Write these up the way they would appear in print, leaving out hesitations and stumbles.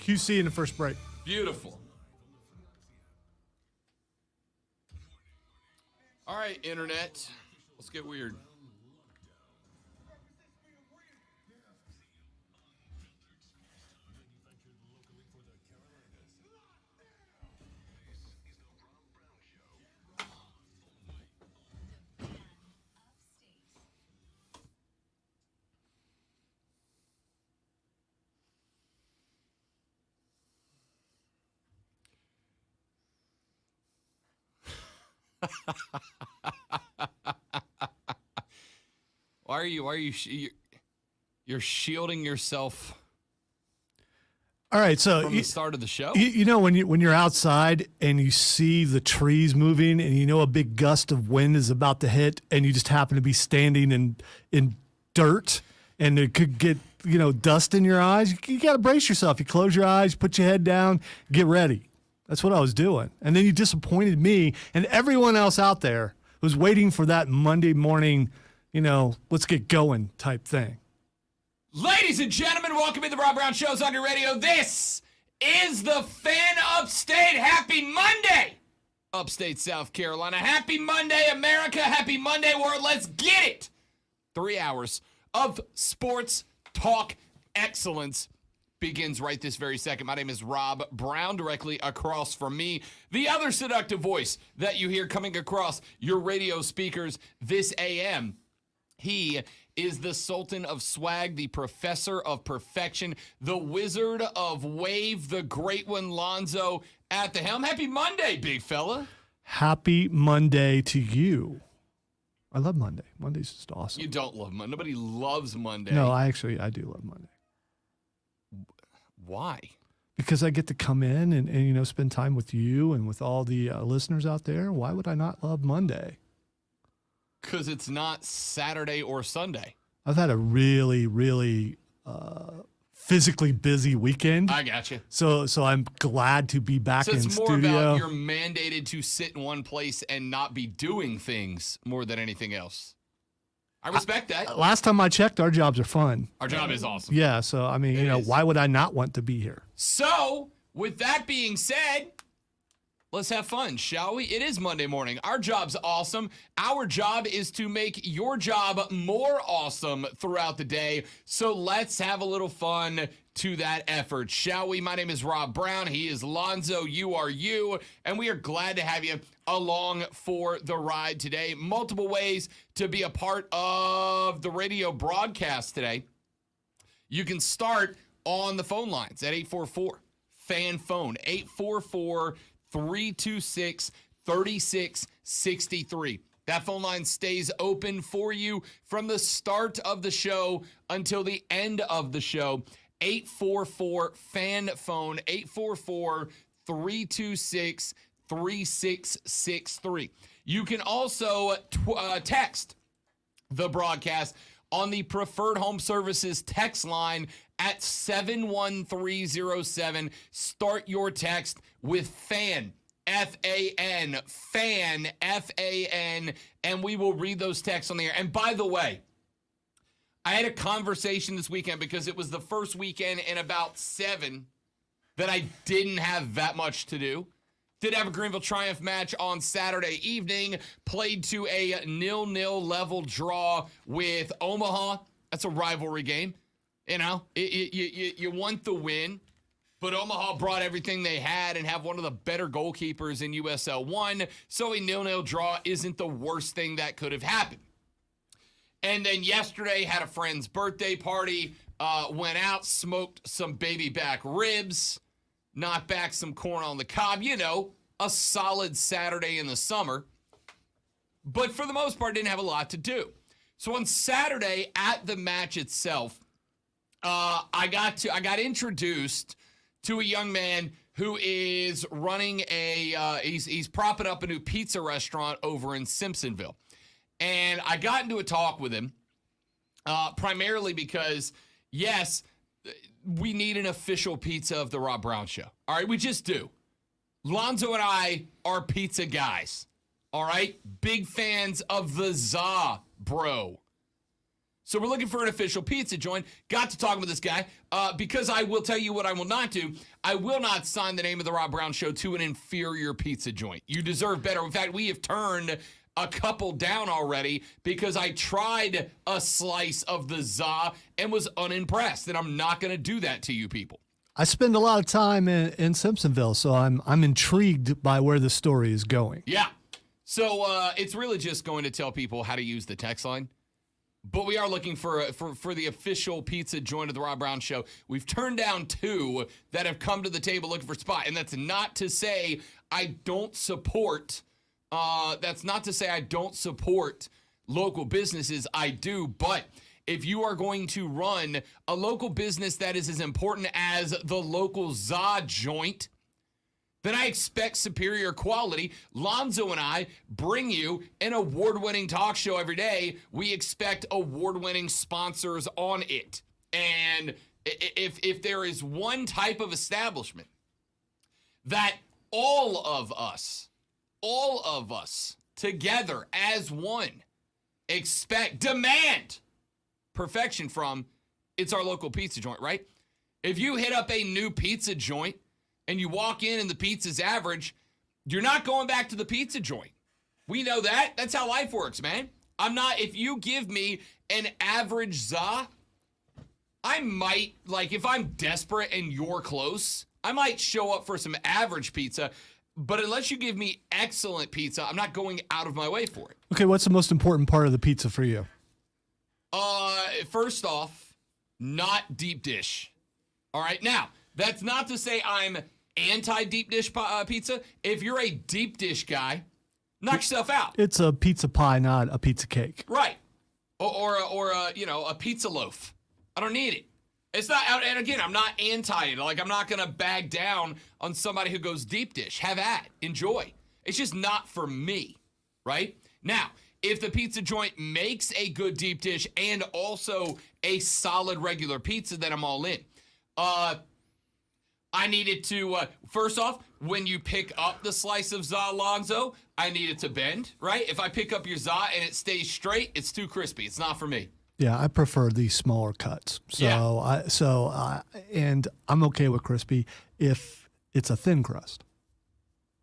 QC in the first break. Beautiful. All right, Internet. Let's get weird. Why are you you're shielding yourself All right, so from the start of the show? You know when you're outside and you see the trees moving and you know a big gust of wind is about to hit and you just happen to be standing in dirt and it could get dust in your eyes. You got to brace yourself. You close your eyes, put your head down, get ready. That's what I was doing. And then you disappointed me and everyone else out there who's waiting for that Monday morning, let's get going type thing. Ladies and gentlemen, welcome to the Rob Brown Show's on your radio. This is the Fan Upstate. Happy Monday, Upstate South Carolina. Happy Monday, America. Happy Monday, world. Let's get it. 3 hours of sports talk excellence begins right this very second. My name is Rob Brown. Directly across from me, the other seductive voice that you hear coming across your radio speakers this AM. He is the Sultan of Swag, the Professor of Perfection, the Wizard of Wave, the Great One, Lonzo at the helm. Happy Monday, big fella. Happy Monday to you. I love Monday. Monday's just awesome. You don't love Monday. Nobody loves Monday. No, I do love Monday. Why? Because I get to come in and spend time with you and with all the listeners out there. Why would I not love Monday? Because it's not Saturday or Sunday. I've had a really, really physically busy weekend. I got you. So I'm glad to be back in studio. So it's more about you're mandated to sit in one place and not be doing things more than anything else. I respect that. Last time I checked, our jobs are fun. Our job is awesome. Yeah, so I mean, why would I not want to be here? So, with that being said, let's have fun, shall we? It is Monday morning. Our job's awesome. Our job is to make your job more awesome throughout the day. So let's have a little fun to that effort, shall we? My name is Rob Brown. He is Lonzo. You are you. And we are glad to have you along for the ride today. Multiple ways to be a part of the radio broadcast today. You can start on the phone lines at 844-FAN phone, 844-326-3663. That phone line stays open for you from the start of the show until the end of the show. 844-FAN phone, 844-326-3663. You can also text the broadcast on the Preferred Home Services text line at 71307. Start your text with FAN, F-A-N, FAN, F-A-N, and we will read those texts on the air. And by the way, I had a conversation this weekend because it was the first weekend in about 7 that I didn't have that much to do. Did have a Greenville Triumph match on Saturday evening, played to a 0-0 level draw with Omaha. That's a rivalry game. You want the win, but Omaha brought everything they had and have one of the better goalkeepers in USL 1, so a 0-0 draw isn't the worst thing that could have happened. And then yesterday, had a friend's birthday party, went out, smoked some baby back ribs, knocked back some corn on the cob, a solid Saturday in the summer. But for the most part, didn't have a lot to do. So on Saturday at the match itself, I got introduced to a young man who is running he's propping up a new pizza restaurant over in Simpsonville. And I got into a talk with him, primarily because, yes, we need an official pizza of the Rob Brown Show. All right, we just do. Lonzo and I are pizza guys. All right, big fans of the za, bro. So we're looking for an official pizza joint. Got to talking with this guy because I will tell you what I will not do. I will not sign the name of the Rob Brown Show to an inferior pizza joint. You deserve better. In fact, we have turned a couple down already because I tried a slice of the za and was unimpressed. And I'm not going to do that to you people. I spend a lot of time in Simpsonville, so I'm intrigued by where the story is going. Yeah. So it's really just going to tell people how to use the text line. But we are looking for the official pizza joint of the Rob Brown Show. We've turned down 2 that have come to the table looking for a spot. And that's not to say I don't support local businesses. I do, but if you are going to run a local business that is as important as the local za joint, then I expect superior quality. Lonzo and I bring you an award-winning talk show every day. We expect award-winning sponsors on it. And if there is one type of establishment that all of us together as one demand perfection from, it's our local pizza joint, right? If you hit up a new pizza joint and you walk in and the pizza's average, you're not going back to the pizza joint. We know that. That's how life works, man. If you give me an average za, I might, if I'm desperate and you're close, I might show up for some average pizza. But unless you give me excellent pizza, I'm not going out of my way for it. Okay, what's the most important part of the pizza for you? First off, not deep dish. All right. Now, that's not to say I'm anti-deep dish pizza. If you're a deep dish guy, knock yourself out. It's a pizza pie, not a pizza cake. Right. Or a pizza loaf. I don't need it. It's not, and again, I'm not anti it. I'm not going to bag down on somebody who goes deep dish. Have at. Enjoy. It's just not for me. Right? Now, if the pizza joint makes a good deep dish and also a solid regular pizza, then I'm all in. I needed to, first off, when you pick up the slice of za, Lonzo, I need it to bend, right? If I pick up your za and it stays straight, it's too crispy. It's not for me. Yeah, I prefer these smaller cuts. And I'm okay with crispy if it's a thin crust.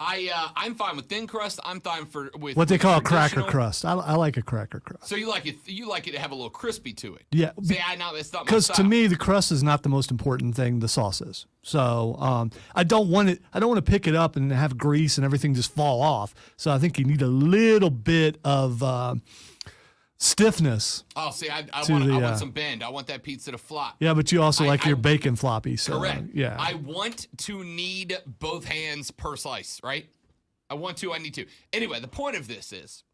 I'm fine with thin crust. I'm fine with what they call a cracker crust. I like a cracker crust. So you like it to have a little crispy to it. Yeah. Say, it's not my because style. to me the crust is not the most important thing. The sauce is. So I don't want to pick it up and have grease and everything just fall off. So I think you need a little bit of stiffness. Oh, see, I want some bend. I want that pizza to flop. Yeah, but you also like your bacon floppy. So, correct. Yeah. I want to need both hands per slice, right? I need to. Anyway, the point of this is,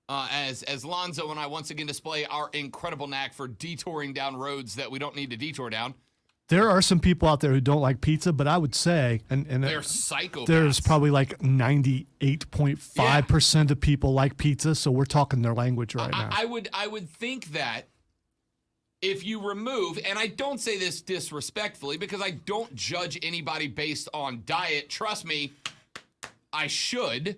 as Lonzo and I once again display our incredible knack for detouring down roads that we don't need to detour down. There are some people out there who don't like pizza, but I would say, and they're psychopaths. There's probably 98.5% of people like pizza, so we're talking their language right now. I would think that if you remove, and I don't say this disrespectfully because I don't judge anybody based on diet. Trust me, I should.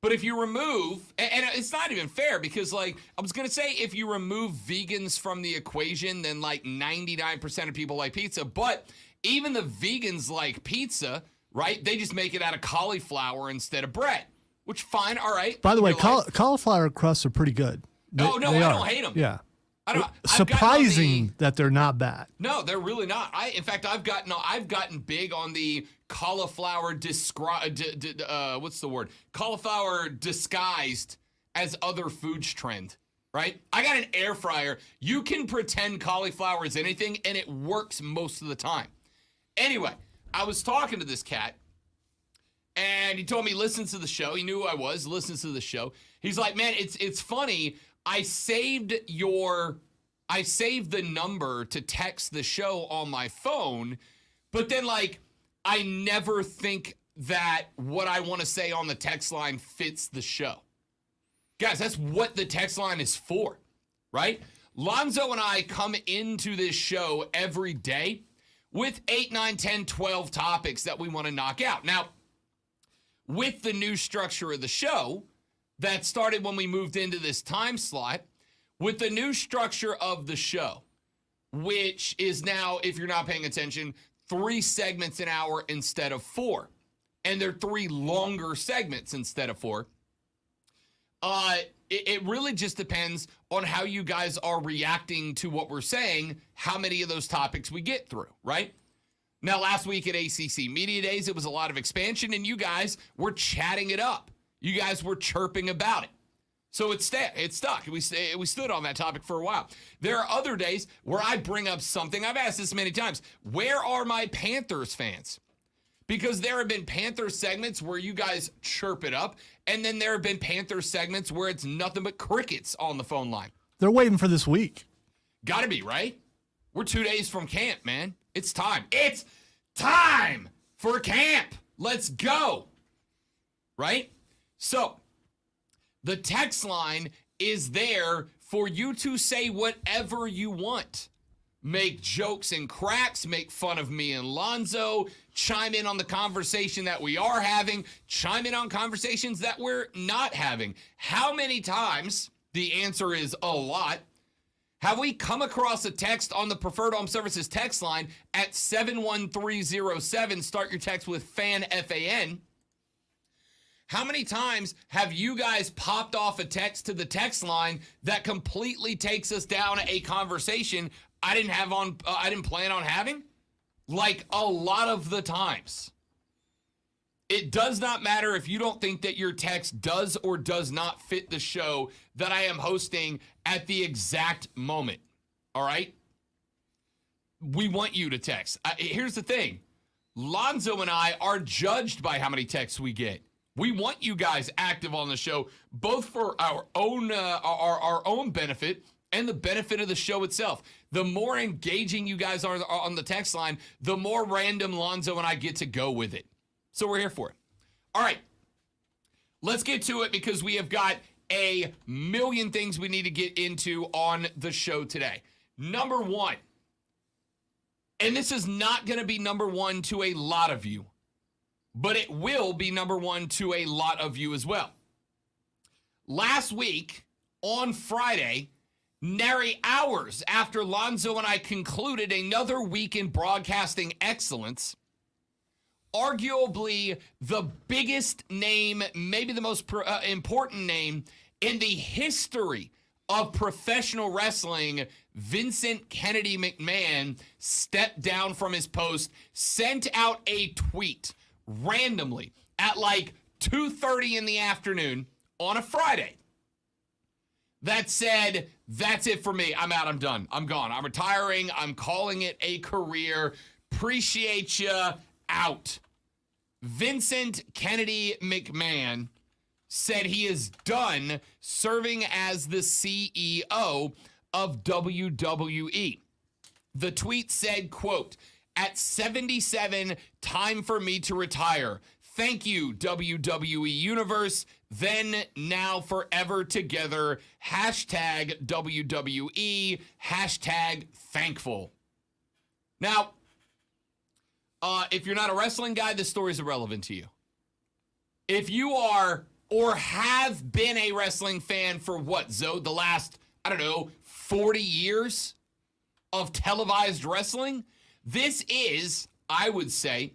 But if you remove, and it's not even fair because, I was going to say if you remove vegans from the equation, then 99% of people like pizza. But even the vegans like pizza, right? They just make it out of cauliflower instead of bread, which fine, all right. By the way, cauliflower crusts are pretty good. I don't hate them. Yeah. Surprising that they're not bad. No, they're really not. In fact, I've gotten big on the cauliflower cauliflower disguised as other foods trend, right? I got an air fryer. You can pretend cauliflower is anything, and it works most of the time. Anyway, I was talking to this cat, and he told me, listen to the show. He knew who I was, listens to the show. He's like, man, it's funny. I saved the number to text the show on my phone, but then I never think that what I want to say on the text line fits the show. Guys, that's what the text line is for, right? Lonzo and I come into this show every day with 8, 9, 10, 12 topics that we want to knock out. Now, with the new structure of the show that started when we moved into this time slot, with the new structure of the show, which is now, if you're not paying attention, 3 segments an hour instead of 4. And they're 3 longer segments instead of 4. It really just depends on how you guys are reacting to what we're saying, how many of those topics we get through, right? Now, last week at ACC Media Days, it was a lot of expansion, and you guys were chatting it up. You guys were chirping about it. So it stuck. We stood on that topic for a while. There are other days where I bring up something. I've asked this many times. Where are my Panthers fans? Because there have been Panthers segments where you guys chirp it up, and then there have been Panthers segments where it's nothing but crickets on the phone line. They're waiting for this week. Gotta be, right? We're 2 days from camp, man. It's time. It's time for camp. Let's go. Right? So, the text line is there for you to say whatever you want. Make jokes and cracks, make fun of me and Lonzo, chime in on the conversation that we are having, chime in on conversations that we're not having. How many times, the answer is a lot, have we come across a text on the Preferred Home Services text line at 71307, start your text with FAN, F-A-N. How many times have you guys popped off a text to the text line that completely takes us down a conversation I didn't plan on having? Like, a lot of the times. It does not matter if you don't think that your text does or does not fit the show that I am hosting at the exact moment. All right? We want you to text. Here's the thing. Lonzo and I are judged by how many texts we get. We want you guys active on the show, both for our own benefit and the benefit of the show itself. The more engaging you guys are on the text line, the more random Lonzo and I get to go with it. So we're here for it. All right, let's get to it because we have got a million things we need to get into on the show today. Number one, and this is not going to be number one to a lot of you, but it will be number one to a lot of you as well. Last week, on Friday, nary hours after Lonzo and I concluded another week in broadcasting excellence, arguably the biggest name, maybe the most important name in the history of professional wrestling, Vincent Kennedy McMahon, stepped down from his post, sent out a tweet randomly at like 2:30 in the afternoon on a Friday that said, "That's it for me. I'm out. I'm done. I'm gone. I'm retiring. I'm calling it a career. Appreciate you. Out." Vincent Kennedy McMahon said he is done serving as the CEO of WWE. The tweet said, quote, "At 77, time for me to retire. Thank you, WWE Universe. Then, now, forever together. Hashtag WWE. Hashtag thankful." Now, if you're not a wrestling guy, this story is irrelevant to you. If you are or have been a wrestling fan for what, Zoe, the last, 40 years of televised wrestling, this is, I would say,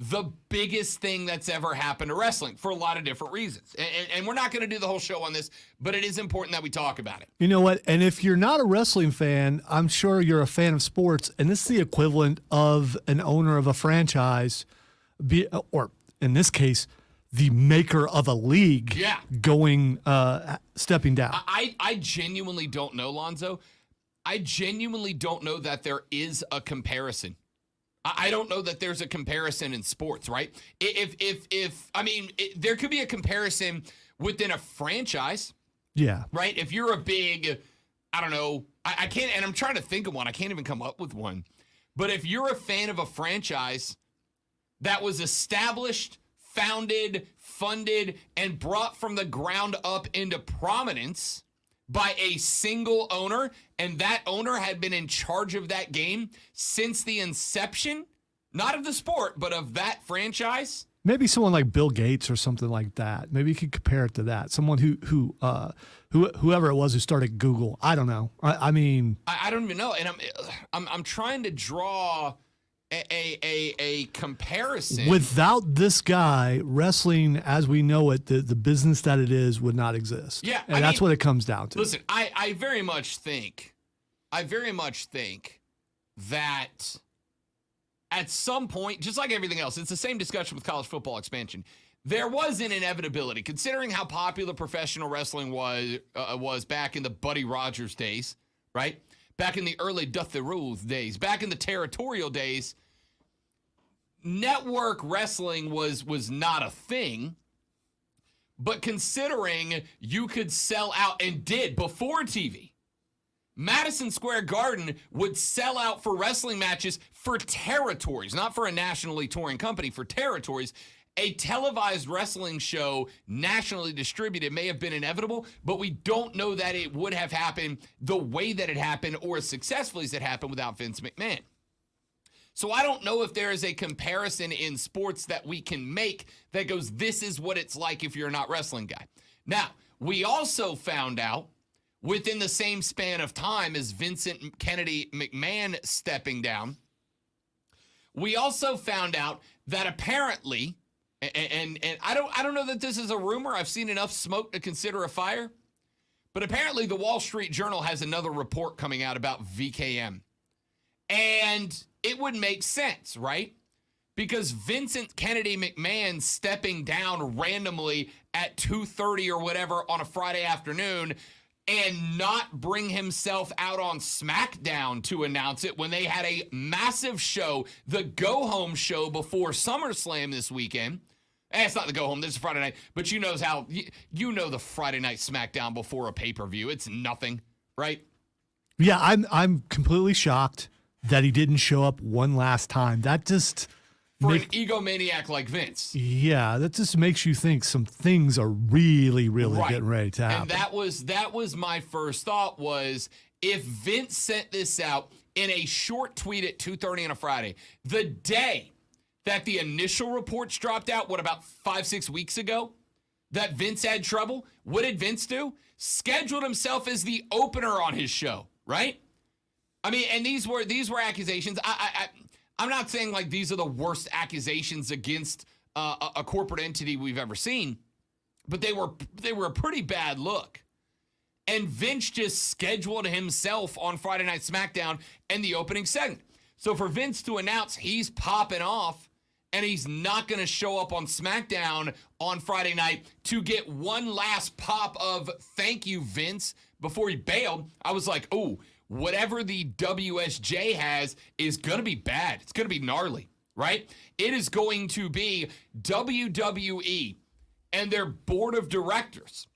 the biggest thing that's ever happened to wrestling for a lot of different reasons. And we're not going to do the whole show on this, but it is important that we talk about it. You know what? And if you're not a wrestling fan, I'm sure you're a fan of sports, and this is the equivalent of an owner of a franchise, or in this case, the maker of a league, stepping down. I genuinely don't know, Lonzo. I genuinely don't know that there is a comparison. I don't know that there's a comparison in sports, right? There could be a comparison within a franchise. Yeah. Right? If you're a big, I can't, and I'm trying to think of one. I can't even come up with one. But if you're a fan of a franchise that was established, founded, funded, and brought from the ground up into prominence by a single owner, and that owner had been in charge of that game since the inception, not of the sport, but of that franchise. Maybe someone like Bill Gates or something like that. Maybe you could compare it to that. Someone whoever it was who started Google. I don't know. I mean, I don't even know. And I'm trying to draw a comparison. Without this guy, wrestling as we know it, the business that it is would not exist. Yeah, and that's what it comes down to. Listen, I very much think that at some point, just like everything else, it's the same discussion with college football expansion. There was an inevitability, considering how popular professional wrestling was back in the Buddy Rogers days, right? Back in the early Duff the Rules days, back in the territorial days, network wrestling was not a thing. But considering you could sell out, and did before TV, Madison Square Garden would sell out for wrestling matches for territories, not for a nationally touring company, for territories. A televised wrestling show, nationally distributed, may have been inevitable, but we don't know that it would have happened the way that it happened or as successfully as it happened without Vince McMahon. So I don't know if there is a comparison in sports that we can make that goes, this is what it's like if you're not a wrestling guy. Now, we also found out within the same span of time as Vincent Kennedy McMahon stepping down, we also found out that apparently, and I don't know that this is a rumor. I've seen enough smoke to consider a fire. But apparently the Wall Street Journal has another report coming out about VKM. And it would make sense, right? Because Vincent Kennedy McMahon stepping down randomly at 2:30 or whatever on a Friday afternoon and not bring himself out on SmackDown to announce it when they had a massive show, the go-home show before SummerSlam this weekend. It's not the go-home, this is Friday night, but you know the Friday night SmackDown before a pay-per-view. It's nothing, right? Yeah, I'm completely shocked that he didn't show up one last time. That just... For an egomaniac like Vince. Yeah, that just makes you think some things are really, really getting ready to happen. And that was my first thought was, if Vince sent this out in a short tweet at 2:30 on a Friday, the day that the initial reports dropped out, about 5-6 weeks ago, that Vince had trouble, what did Vince do? Scheduled himself as the opener on his show, right? I mean, and these were accusations. I'm not saying like these are the worst accusations against a corporate entity we've ever seen, but they were a pretty bad look. And Vince just scheduled himself on Friday Night SmackDown and the opening segment. So for Vince to announce he's popping off and he's not going to show up on SmackDown on Friday night to get one last pop of thank you, Vince, before he bailed, I was like, oh, whatever the WSJ has is going to be bad. It's going to be gnarly, right? It is going to be WWE and their board of directors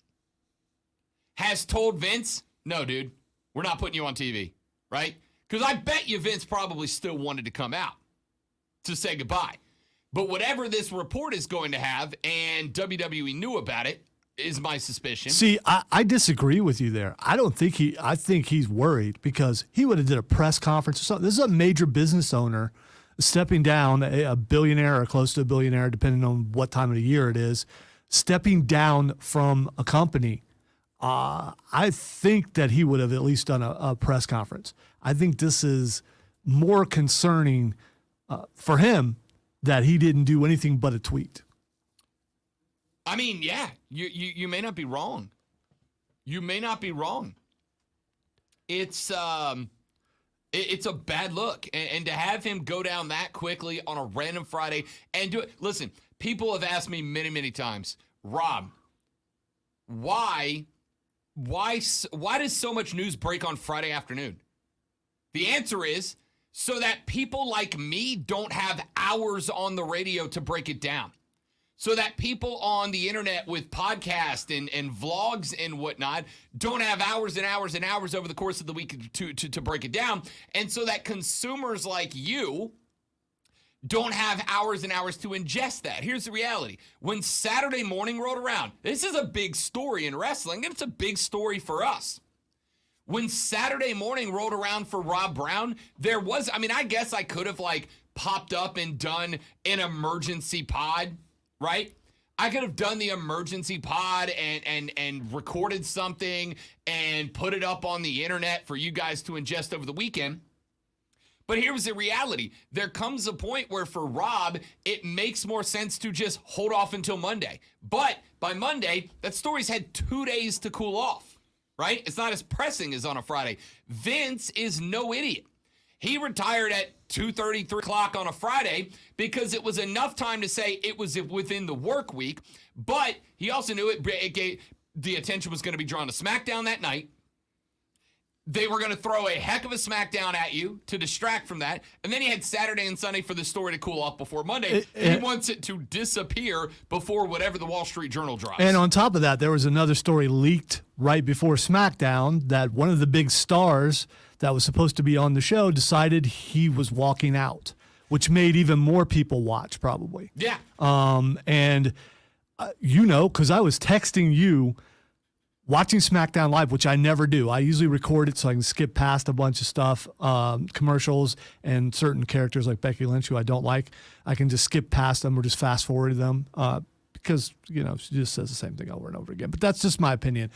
has told Vince, no, dude, we're not putting you on TV, right? Because I bet you Vince probably still wanted to come out to say goodbye. But whatever this report is going to have, and WWE knew about it, is my suspicion. See, I disagree with you there. I think he's worried because he would have did a press conference or something. This is a major business owner stepping down, a billionaire or close to a billionaire, depending on what time of the year it is, stepping down from a company. I think that he would have at least done a press conference. I think this is more concerning for him that he didn't do anything but a tweet. I mean, yeah, you may not be wrong. You may not be wrong. It's a bad look, and to have him go down that quickly on a random Friday and do it. Listen, people have asked me many, many times, Rob, why does so much news break on Friday afternoon? The answer is so that people like me don't have hours on the radio to break it down. So that people on the internet with podcasts and vlogs and whatnot don't have hours and hours and hours over the course of the week to break it down. And so that consumers like you don't have hours and hours to ingest that. Here's the reality. When Saturday morning rolled around, this is a big story in wrestling, and it's a big story for us. When Saturday morning rolled around for Rob Brown, I guess I could have popped up and done an emergency pod right? I could have done the emergency pod and recorded something and put it up on the internet for you guys to ingest over the weekend. But here's the reality. There comes a point where for Rob, it makes more sense to just hold off until Monday. But by Monday, that story's had 2 days to cool off, right? It's not as pressing as on a Friday. Vince is no idiot. He retired at 2:30, 3 o'clock on a Friday because it was enough time to say it was within the work week. But he also knew the attention was going to be drawn to SmackDown that night. They were going to throw a heck of a SmackDown at you to distract from that. And then he had Saturday and Sunday for the story to cool off before Monday. He wants it to disappear before whatever the Wall Street Journal drops. And on top of that, there was another story leaked right before SmackDown that one of the big stars that was supposed to be on the show decided he was walking out, which made even more people watch probably. Yeah. Because I was texting you watching SmackDown Live, which I never do. I usually record it so I can skip past a bunch of stuff, commercials and certain characters like Becky Lynch, who I don't like. I can just skip past them or just fast forward them because, she just says the same thing over and over again. But that's just my opinion.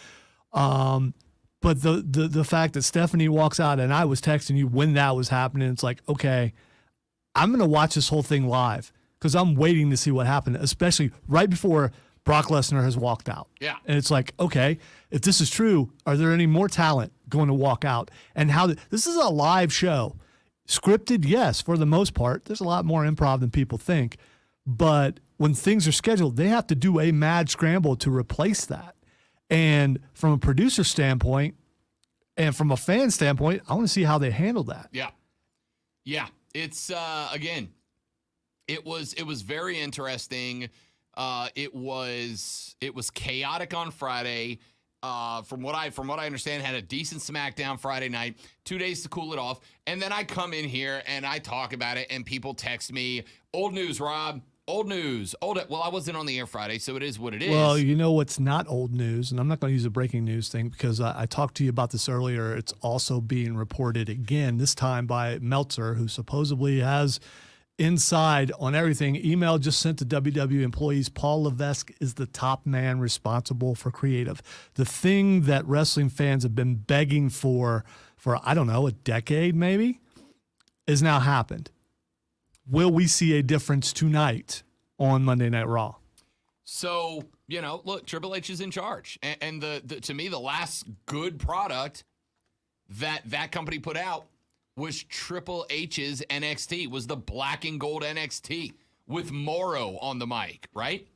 But the fact that Stephanie walks out and I was texting you when that was happening, it's like, okay, I'm going to watch this whole thing live because I'm waiting to see what happened, especially right before Brock Lesnar has walked out. Yeah. And it's like, okay, if this is true, are there any more talent going to walk out? And this is a live show. Scripted, yes, for the most part. There's a lot more improv than people think. But when things are scheduled, they have to do a mad scramble to replace that. And from a producer standpoint and from a fan standpoint, I want to see how they handle that. Yeah. Yeah. It's, again, it was very interesting. It was chaotic on Friday. From what I understand, had a decent SmackDown Friday night, 2 days to cool it off. And then I come in here and I talk about it and people text me, old news, Rob, old news. Well, I wasn't on the air Friday, so it is what it is. Well, you know what's not old news, and I'm not going to use a breaking news thing because I talked to you about this earlier. It's also being reported again, this time by Meltzer, who supposedly has inside on everything. Email just sent to WWE employees. Paul Levesque is the top man responsible for creative. The thing that wrestling fans have been begging for I don't know, a decade maybe, has now happened. Will we see a difference tonight on Monday Night Raw? So, look, Triple H is in charge. And to me, the last good product that company put out was Triple H's NXT, was the black and gold NXT with Morrow on the mic, right?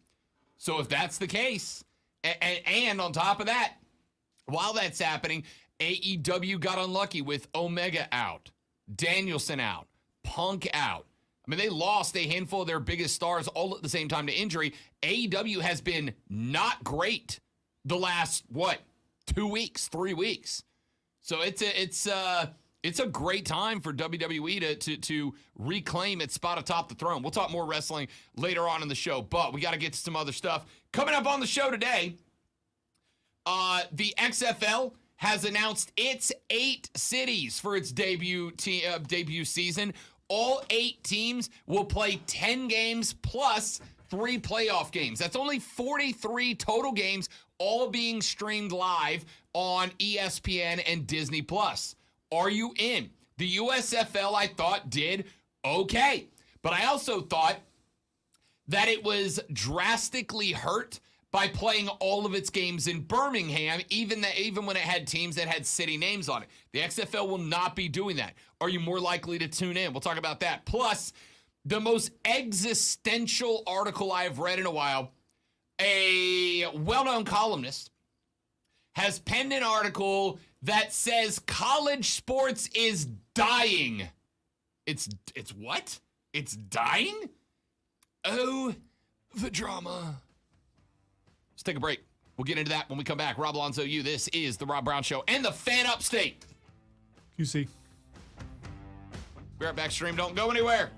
So if that's the case, and on top of that, while that's happening, AEW got unlucky with Omega out, Danielson out, Punk out. I mean, they lost a handful of their biggest stars all at the same time to injury. AEW has been not great the last, 2 weeks, 3 weeks. So it's a great time for WWE to reclaim its spot atop the throne. We'll talk more wrestling later on in the show, but we got to get to some other stuff. Coming up on the show today, the XFL has announced its 8 cities for its debut season. All 8 teams will play 10 games plus 3 playoff games. That's only 43 total games, all being streamed live on ESPN and Disney+. Are you in? The USFL, I thought, did okay. But I also thought that it was drastically hurt by playing all of its games in Birmingham, even when it had teams that had city names on it. The XFL will not be doing that. Are you more likely to tune in? We'll talk about that. Plus, the most existential article I've read in a while, a well-known columnist has penned an article that says college sports is dying. It's what? It's dying? Oh, the drama. Let's take a break. We'll get into that when we come back. Rob Alonzo, this is The Rob Brown Show and the Fan Upstate. QC. Be right back, stream. Don't go anywhere.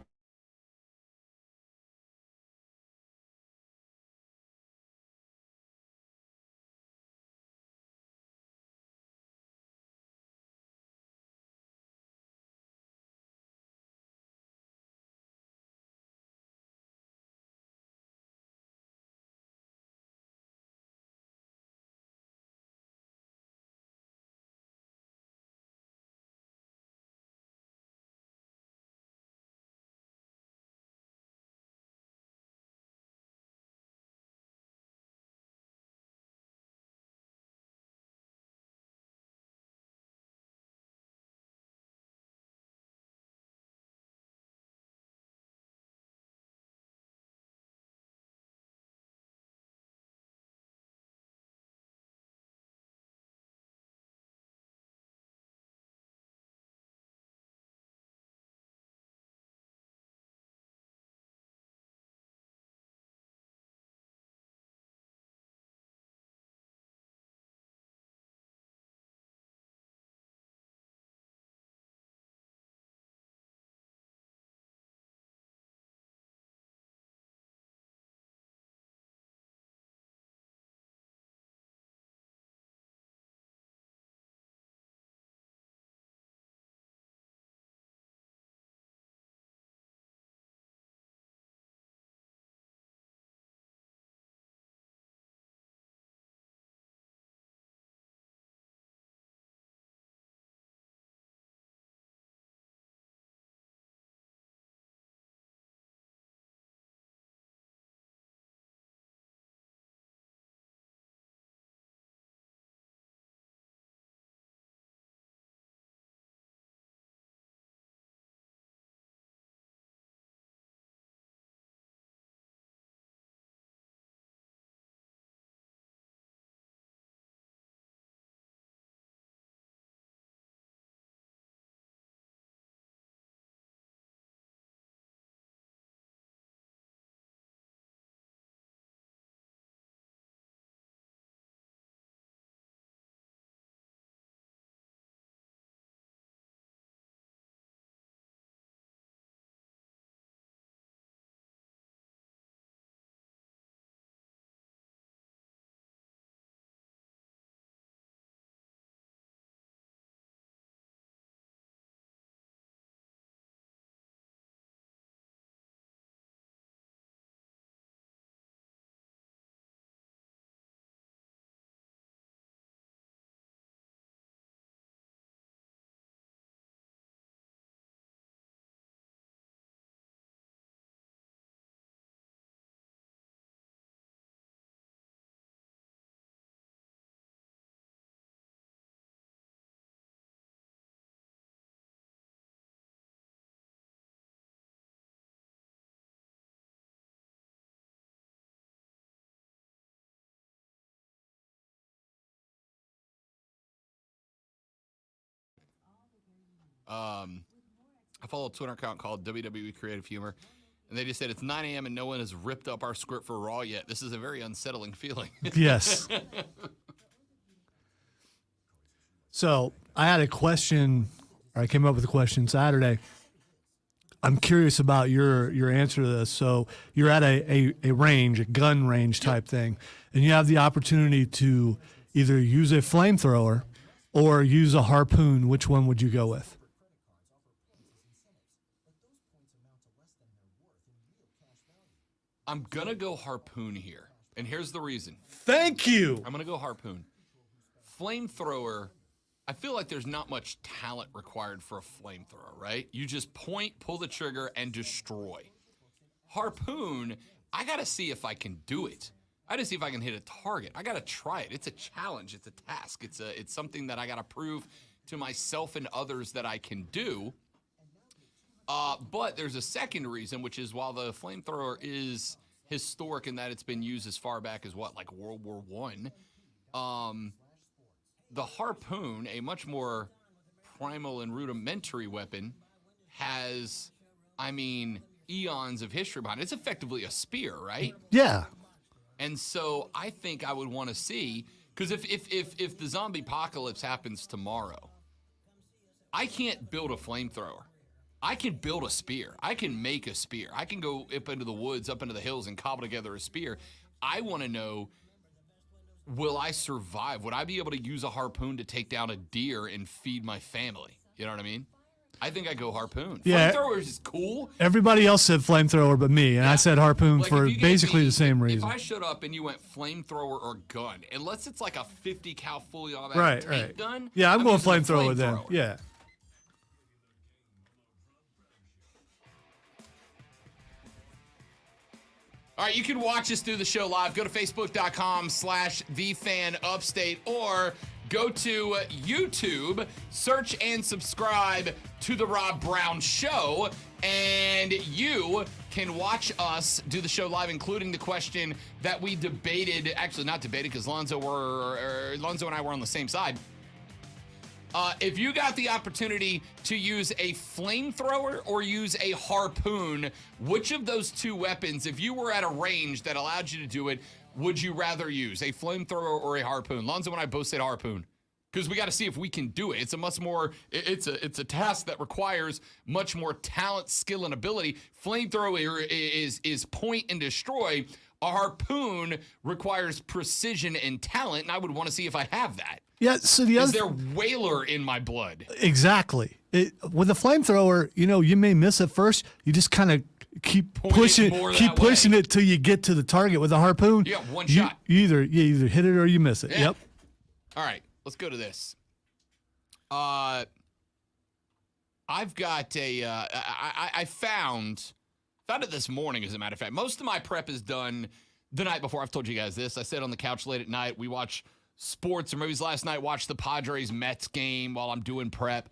I follow a Twitter account called WWE Creative Humor, and they just said it's 9 a.m. and no one has ripped up our script for Raw yet. This is a very unsettling feeling. Yes. So I had a question, or I came up with a question Saturday. I'm curious about your answer to this. So you're at a range, a gun range type thing, and you have the opportunity to either use a flamethrower or use a harpoon. Which one would you go with? I'm going to go harpoon here, and here's the reason. Thank you. I'm going to go harpoon. Flamethrower, I feel like there's not much talent required for a flamethrower, right? You just point, pull the trigger, and destroy. Harpoon, I got to see if I can do it. I got to see if I can hit a target. I got to try it. It's a challenge. It's a task. It's something that I got to prove to myself and others that I can do. But there's a second reason, which is while the flamethrower is historic in that it's been used as far back as like World War I, the harpoon, a much more primal and rudimentary weapon, has, eons of history behind it. It's effectively a spear, right? Yeah. And so I think I would want to see, because if the zombie apocalypse happens tomorrow, I can't build a flamethrower. I can build a spear. I can make a spear. I can go up into the woods, up into the hills, and cobble together a spear. I want to know, will I survive? Would I be able to use a harpoon to take down a deer and feed my family? You know what I mean? I think I go harpoon. Yeah. Flamethrower is cool. Everybody else said flamethrower but me, and I said harpoon Like, for if you gave basically me- the same If reason. I showed up and you went flamethrower or gun, unless it's like a 50 cal fully automatic Right, tank right. gun. Yeah, I'm going using a flamethrower then. Yeah. All right, you can watch us through the show live. Go to facebook.com/thefanupstate or go to YouTube, search and subscribe to The Rob Brown Show, and you can watch us do the show live, including the question that we debated. Actually, not debated because Lonzo and I were on the same side. If you got the opportunity to use a flamethrower or use a harpoon, which of those two weapons, if you were at a range that allowed you to do it, would you rather use a flamethrower or a harpoon? Lonzo and I both said harpoon because we got to see if we can do it. It's a much more, it's a task that requires much more talent, skill, and ability. Flamethrower is point and destroy. A harpoon requires precision and talent, and I would want to see if I have that. Yeah, so the Is other there whaler in my blood? exactly. With a flamethrower, you may miss at first. You just kind of keep Point it pushing more keep that pushing way. it till you get to the target. With a harpoon, You got one you shot. either hit it or you miss it. Yeah. Yep. All right, let's go to this. I've got I found it this morning, as a matter of fact. Most of my prep is done the night before. I've told you guys this. I sit on the couch late at night. We watch sports or movies. Last night, watched the Padres-Mets game while I'm doing prep.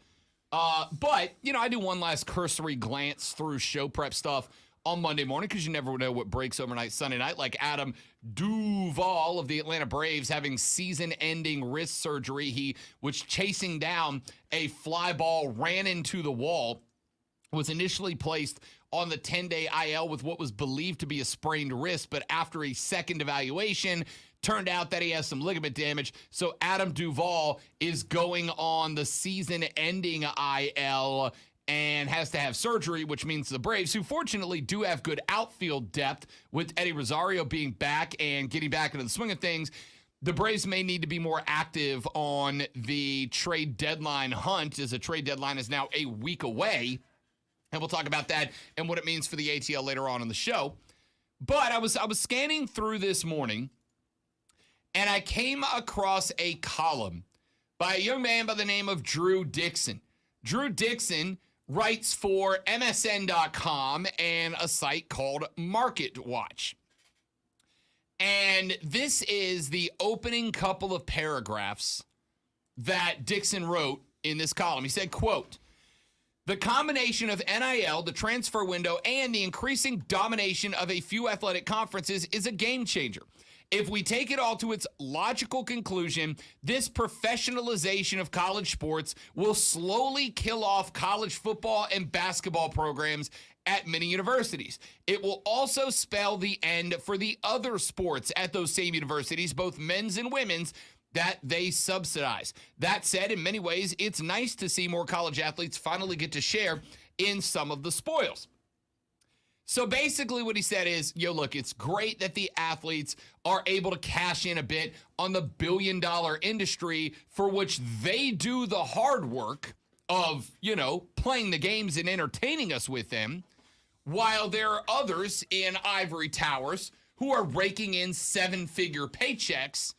But, I do one last cursory glance through show prep stuff on Monday morning because you never know what breaks overnight Sunday night, like Adam Duvall of the Atlanta Braves having season-ending wrist surgery. He was chasing down a fly ball, ran into the wall, was initially placed on the 10-day IL with what was believed to be a sprained wrist, but after a second evaluation, turned out that he has some ligament damage. So Adam Duvall is going on the season-ending IL and has to have surgery, which means the Braves, who fortunately do have good outfield depth with Eddie Rosario being back and getting back into the swing of things, the Braves may need to be more active on the trade deadline hunt, as the trade deadline is now a week away. And we'll talk about that and what it means for the ATL later on in the show. But I was scanning through this morning, and I came across a column by a young man by the name of Drew Dixon. Drew Dixon writes for MSN.com and a site called Market Watch. And this is the opening couple of paragraphs that Dixon wrote in this column. He said, quote, "The combination of NIL, the transfer window, and the increasing domination of a few athletic conferences is a game changer. If we take it all to its logical conclusion, this professionalization of college sports will slowly kill off college football and basketball programs at many universities. It will also spell the end for the other sports at those same universities, both men's and women's, that they subsidize. That said, in many ways, it's nice to see more college athletes finally get to share in some of the spoils. So basically what he said is, look, it's great that the athletes are able to cash in a bit on the billion-dollar industry for which they do the hard work of, playing the games and entertaining us with them, while there are others in ivory towers who are raking in seven-figure paychecks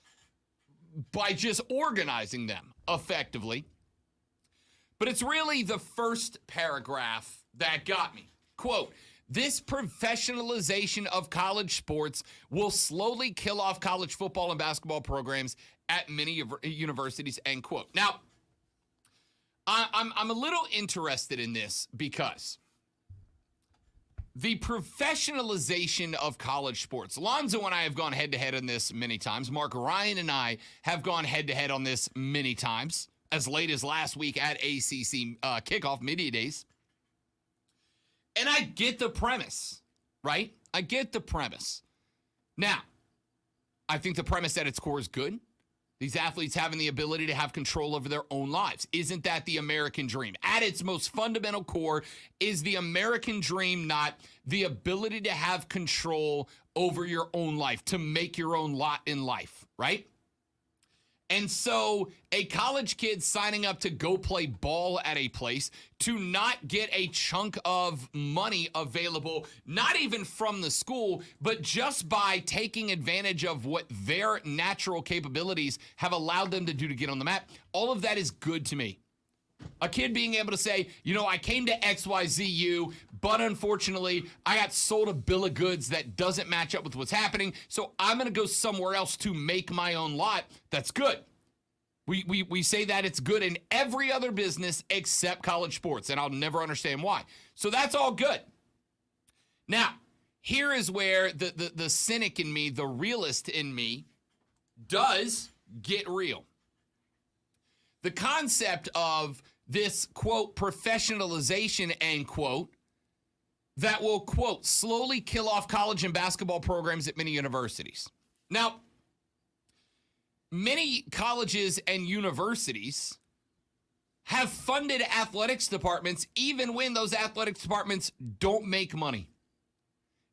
by just organizing them effectively. But it's really the first paragraph that got me. Quote, this professionalization of college sports will slowly kill off college football and basketball programs at many universities, end quote. Now, I'm a little interested in this because the professionalization of college sports, Lonzo and I have gone head-to-head on this many times. Mark Ryan and I have gone head-to-head on this many times, as late as last week at ACC kickoff media days. And I get the premise, right? I get the premise. Now, I think the premise at its core is good. These athletes having the ability to have control over their own lives. Isn't that the American dream? At its most fundamental core, is the American dream not the ability to have control over your own life, to make your own lot in life, right? And so a college kid signing up to go play ball at a place to not get a chunk of money available, not even from the school, but just by taking advantage of what their natural capabilities have allowed them to do to get on the map, all of that is good to me. A kid being able to say, I came to XYZU, but unfortunately, I got sold a bill of goods that doesn't match up with what's happening, so I'm going to go somewhere else to make my own lot. That's good. We say that it's good in every other business except college sports, and I'll never understand why. So that's all good. Now, here is where the cynic in me, the realist in me, does get real. The concept of this, quote, professionalization, end quote, that will, quote, slowly kill off college and basketball programs at many universities. Now, many colleges and universities have funded athletics departments even when those athletics departments don't make money.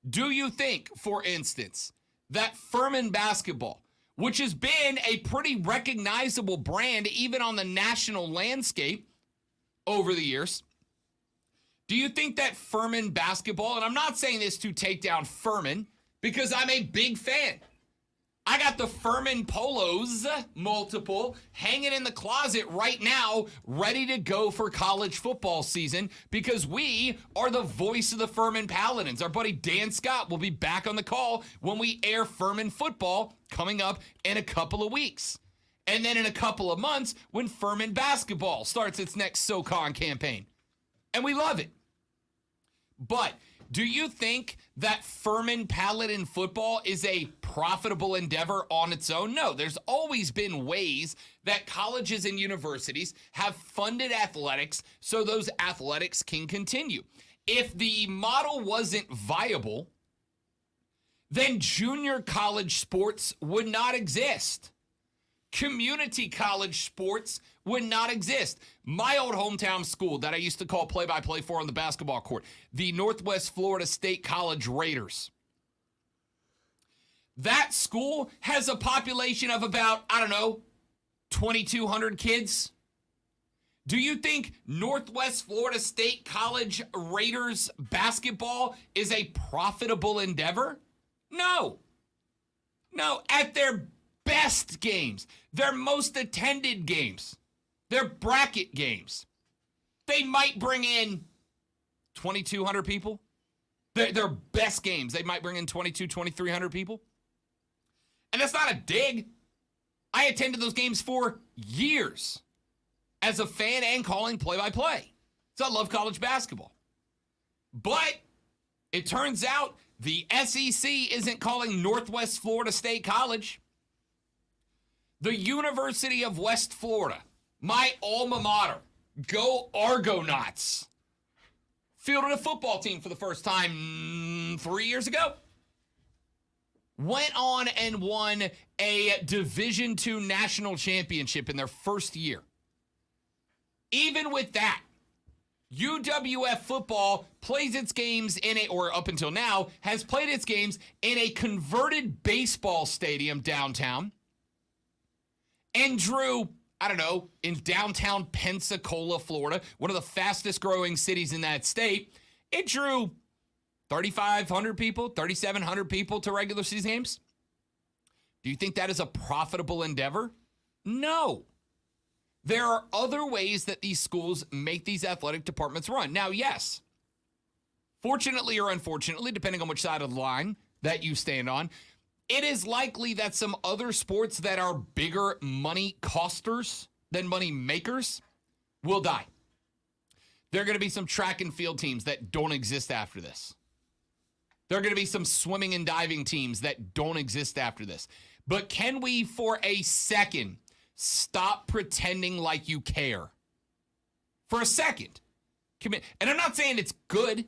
Do you think, for instance, that Furman basketball, which has been a pretty recognizable brand even on the national landscape over the years, do you think that Furman basketball, and I'm not saying this to take down Furman because I'm a big fan. I got the Furman polos, multiple, hanging in the closet right now, ready to go for college football season because we are the voice of the Furman Paladins. Our buddy Dan Scott will be back on the call when we air Furman football coming up in a couple of weeks. And then in a couple of months when Furman basketball starts its next SoCon campaign. And we love it. But do you think that Furman Paladin football is a profitable endeavor on its own? No, there's always been ways that colleges and universities have funded athletics so those athletics can continue. If the model wasn't viable, then junior college sports would not exist. Community college sports would not exist. My old hometown school that I used to call play-by-play for on the basketball court, the Northwest Florida State College Raiders. That school has a population of about, 2,200 kids. Do you think Northwest Florida State College Raiders basketball is a profitable endeavor? No. No, at their best games, their most attended games, their bracket games, they might bring in 2,200 people. Their best games, they might bring in 2,300 people. And that's not a dig. I attended those games for years as a fan and calling play-by-play. So I love college basketball. But it turns out The SEC isn't calling Northwest Florida State College. The University of West Florida, my alma mater, go Argonauts, fielded a football team for the first time 3 years ago. Went on and won a Division II national championship in their first year. Even with that, UWF football plays its games or up until now, has played its games in a converted baseball stadium downtown and drew, I don't know, in downtown Pensacola, Florida, one of the fastest growing cities in that state. It drew 3,500 people, 3,700 people to regular season games. Do you think that is a profitable endeavor? No. There are other ways that these schools make these athletic departments run. Now, yes, fortunately or unfortunately, depending on which side of the line that you stand on, it is likely that some other sports that are bigger money costers than money makers will die. There are going to be some track and field teams that don't exist after this. There are going to be some swimming and diving teams that don't exist after this. But can we, for a second, stop pretending like you care? For a second. And I'm not saying it's good,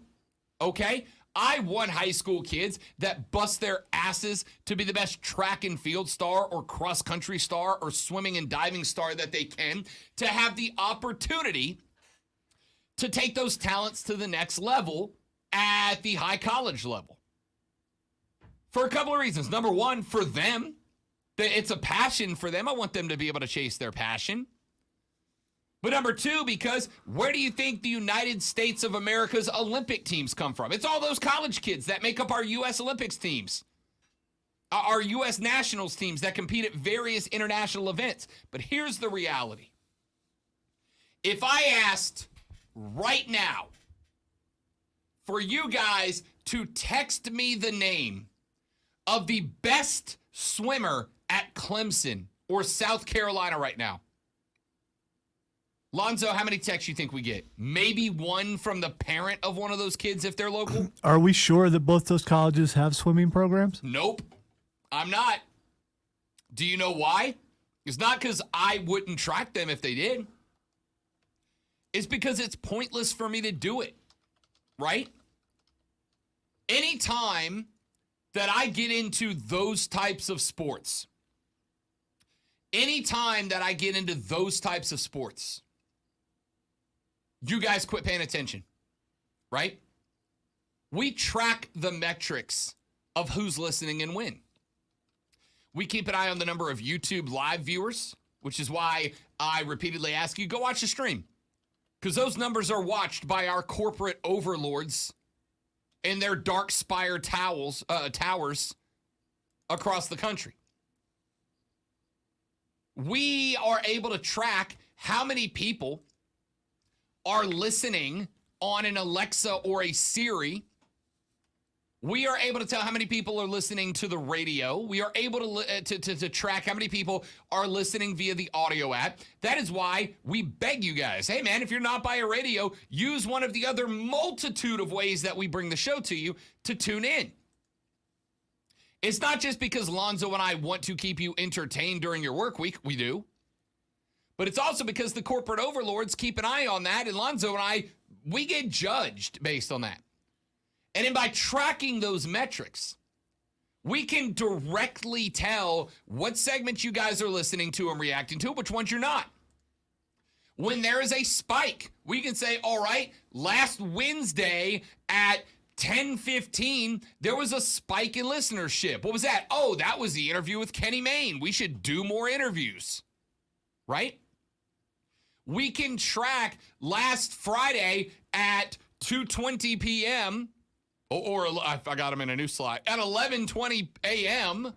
okay? I want high school kids that bust their asses to be the best track and field star or cross-country star or swimming and diving star that they can, to have the opportunity to take those talents to the next level at the high college level. For a couple of reasons. Number one, for them, it's a passion for them. I want them to be able to chase their passion. But number two, because where do you think the United States of America's Olympic teams come from? It's all those college kids that make up our U.S. Olympics teams, our U.S. nationals teams that compete at various international events. But here's the reality. If I asked right now for you guys to text me the name of the best swimmer at Clemson or South Carolina right now, Lonzo, how many texts you think we get? Maybe one from the parent of one of those kids if they're local? Are we sure that both those colleges have swimming programs? Nope, I'm not. Do you know why? It's not because I wouldn't track them if they did. It's because it's pointless for me to do it, right? Anytime that I get into those types of sports, you guys quit paying attention, right? We track the metrics of who's listening and when. We keep an eye on the number of YouTube live viewers, which is why I repeatedly ask you, go watch the stream. Because those numbers are watched by our corporate overlords in their dark spire towers across the country. We are able to track how many people are listening on an Alexa or a Siri. We are able to tell how many people are listening to the radio. We are able to track how many people are listening via the audio app. That is why we beg you guys, hey man, if you're not by a radio, use one of the other multitude of ways that we bring the show to you to tune in. It's not just because Lonzo and I want to keep you entertained during your work week. We do. But it's also because the corporate overlords keep an eye on that, and Lonzo and I, we get judged based on that. And then by tracking those metrics, we can directly tell what segments you guys are listening to and reacting to, which ones you're not. When there is a spike, we can say, all right, last Wednesday at 10:15, there was a spike in listenership. What was that? Oh, that was the interview with Kenny Mayne. We should do more interviews, right? We can track last Friday at 2:20 p.m., or I got him in a new slide, at 11:20 a.m.,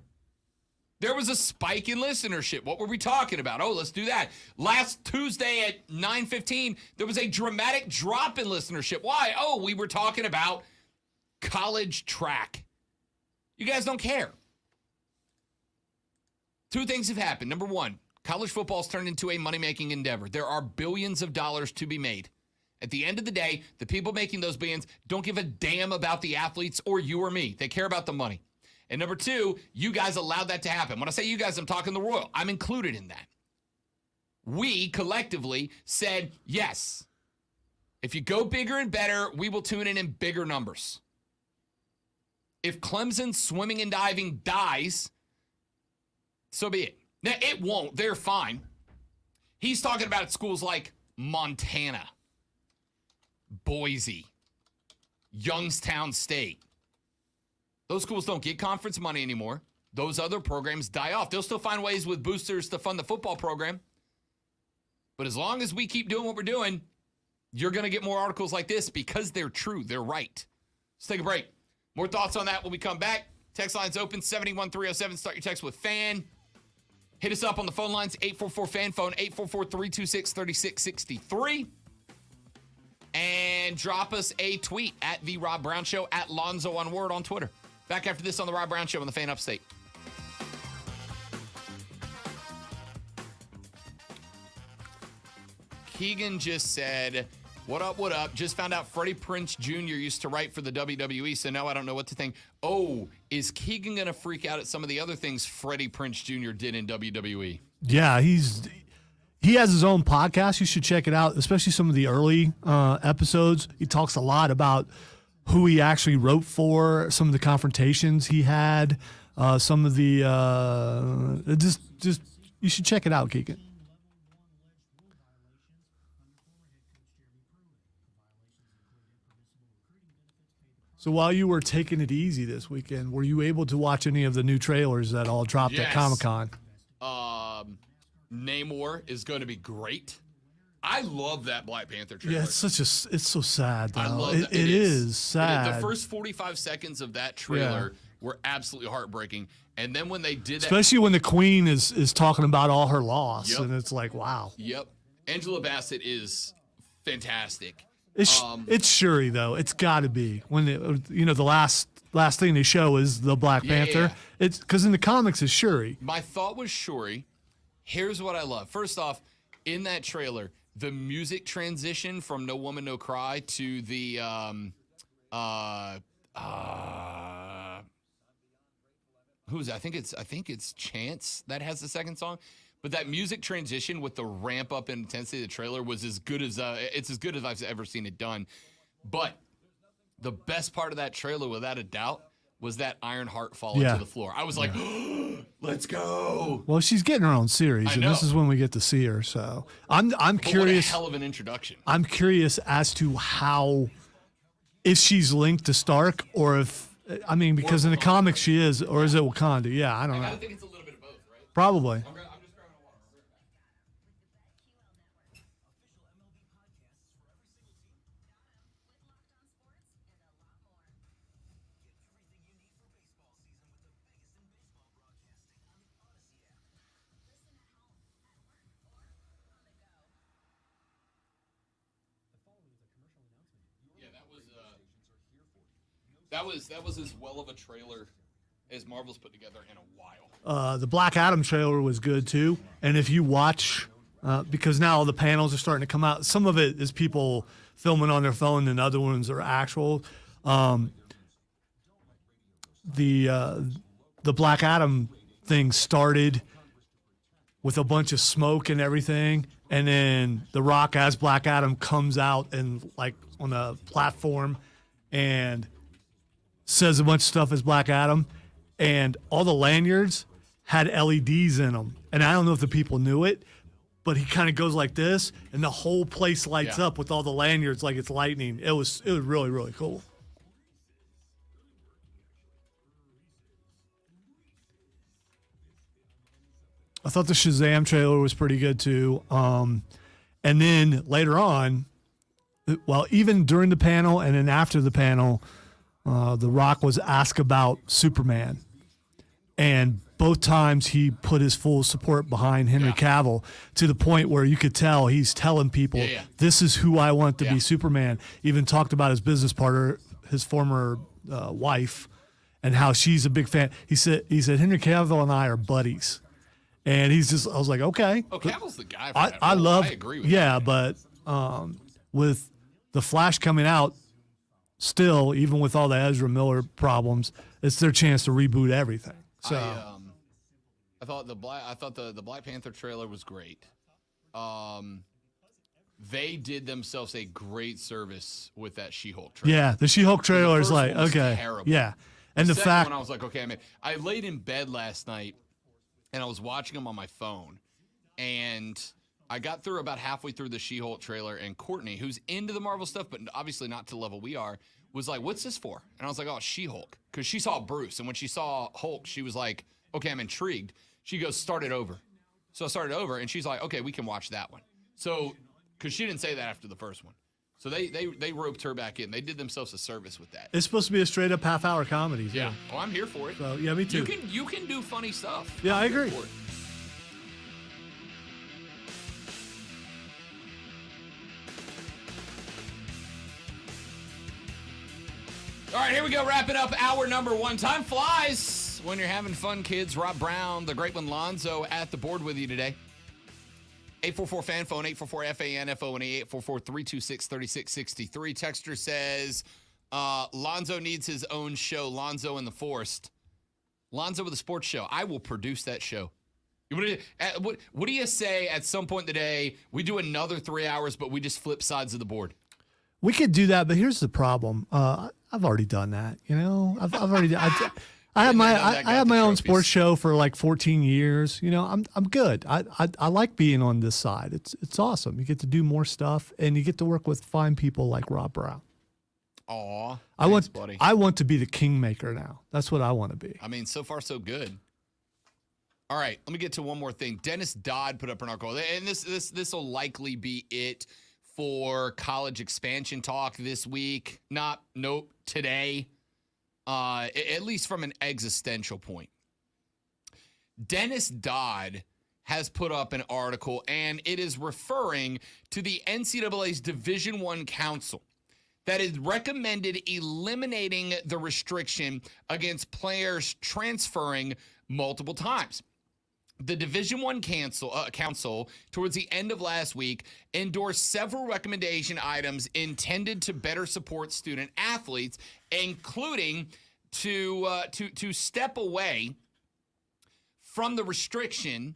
there was a spike in listenership. What were we talking about? Oh, let's do that. Last Tuesday at 9:15, there was a dramatic drop in listenership. Why? Oh, we were talking about college track. You guys don't care. Two things have happened. Number one, college football's turned into a money-making endeavor. There are billions of dollars to be made. At the end of the day, the people making those bands don't give a damn about the athletes or you or me. They care about the money. And number two, you guys allowed that to happen. When I say you guys, I'm talking the Royal. I'm included in that. We collectively said, yes, if you go bigger and better, we will tune in bigger numbers. If Clemson swimming and diving dies, so be it. Now, it won't. They're fine. He's talking about schools like Montana, Boise, Youngstown State. Those schools don't get conference money anymore. Those other programs die off. They'll still find ways with boosters to fund the football program. But as long as we keep doing what we're doing, you're going to get more articles like this because they're true. They're right. Let's take a break. More thoughts on that when we come back. Text line's open, 71307. Start your text with FAN. Hit us up on the phone lines, 844-FAN, phone 844-326-3663. And drop us a tweet at The Rob Brown Show, at Lonzo on Word on Twitter. Back after this on The Rob Brown Show on the Fan Upstate. Keegan just said, what up, what up? Just found out Freddie Prinze Jr. used to write for the WWE, so now I don't know what to think. Oh, is Keegan going to freak out at some of the other things Freddie Prinze Jr. did in WWE? Yeah, he has his own podcast. You should check it out, especially some of the early episodes. He talks a lot about who he actually wrote for, some of the confrontations he had, some of the just you should check it out, Keegan. So while you were taking it easy this weekend, were you able to watch any of the new trailers that all dropped at Comic-Con? Namor is going to be great. I love that Black Panther trailer. Yeah, it's so sad, though. I love that. It is sad. The first 45 seconds of that trailer were absolutely heartbreaking. And then when they did that. Especially when the Queen is talking about all her loss. And it's like, wow. Yep. Angela Bassett is fantastic. It's Shuri, though. It's got to be. When the last thing they show is the Black Panther. Yeah. It's because in the comics it's Shuri. My thought was Shuri. Here's what I love. First off, in that trailer, the music transition from No Woman No Cry to the who's I think it's Chance that has the second song. But that music transition with the ramp up in intensity of the trailer was as good as it's as good as I've ever seen it done. But the best part of that trailer, without a doubt, was that Ironheart falling to the floor. I was like, let's go. Well, she's getting her own series, and this is when we get to see her. So I'm curious. What a hell of an introduction. I'm curious as to if she's linked to Stark or because in the comics she is, or is it Wakanda? Yeah, I don't know. I think it's a little bit of both, right? Probably. That was as well of a trailer as Marvel's put together in a while. The Black Adam trailer was good too, and if you watch, because now all the panels are starting to come out. Some of it is people filming on their phone, and other ones are actual. The Black Adam thing started with a bunch of smoke and everything, and then The Rock as Black Adam comes out and like on a platform and says a bunch of stuff as Black Adam, and all the lanyards had LEDs in them. And I don't know if the people knew it, but he kind of goes like this, and the whole place lights up with all the lanyards like it's lightning. It was really, really cool. I thought the Shazam trailer was pretty good too. And then later on, well, even during the panel and then after the panel, The Rock was asked about Superman, and both times he put his full support behind Henry Cavill to the point where you could tell he's telling people, this is who I want to be Superman. Even talked about his business partner, his former wife, and how she's a big fan. He said Henry Cavill and I are buddies. And I was like, okay. Oh, Cavill's the guy for I that role. love, I agree with that. but with the Flash coming out, still, even with all the Ezra Miller problems, it's their chance to reboot everything. So I thought the Black Panther trailer was great. They did themselves a great service with that She-Hulk trailer. yeah, the She-Hulk trailer is first like, one was okay, terrible. yeah. And the second fact, one, I was like, okay, I laid in bed last night and I was watching them on my phone, and I got through about halfway through the She-Hulk trailer, and Courtney, who's into the Marvel stuff, but obviously not to the level we are, was like, what's this for? And I was like, oh, She-Hulk. Because she saw Bruce, and when she saw Hulk, she was like, okay, I'm intrigued. She goes, start it over. So I started over, and she's like, okay, we can watch that one. So, because she didn't say that after the first one. So they roped her back in. They did themselves a service with that. it's supposed to be a straight up half-hour comedy. Yeah. Oh, I'm here for it. So yeah, me too. You can do funny stuff. Yeah, I I'm here agree. for it. All right, here we go. Wrapping up hour number 1. Time flies when you're having fun, kids. Rob Brown, the great one, Lonzo, at the board with you today. 844-FAN phone, 844-FAN-FONE, 844-326-3663. Texter says, Lonzo needs his own show, Lonzo in the Forest. Lonzo with a sports show. I will produce that show. What do you say at some point today, we do another 3 hours, but we just flip sides of the board? We could do that, but here's the problem. I've already done that. You know, I've already. I have I have my own sports show for like 14 years. You know, I'm good. I like being on this side. It's awesome. You get to do more stuff, and you get to work with fine people like Rob Brown. Aw, buddy. I want to be the kingmaker now. That's what I want to be. I mean, so far so good. All right, let me get to one more thing. Dennis Dodd put up an article, and this will likely be it for college expansion talk this week. Nope, today. At least from an existential point. Dennis Dodd has put up an article, and it is referring to the NCAA's Division I Council that has recommended eliminating the restriction against players transferring multiple times. The Division I Council, towards the end of last week, endorsed several recommendation items intended to better support student athletes, including to step away from the restriction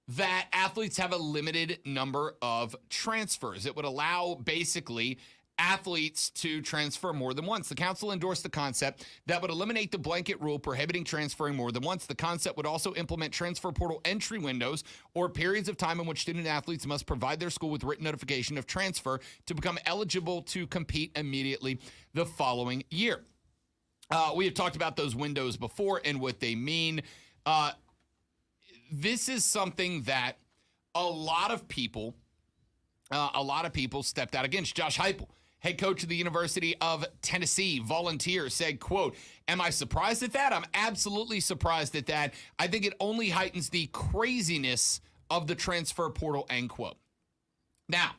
that athletes have a limited number of transfers. It would allow, basically, athletes to transfer more than once. The council endorsed the concept that would eliminate the blanket rule prohibiting transferring more than once. The concept would also implement transfer portal entry windows or periods of time in which student athletes must provide their school with written notification of transfer to become eligible to compete immediately the following year. We have talked about those windows before and what they mean. This is something that a lot of people stepped out against. Josh Heupel, head coach of the University of Tennessee, volunteer, said, quote, "Am I surprised at that? I'm absolutely surprised at that. I think it only heightens the craziness of the transfer portal," end quote. Now,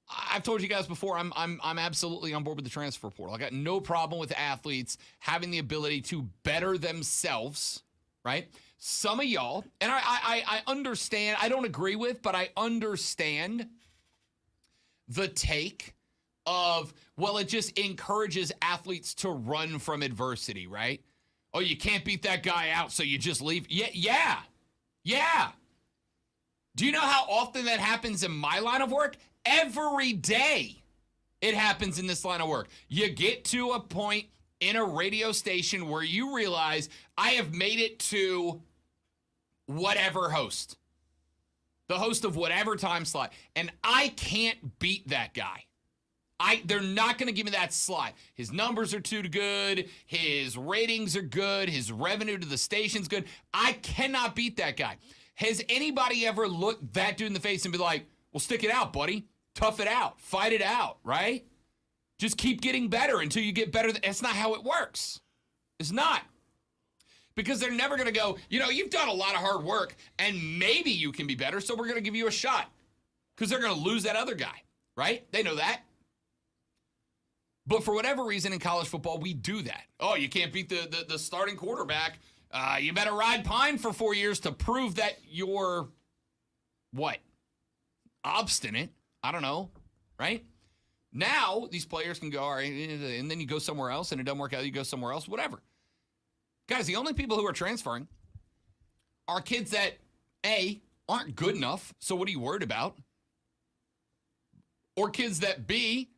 I've told you guys before, I'm absolutely on board with the transfer portal. I got no problem with athletes having the ability to better themselves, right? Some of y'all, and I understand, I don't agree with, but I understand the take of, well, it just encourages athletes to run from adversity, right? Oh, you can't beat that guy out, so you just leave. Yeah. Do you know how often that happens in my line of work? Every day it happens in this line of work. You get to a point in a radio station where you realize I have made it to whatever host, the host of whatever time slot, and I can't beat that guy. They're not going to give me that slot. His numbers are too good. His ratings are good. His revenue to the station's good. I cannot beat that guy. Has anybody ever looked that dude in the face and be like, well, stick it out, buddy. Tough it out. Fight it out, right? Just keep getting better until you get better. That's not how it works. It's not. Because they're never going to go, you've done a lot of hard work and maybe you can be better, so we're going to give you a shot. Because they're going to lose that other guy, right? They know that. But for whatever reason in college football, we do that. Oh, you can't beat the starting quarterback. You better ride pine for 4 years to prove that you're, what? Obstinate. I don't know, right? Now these players can go, all right, and then you go somewhere else, and it doesn't work out, you go somewhere else, whatever. Guys, the only people who are transferring are kids that, A, aren't good enough, so what are you worried about? Or kids that, B,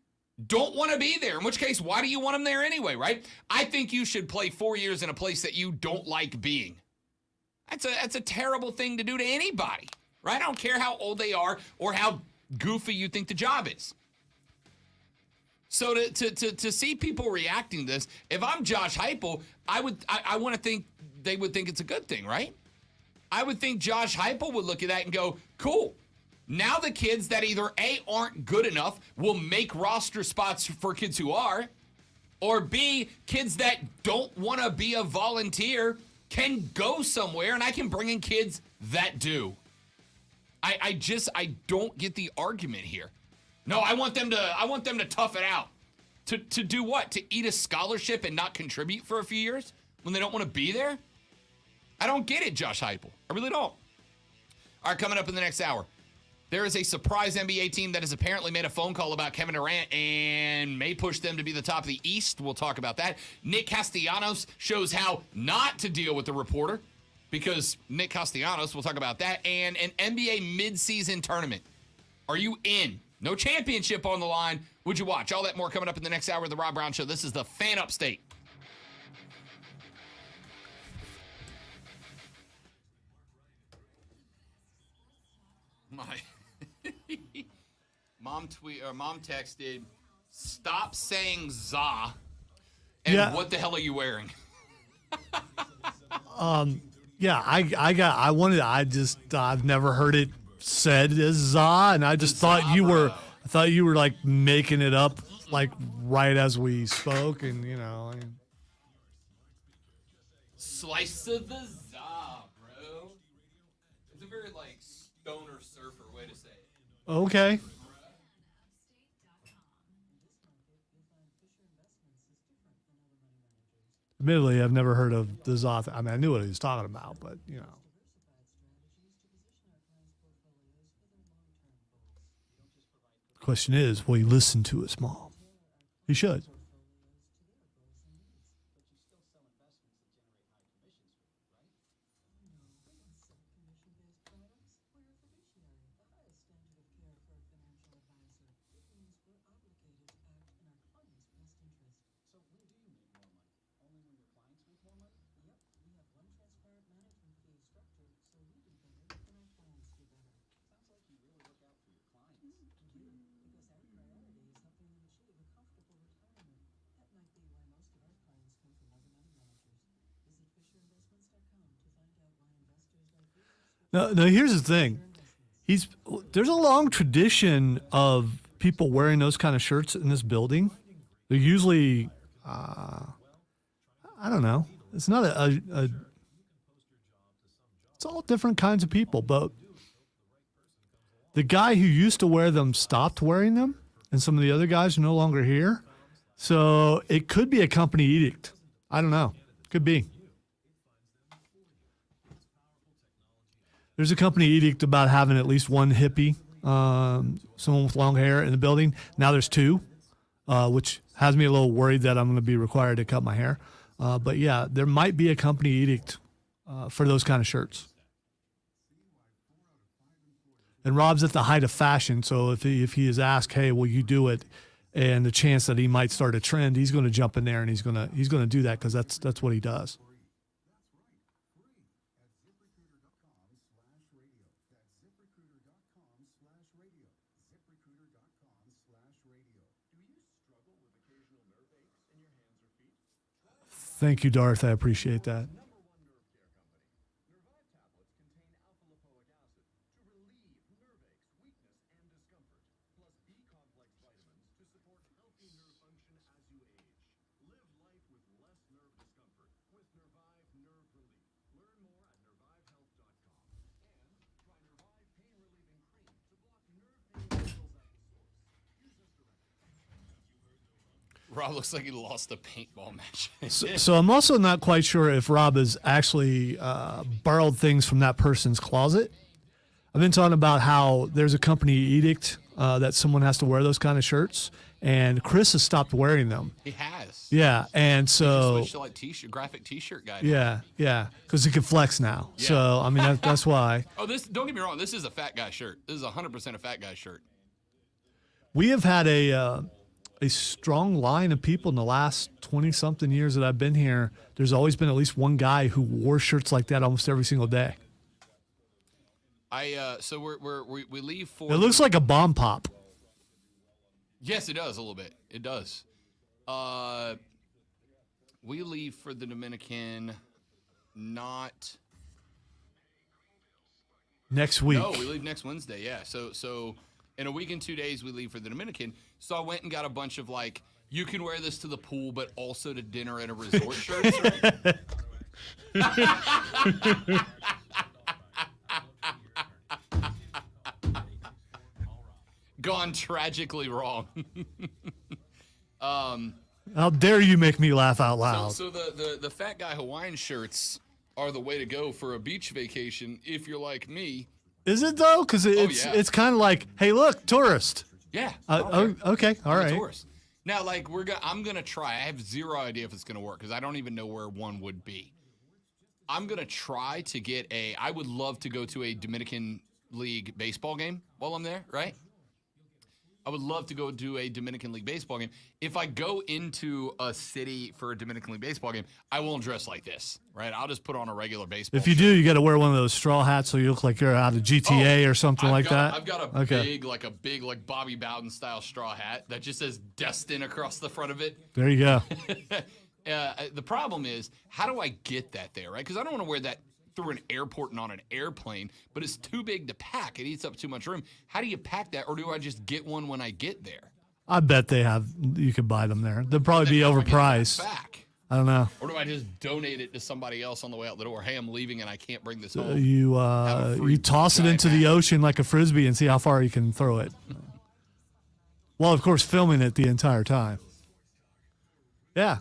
don't want to be there, in which case, why do you want them there anyway, right? I think you should play 4 years in a place that you don't like being. That's a terrible thing to do to anybody, right? I don't care how old they are or how goofy you think the job is. So to see people reacting to this, if I'm Josh Heupel, I want to think they would think it's a good thing, right? I would think Josh Heupel would look at that and go, cool. Now the kids that either A, aren't good enough will make roster spots for kids who are, or B, kids that don't want to be a volunteer can go somewhere, and I can bring in kids that do. I don't get the argument here. No, I want them to tough it out. To do what? To eat a scholarship and not contribute for a few years when they don't want to be there? I don't get it, Josh Heupel. I really don't. All right, coming up in the next hour, there is a surprise NBA team that has apparently made a phone call about Kevin Durant and may push them to be the top of the East. We'll talk about that. Nick Castellanos shows how not to deal with the reporter because Nick Castellanos, we'll talk about that, and an NBA midseason tournament. Are you in? No championship on the line. Would you watch? All that more coming up in the next hour of the Rob Brown Show. This is the Fan Upstate. My mom texted, stop saying za, and Yeah. what the hell are you wearing? Yeah, I've never heard it said as za, and I just thought you were like making it up like right as we spoke, and Slice of the za, bro. It's a very like stoner surfer way to say it. okay. Admittedly, I've never heard of the za. I mean, I knew what he was talking about, but the question is, will he listen to his mom? He should. No, here's the thing. There's a long tradition of people wearing those kind of shirts in this building. They're usually, I don't know. It's not it's all different kinds of people, but the guy who used to wear them stopped wearing them, and some of the other guys are no longer here. So it could be a company edict. I don't know. Could be. There's a company edict about having at least one hippie, someone with long hair in the building. Now there's two, which has me a little worried that I'm going to be required to cut my hair. But yeah, there might be a company edict for those kind of shirts. And Rob's at the height of fashion, so if he is asked, hey, will you do it? And the chance that he might start a trend, he's going to jump in there and he's going to do that because that's what he does. Thank you, Darth. I appreciate that. Rob looks like he lost a paintball match. So I'm also not quite sure if Rob has actually borrowed things from that person's closet. I've been talking about how there's a company edict that someone has to wear those kind of shirts, and Chris has stopped wearing them. He has. Yeah, and so Switched to like t-shirt, graphic t-shirt guy. yeah, because he can flex now. Yeah. So I mean that's why Oh, this. Don't get me wrong. This is a fat guy shirt. This is 100% a fat guy shirt. we have had a strong line of people in the last 20-something years that I've been here. There's always been at least one guy who wore shirts like that almost every single day. So we leave for. It looks like a bomb pop. Yes, it does a little bit. It does. We leave for the Dominican. Not. Next week. No, we leave next Wednesday. Yeah. So in a week and 2 days we leave for the Dominican. So I went and got a bunch of like, you can wear this to the pool, but also to dinner at a resort shirts. Gone tragically wrong. How dare you make me laugh out loud? So the fat guy Hawaiian shirts are the way to go for a beach vacation if you're like me. Is it though? Because yeah. it's kind of like, hey, look, tourist. Yeah. Okay, all I'm a right. tourist. Now, like I'm gonna try. I have zero idea if it's gonna work because I don't even know where one would be. I'm gonna try to get I would love to go to a Dominican League baseball game while I'm there, right? I would love to go to a Dominican League baseball game. If I go into a city for a Dominican League baseball game, I won't dress like this, right? I'll just put on a regular baseball If you shirt. do, you got to wear one of those straw hats so you look like you're out of GTA or something like that. I've got a big Bobby Bowden style straw hat that just says Destin across the front of it. There you go. The problem is, how do I get that there, right? Because I don't want to wear that through an airport and on an airplane, but it's too big to pack. It eats up too much room. How do you pack that, or do I just get one when I get there? I bet they have. You could buy them there. They'll probably be Then how do I get that overpriced. back? I don't know. Or do I just donate it to somebody else on the way out the door? Hey, I'm leaving and I can't bring this home. You free you toss it giant into the hat. ocean like a frisbee and see how far you can throw it. Well, of course, filming it the entire time. Yeah.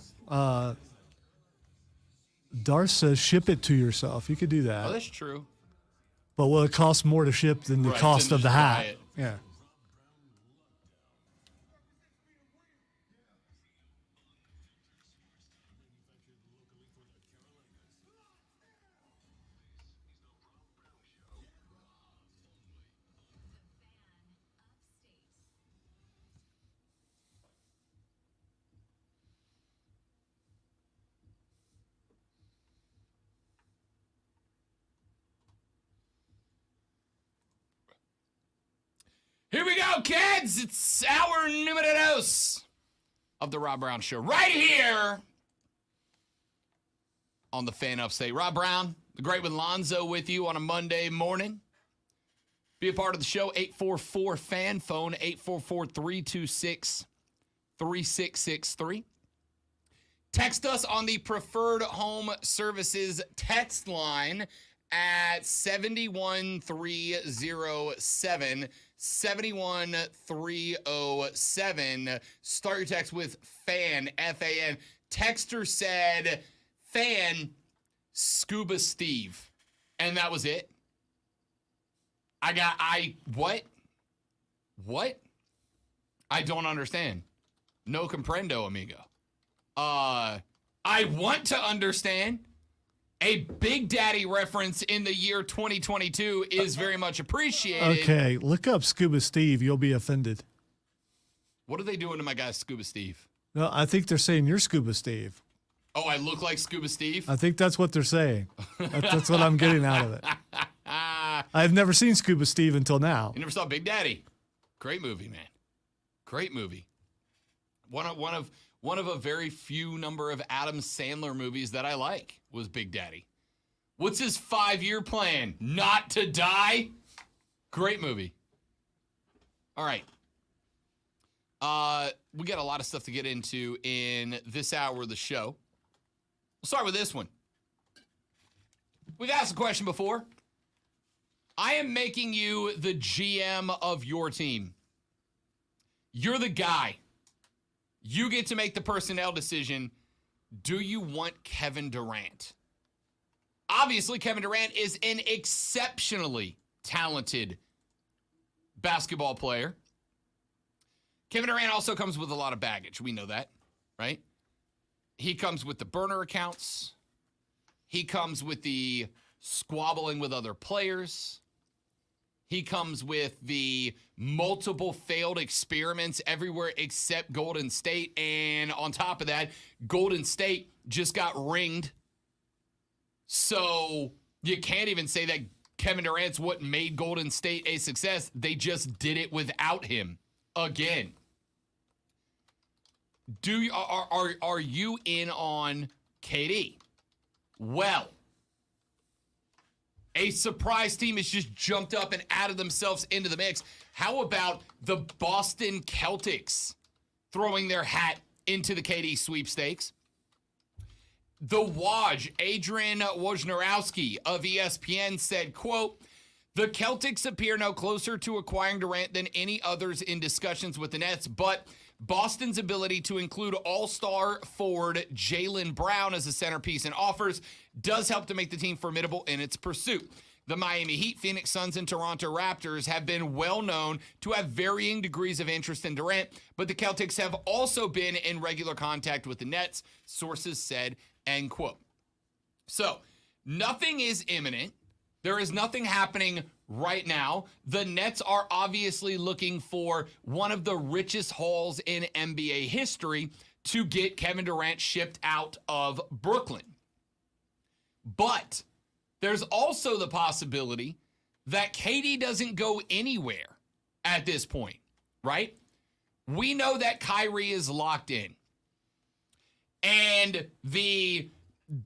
Darth says ship it to yourself. You could do Oh, that. that's true. But will it cost more to ship than the Right, cost than of the just buy hat? it. Yeah. Here we go, kids. It's our numero dos of the Rob Brown Show right here on the Fan Upstate. Rob Brown, the great with Lonzo with you on a Monday morning. Be a part of the show, 844-FAN, phone 844-326-3663. Text us on the Preferred Home Services text line at 71307. 71307. Start your text with FAN, F-A-N. Texter said, FAN, Scuba Steve. And that was it. What? What? I don't understand. No comprendo, amigo. I want to understand. A Big Daddy reference in the year 2022 is very much appreciated. Okay, look up Scuba Steve. You'll be offended. What are they doing to my guy Scuba Steve? No, I think they're saying you're Scuba Steve. Oh, I look like Scuba Steve? I think that's what they're saying. That's what I'm getting out of it. I've never seen Scuba Steve until now. You never saw Big Daddy? Great movie, man. Great movie. One of a very few number of Adam Sandler movies that I like was Big Daddy. What's his 5-year plan? Not to die? Great movie. All right. We got a lot of stuff to get into in this hour of the show. We'll start with this one. We've asked the question before. I am making you the GM of your team. You're the guy. You get to make the personnel decision. Do you want Kevin Durant? Obviously, Kevin Durant is an exceptionally talented basketball player. Kevin Durant also comes with a lot of baggage. We know that, right? He comes with the burner accounts. He comes with the squabbling with other players. He comes with the multiple failed experiments everywhere except Golden State. And on top of that, Golden State just got ringed. So you can't even say that Kevin Durant's what made Golden State a success. They just did it without him again. Are you in on KD? Well, a surprise team has just jumped up and added themselves into the mix. How about the Boston Celtics throwing their hat into the KD sweepstakes? The Woj, Adrian Wojnarowski of ESPN said, quote, "The Celtics appear no closer to acquiring Durant than any others in discussions with the Nets, but Boston's ability to include all-star forward Jaylen Brown as a centerpiece in offers does help to make the team formidable in its pursuit. The Miami Heat, Phoenix Suns, and Toronto Raptors have been well known to have varying degrees of interest in Durant, but the Celtics have also been in regular contact with the Nets," sources said, end quote. So, nothing is imminent. There is nothing happening right now. The Nets are obviously looking for one of the richest hauls in NBA history to get Kevin Durant shipped out of Brooklyn. But there's also the possibility that KD doesn't go anywhere at this point, right? We know that Kyrie is locked in. And the,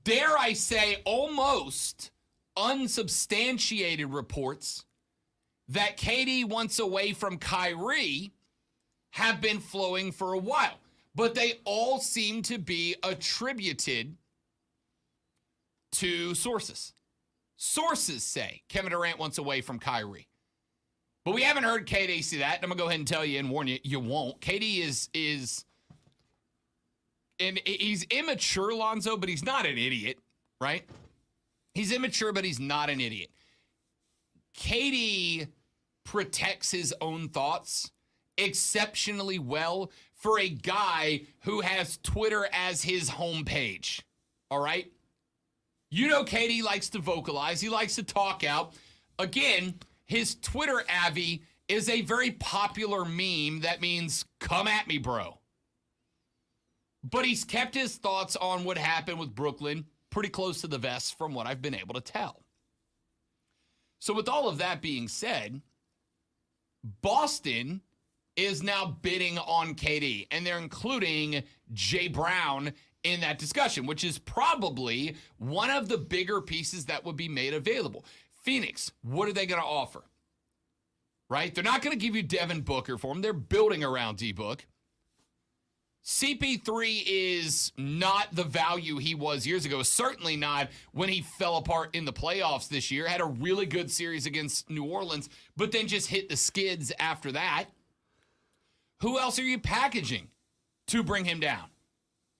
dare I say, almost unsubstantiated reports that KD wants away from Kyrie have been flowing for a while, but they all seem to be attributed to sources. Sources say Kevin Durant wants away from Kyrie, but we haven't heard KD say that. I'm gonna go ahead and tell you and warn you, you won't. KD is and he's immature, Lonzo, but he's not an idiot, right? He's immature, but he's not an idiot. KD protects his own thoughts exceptionally well for a guy who has Twitter as his homepage, all right? You know KD likes to vocalize. He likes to talk out. Again, his Twitter Avi is a very popular meme that means, come at me, bro. But he's kept his thoughts on what happened with Brooklyn pretty close to the vest from what I've been able to tell. So with all of that being said, Boston is now bidding on KD, and they're including Jay Brown in that discussion, which is probably one of the bigger pieces that would be made available. Phoenix, what are they going to offer? Right? They're not going to give you Devin Booker for him. They're building around D-Book. CP3 is not the value he was years ago. Certainly not when he fell apart in the playoffs this year. Had a really good series against New Orleans, but then just hit the skids after that. Who else are you packaging to bring him down?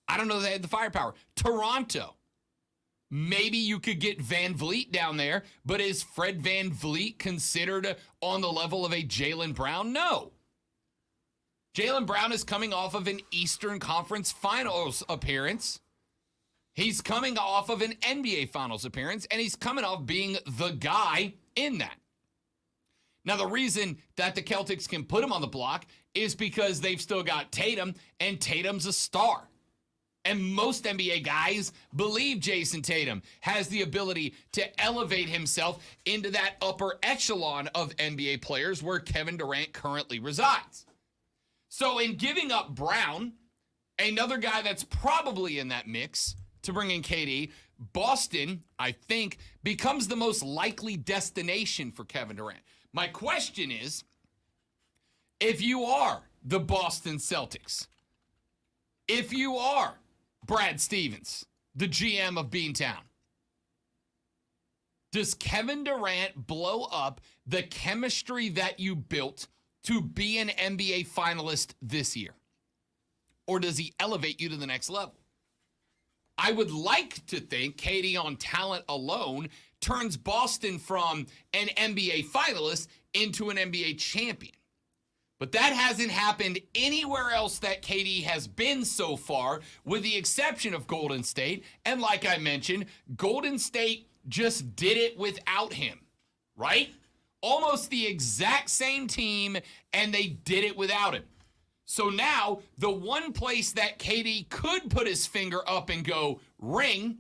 I don't know if they had the firepower. Toronto. Maybe you could get Van Vliet down there, but is Fred Van Vliet considered on the level of a Jaylen Brown? No. Jaylen Brown is coming off of an Eastern Conference Finals appearance. He's coming off of an NBA Finals appearance, and he's coming off being the guy in that. Now, the reason that the Celtics can put him on the block is because they've still got Tatum, and Tatum's a star. And most NBA guys believe Jason Tatum has the ability to elevate himself into that upper echelon of NBA players where Kevin Durant currently resides. So in giving up Brown, another guy that's probably in that mix to bring in KD, Boston, I think, becomes the most likely destination for Kevin Durant. My question is, if you are the Boston Celtics, if you are Brad Stevens, the GM of Beantown, does Kevin Durant blow up the chemistry that you built to be an NBA finalist this year? Or does he elevate you to the next level? I would like to think KD on talent alone turns Boston from an NBA finalist into an NBA champion. But that hasn't happened anywhere else that KD has been so far, with the exception of Golden State. And like I mentioned, Golden State just did it without him, right? Almost the exact same team, and they did it without him. So now, the one place that KD could put his finger up and go, ring,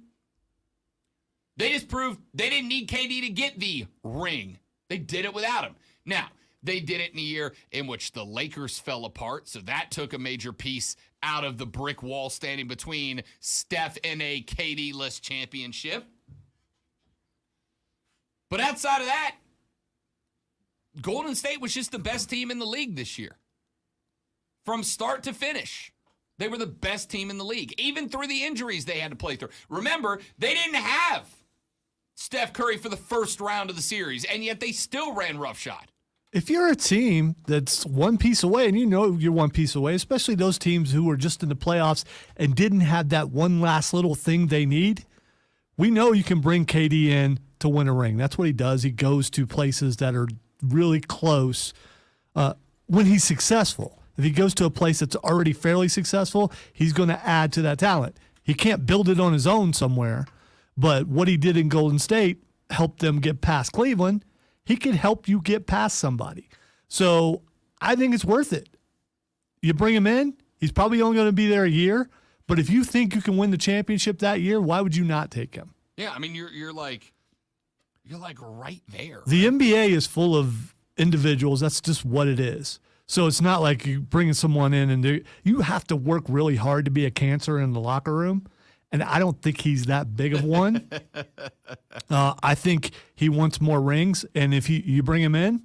they just proved they didn't need KD to get the ring. They did it without him. Now, they did it in a year in which the Lakers fell apart, so that took a major piece out of the brick wall standing between Steph and a KD-less championship. But outside of that, Golden State was just the best team in the league this year. From start to finish, they were the best team in the league, even through the injuries they had to play through. Remember, they didn't have Steph Curry for the first round of the series, and yet they still ran roughshod. If you're a team that's one piece away, and you know you're one piece away, especially those teams who were just in the playoffs and didn't have that one last little thing they need, we know you can bring KD in to win a ring. That's what he does. He goes to places that are really close when he's successful. If he goes to a place that's already fairly successful, he's going to add to that talent. He can't build it on his own somewhere, but what he did in Golden State helped them get past Cleveland. He could help you get past somebody. So I think it's worth it. You bring him in, he's probably only going to be there a year, but if you think you can win the championship that year, why would you not take him? Yeah, I mean, you're like right there. The NBA is full of individuals. That's just what it is. So it's not like you bringing someone in and you have to work really hard to be a cancer in the locker room. And I don't think he's that big of one. I think he wants more rings. And if you bring him in,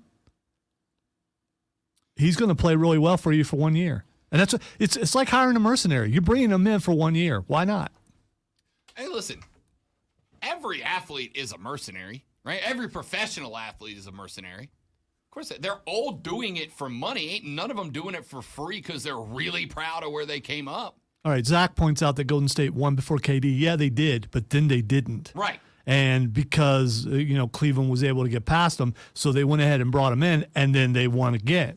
he's going to play really well for you for 1 year. And it's like hiring a mercenary. You're bringing him in for 1 year. Why not? Hey, listen, every athlete is a mercenary, right? Every professional athlete is a mercenary. Of course, they're all doing it for money. Ain't none of them doing it for free because they're really proud of where they came up. All right, Zach points out that Golden State won before KD. Yeah, they did, but then they didn't. Right. And because, Cleveland was able to get past them, so they went ahead and brought him in, and then they won again.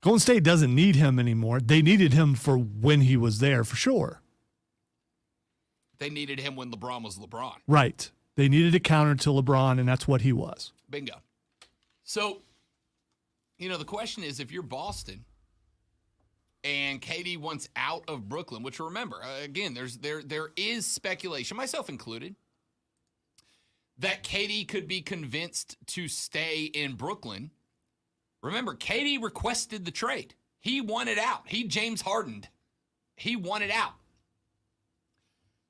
Golden State doesn't need him anymore. They needed him for when he was there, for sure. They needed him when LeBron was LeBron. Right. They needed a counter to LeBron, and that's what he was. Bingo. So, the question is, if you're Boston and KD wants out of Brooklyn, which remember, again, there is speculation, myself included, that KD could be convinced to stay in Brooklyn. Remember, KD requested the trade. He wanted out. He James Hardened. He wanted out.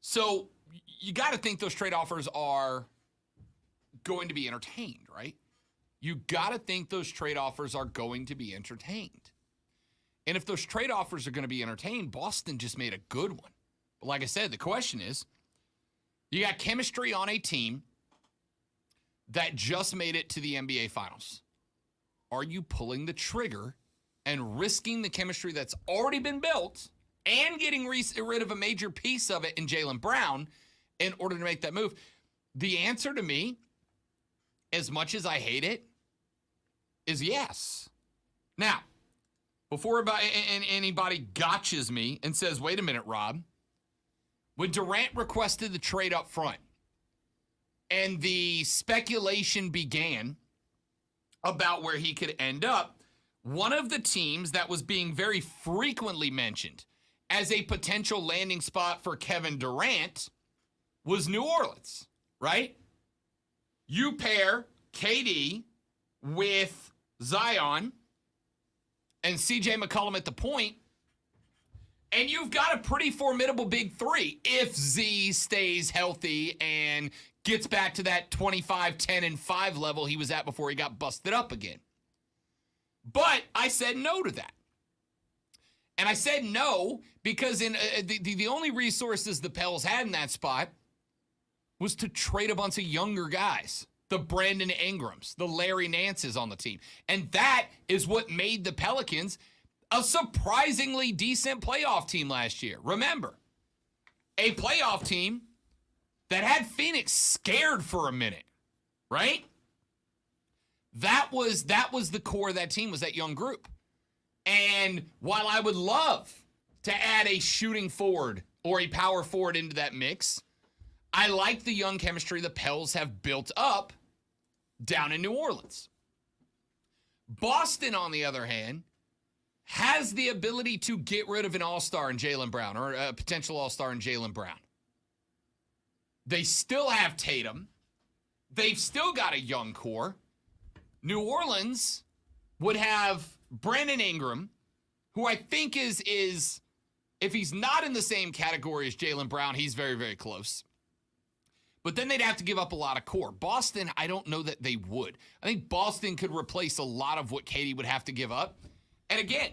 So you got to think those trade offers are going to be entertained, right? You got to think those trade offers are going to be entertained. And if those trade offers are going to be entertained, Boston just made a good one. But like I said, the question is, you got chemistry on a team that just made it to the NBA Finals. Are you pulling the trigger and risking the chemistry that's already been built and getting rid of a major piece of it in Jaylen Brown in order to make that move? The answer to me, as much as I hate it, is yes. Now, before anybody gotchas me and says, wait a minute, Rob, when Durant requested the trade up front and the speculation began about where he could end up, one of the teams that was being very frequently mentioned as a potential landing spot for Kevin Durant was New Orleans, right? You pair KD with Zion and CJ McCollum at the point, and you've got a pretty formidable big three if Z stays healthy and gets back to that 25, 10, and 5 level he was at before he got busted up again. But I said no to that. And I said no because in the only resources the Pels had in that spot was to trade a bunch of younger guys. The Brandon Ingrams, the Larry Nances on the team. And that is what made the Pelicans a surprisingly decent playoff team last year. Remember, a playoff team that had Phoenix scared for a minute, right? That was the core of that team, was that young group. And while I would love to add a shooting forward or a power forward into that mix, I like the young chemistry the Pels have built up down in New Orleans. Boston, on the other hand, has the ability to get rid of an all-star in Jaylen Brown or a potential all-star in Jaylen Brown. They still have Tatum. They've still got a young core. New Orleans would have Brandon Ingram, who I think is if he's not in the same category as Jaylen Brown, he's very, very close. But then they'd have to give up a lot of core. Boston, I don't know that they would. I think Boston could replace a lot of what Katie would have to give up. And again,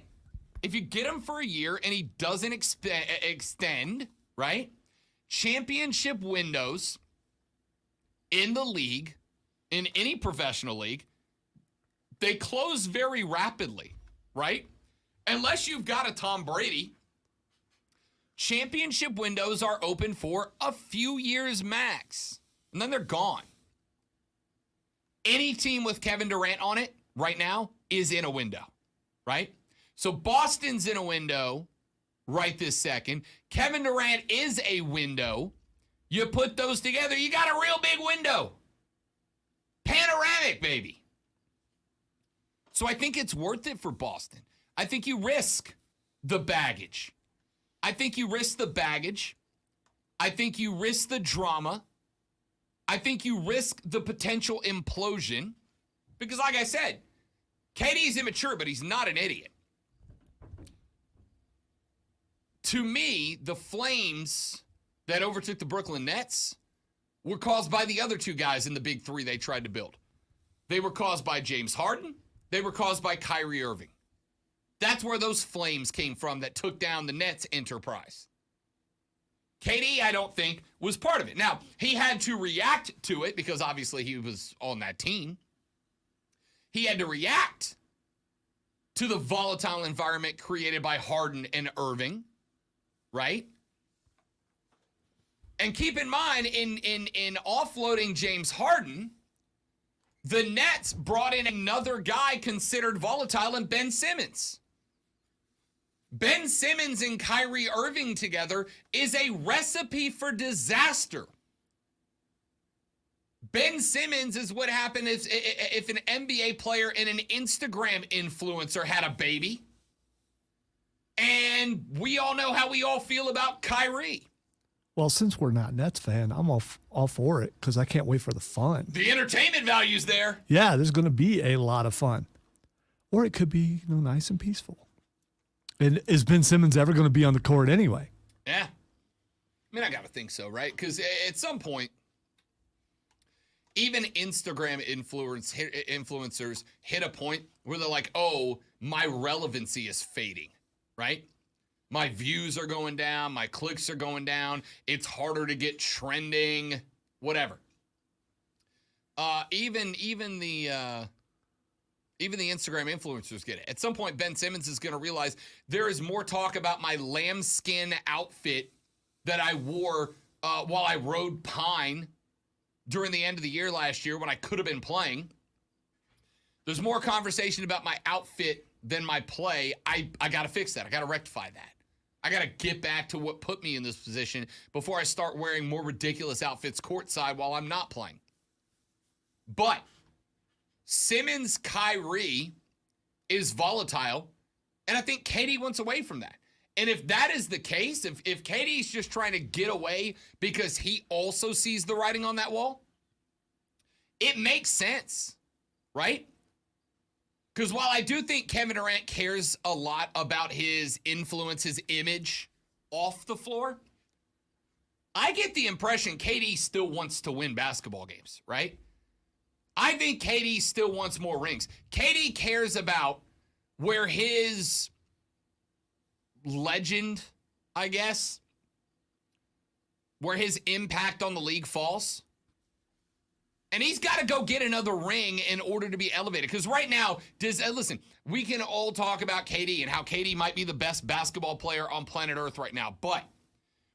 if you get him for a year and he doesn't extend, right? Championship windows in the league, in any professional league, they close very rapidly, right? Unless you've got a Tom Brady, championship windows are open for a few years max, and then they're gone. Any team with Kevin Durant on it right now is in a window, right? So Boston's in a window right this second. Kevin Durant is a window. You put those together, you got a real big window. Panoramic, baby. So I think it's worth it for Boston. I think you risk the baggage. I think you risk the baggage. I think you risk the drama. I think you risk the potential implosion. Because like I said, KD's immature, but he's not an idiot. To me, the flames that overtook the Brooklyn Nets were caused by the other two guys in the big three they tried to build. They were caused by James Harden. They were caused by Kyrie Irving. That's where those flames came from that took down the Nets enterprise. KD, I don't think, was part of it. Now, he had to react to it because obviously he was on that team. He had to react to the volatile environment created by Harden and Irving, right? And keep in mind, in offloading James Harden, the Nets brought in another guy considered volatile in Ben Simmons. Ben Simmons and Kyrie Irving together is a recipe for disaster. Ben Simmons is what happened if an NBA player and an Instagram influencer had a baby. And we all know how we all feel about Kyrie. Well, since we're not Nets fan, I'm all for it because I can't wait for the fun. The entertainment value's there. Yeah, there's going to be a lot of fun. Or it could be, nice and peaceful. And is Ben Simmons ever going to be on the court anyway? Yeah. I mean, I got to think so, right? Because at some point, even Instagram influencers hit a point where they're like, oh, my relevancy is fading, right? My views are going down. My clicks are going down. It's harder to get trending, whatever. Even the Instagram influencers get it. At some point, Ben Simmons is going to realize there is more talk about my lambskin outfit that I wore while I rode Pine during the end of the year last year when I could have been playing. There's more conversation about my outfit than my play. I got to fix that. I got to rectify that. I got to get back to what put me in this position before I start wearing more ridiculous outfits courtside while I'm not playing. But Simmons, Kyrie is volatile, and I think KD wants away from that. And if that is the case, if KD's just trying to get away because he also sees the writing on that wall, it makes sense, right? Because while I do think Kevin Durant cares a lot about his influence, his image off the floor, I get the impression KD still wants to win basketball games, right? I think KD still wants more rings. KD cares about where his legend, I guess, where his impact on the league falls. And he's got to go get another ring in order to be elevated. Because right now, listen, we can all talk about KD and how KD might be the best basketball player on planet Earth right now. But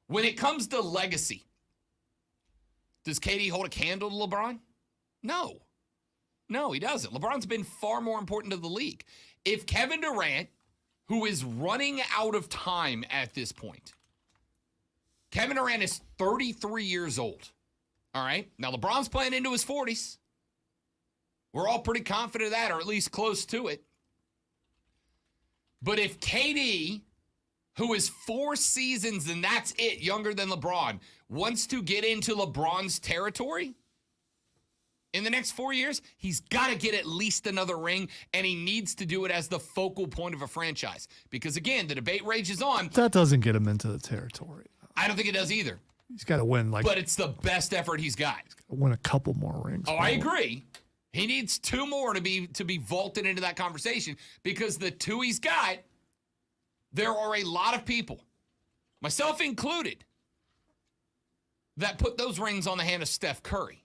when it comes to legacy, does KD hold a candle to LeBron? No. No, he doesn't. LeBron's been far more important to the league. If Kevin Durant who is running out of time at this point. Kevin Durant is 33 years old. All right? Now, LeBron's playing into his 40s. We're all pretty confident of that, or at least close to it. But if KD, who is 4 seasons and that's it, younger than LeBron, wants to get into LeBron's territory in the next 4 years, he's got to get at least another ring, and he needs to do it as the focal point of a franchise. Because, again, the debate rages on. That doesn't get him into the territory. I don't think it does either. He's got to win, but it's the best effort he's got. Win a couple more rings. Oh, I agree. He needs 2 more to be vaulted into that conversation, because the 2 he's got, there are a lot of people, myself included, that put those rings on the hand of Steph Curry.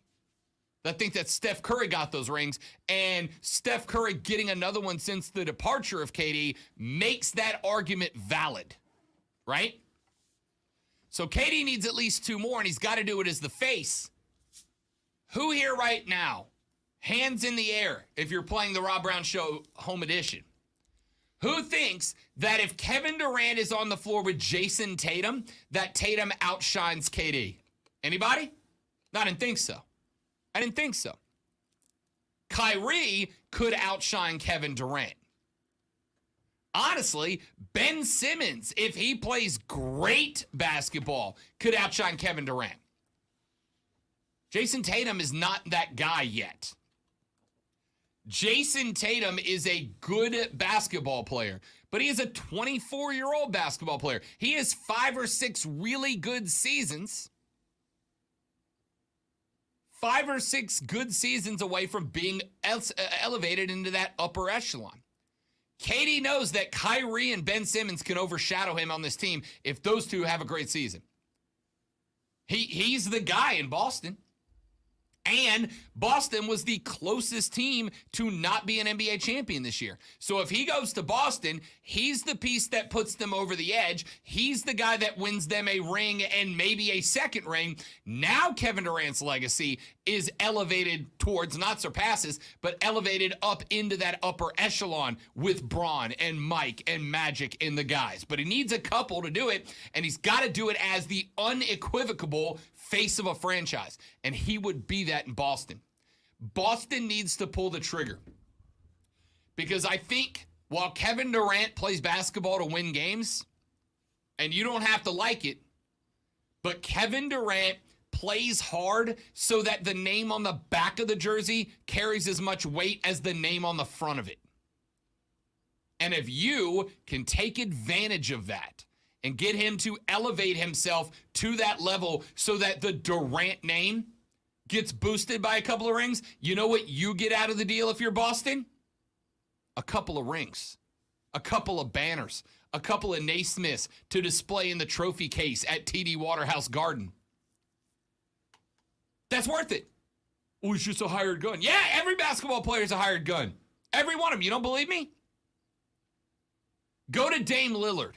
That think that Steph Curry got those rings, and Steph Curry getting another one since the departure of KD makes that argument valid, right? So KD needs at least 2 more, and he's got to do it as the face. Who here right now, hands in the air, if you're playing the Rob Brown Show Home Edition, who thinks that if Kevin Durant is on the floor with Jason Tatum, that Tatum outshines KD? Anybody? No, I didn't think so. Kyrie could outshine Kevin Durant. Honestly, Ben Simmons, if he plays great basketball, could outshine Kevin Durant. Jason Tatum is not that guy yet. Jason Tatum is a good basketball player, but he is a 24-year-old basketball player. He has 5 or 6 really good seasons. 5 or 6 good seasons away from being elevated into that upper echelon. KD knows that Kyrie and Ben Simmons can overshadow him on this team if those 2 have a great season. He's the guy in Boston. And Boston was the closest team to not be an NBA champion this year. So if he goes to Boston, he's the piece that puts them over the edge. He's the guy that wins them a ring and maybe a second ring. Now Kevin Durant's legacy is elevated towards, not surpasses, but elevated up into that upper echelon with Bron and Mike and Magic and the guys. But he needs a couple to do it, and he's got to do it as the unequivocal face of a franchise, and he would be that in Boston. Boston needs to pull the trigger, because I think while Kevin Durant plays basketball to win games, and you don't have to like it, but Kevin Durant plays hard so that the name on the back of the jersey carries as much weight as the name on the front of it. And if you can take advantage of that and get him to elevate himself to that level so that the Durant name gets boosted by a couple of rings, you know what you get out of the deal if you're Boston? A couple of rings, a couple of banners, a couple of Naismiths to display in the trophy case at TD Waterhouse Garden. That's worth it. Oh, it's just a hired gun. Yeah, every basketball player is a hired gun. Every one of them. You don't believe me? Go to Dame Lillard,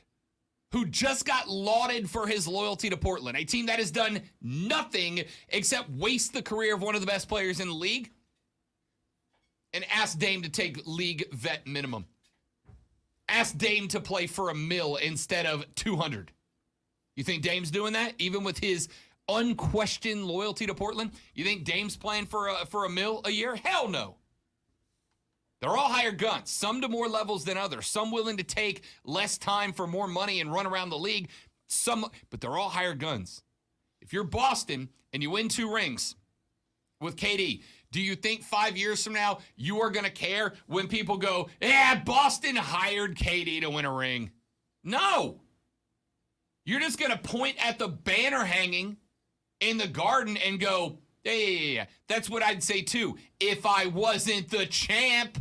who just got lauded for his loyalty to Portland, a team that has done nothing except waste the career of one of the best players in the league, and ask Dame to take league vet minimum. Ask Dame to play for $1 million instead of $200. You think Dame's doing that, even with his unquestioned loyalty to Portland? You think Dame's playing for $1 million a year? Hell no. They're all hired guns, some to more levels than others, some willing to take less time for more money and run around the league, but they're all hired guns. If you're Boston and you win 2 rings with KD, do you think 5 years from now you are going to care when people go, yeah, Boston hired KD to win a ring? No. You're just going to point at the banner hanging in the Garden and go, yeah. That's what I'd say too if I wasn't the champ.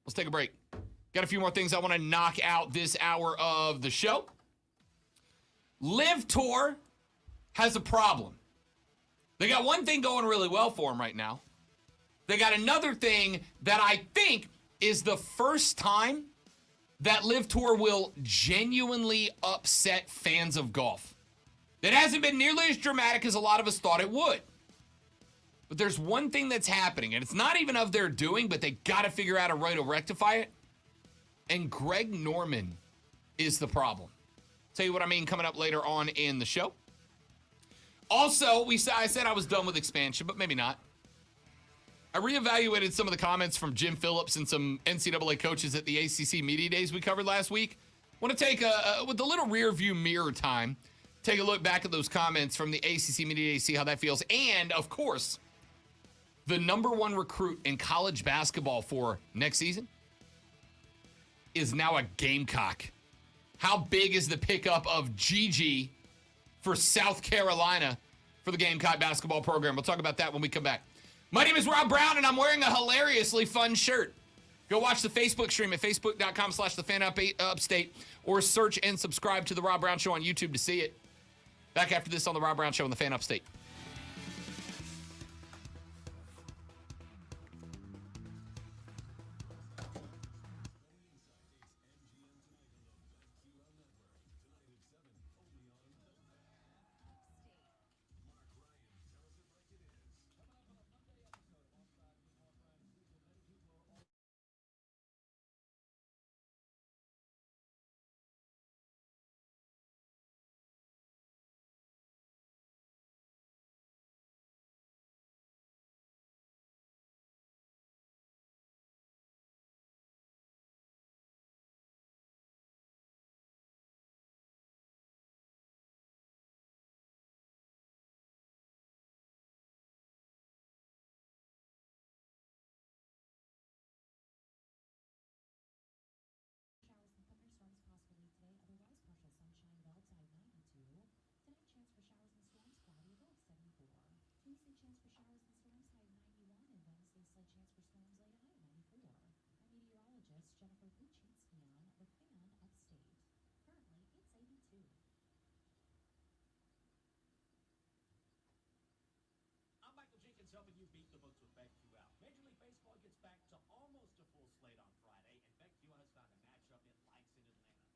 Let's take a break. Got a few more things I want to knock out this hour of the show. Live Tour has a problem. They got one thing going really well for them right now. They got another thing that I think is the first time that Live Tour will genuinely upset fans of golf. That hasn't been nearly as dramatic as a lot of us thought it would. But there's one thing that's happening, and it's not even of their doing, but they got to figure out a way to rectify it. and Greg Norman is the problem. Tell you what I mean coming up later on in the show. Also, I said I was done with expansion, but maybe not. I reevaluated some of the comments from Jim Phillips and some NCAA coaches at the ACC Media Days we covered last week. I want to take with a little rear view mirror time, take a look back at those comments from the ACC Media Days, see how that feels. And, of course, the number one recruit in college basketball for next season is now a Gamecock. How big is the pickup of Gigi for South Carolina for the Gamecock basketball program? We'll talk about that when we come back. My name is Rob Brown, and I'm wearing a hilariously fun shirt. Go watch the Facebook stream at facebook.com/thefanupstate or search and subscribe to The Rob Brown Show on YouTube to see it. Back after this on The Rob Brown Show on the Fan Upstate. Helping you beat the books with BetQL. Major League Baseball gets back to almost a full slate on Friday, and BetQL has found a matchup it likes in Atlanta.